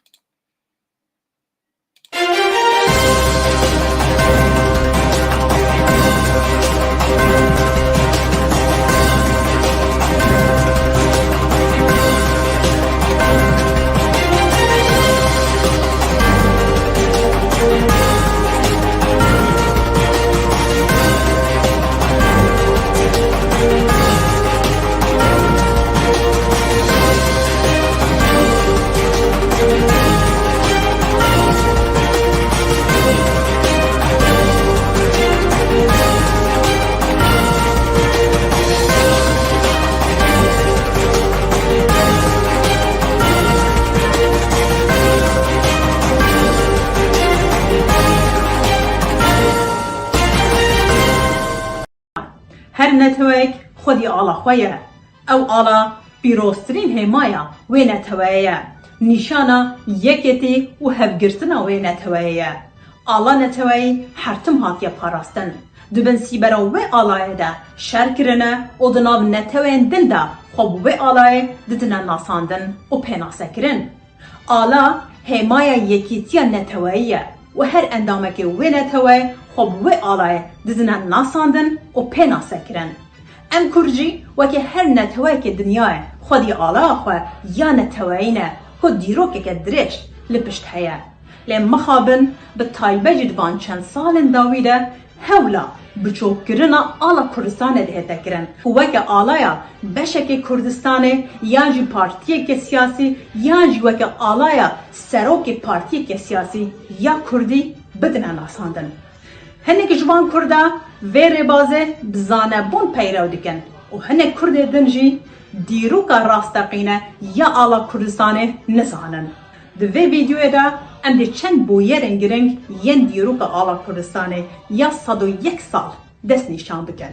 هر نتویک خودی آلا خویه او آلا بیروسترین همایا و نتویه نشانا یکیتی و هفگرتنا و نتویه آلا نتوی هرتم هاتیه پاراستن دبن سیبرا و آلایه ده شرکرنه و دناب نتوین دن ده خوب و آلایه ددنا ناساندن و پیناسه کرن آلا همایا یکیتیا نتویه و هر اندامه که و نتوی خوب و آلایه ددنا ناساندن و پیناسه کرن ام کرجی وکه هر نتوی که دنیای خودی آلا خواه یا نتوینه که دیروکه که درش لپشت هیا لیم مخابن به طایبه جدوان چند سال داویده هولا بچوک کرنا آلا کردستان ده کرن وکه آلایا بشک کردستان یا جی پارتی که سیاسی یا جی وکه آلایا سروک پارتی که سیاسی یا کردی بدن ناساندن هنه که جوان کرده وی ربازه بزانه بون پیرو دکن و هنه کرده دنجی دیروکا راستقینه یا آلا کردستانه نزانن ده وی ویدیوه ده ام ده چند بویرن گرنگ ین دیروکا آلا کردستانه یا 101 سال دست نشان بکن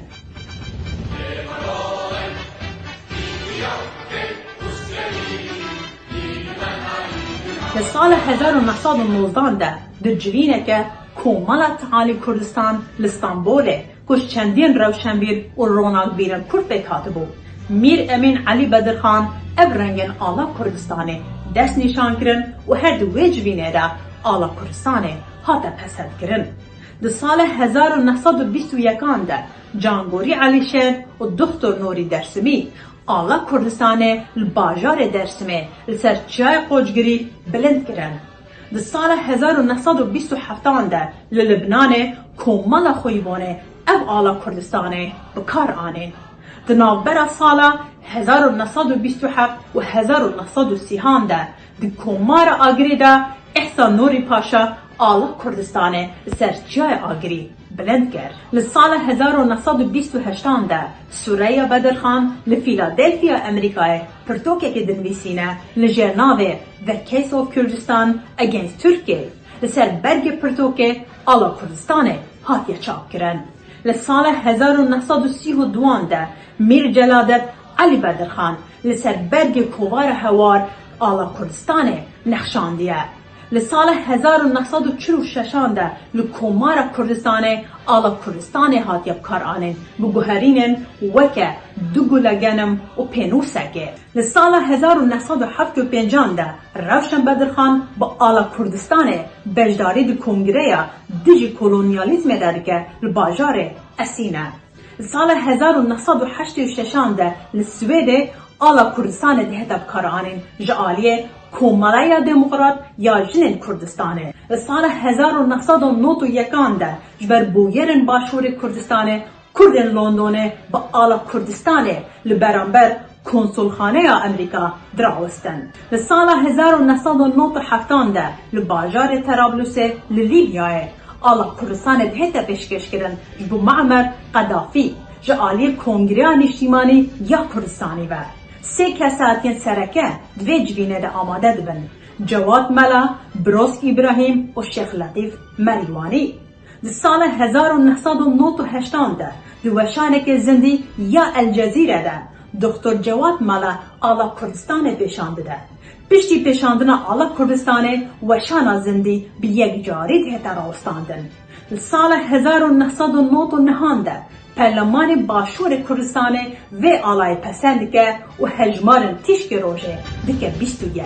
به سال 1919 ده در جوینه که کومالا تعالی کردستان لستانبوله کش چندین روشنبیر و رونالد بیرن کرد بکاتبو میر امین علی بدرخان ابرنگن آلا کردستانه دست نشان کرن و هر دو جوینه ده آلا کردستانه هاتا پسند کرن ده سال 1921 ده جانگوری علی شیر و دکتر نوری درسمی آلا کردستانه الباجار درسمه لسر چای قوچگری بلند کرن ده سال 1927 ده للبنان کومالا خویبانه او آلا کردستانه بکار آنین ده نوبر سال 1927 و 1930 ده ده کومار آگری ده احسان نوری پاشا آلا کردستانه سر جای آگری بلند کرد. لسال 1928 ده سوریا بدرخان لفیلادلفیا امریکای پرتوکه که دنویسینه لجرناوه The Case of Kurdistan Against Turkey لسر برگ پرتوکه آلا کردستانه هاتیه چاپ کرن. لسال 1932 ده میر جلادت علی بدرخان لسر برگ کوار هوار آلا کردستانه نخشاندیه. لسال 1946 ده لکومار کردستانه آلا کردستانه هاتیه بکار آنین بگوهرینن وکه دوگولگنم و پینوسکه. لسال 1975 ده روشن بدرخان با آلا کردستانه بجداری دو کنگره دیجی کولونیالیزم درگه لباجار اسینه. سال 1986 ده لسویده آلا کردستان دهتا بکار آنین جعالیه کومالای دموکرات یا جنین کردستانه. سال 1991 ده جبر بویرن باشور کردستانه کردن لندنه با آلا کردستانه لبرانبر کنسولخانه امریکا دراوستن. سال 1997 ده لباجار طرابلس للیبیای آلا کردستان دهتا پیشکش کردن جبو معمر قدافی جعالی کنگره نشتیمانی یا کردستانی و سه کساتین سرکه دوی جوینه ده آماده دبن جواد ملا، بروس ابراهیم و شیخ لطیف مریوانی. در سال 1998 ده دوشانک زندی یا الجزیره ده دکتر جواد ملا آلا کردستان پیشانده ده. پشتی پیشاندن آلا کردستان وشانا زندی به یک جاری ده راستاندن. سال 1999 ده پرلمان باشور کردستان و آلای پسند که و هجمارن تیشک روژه دکه 21.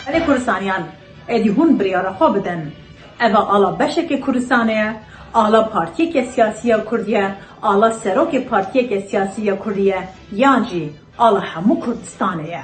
علی کردستانیان ایدی هون بریاره خواه بدن اوه آلا بشک کردستانه، آلا پارتی که سیاسی کردیه، آلا سروک پارتی که سیاسی کردیه یانجی آلا همو کردستانه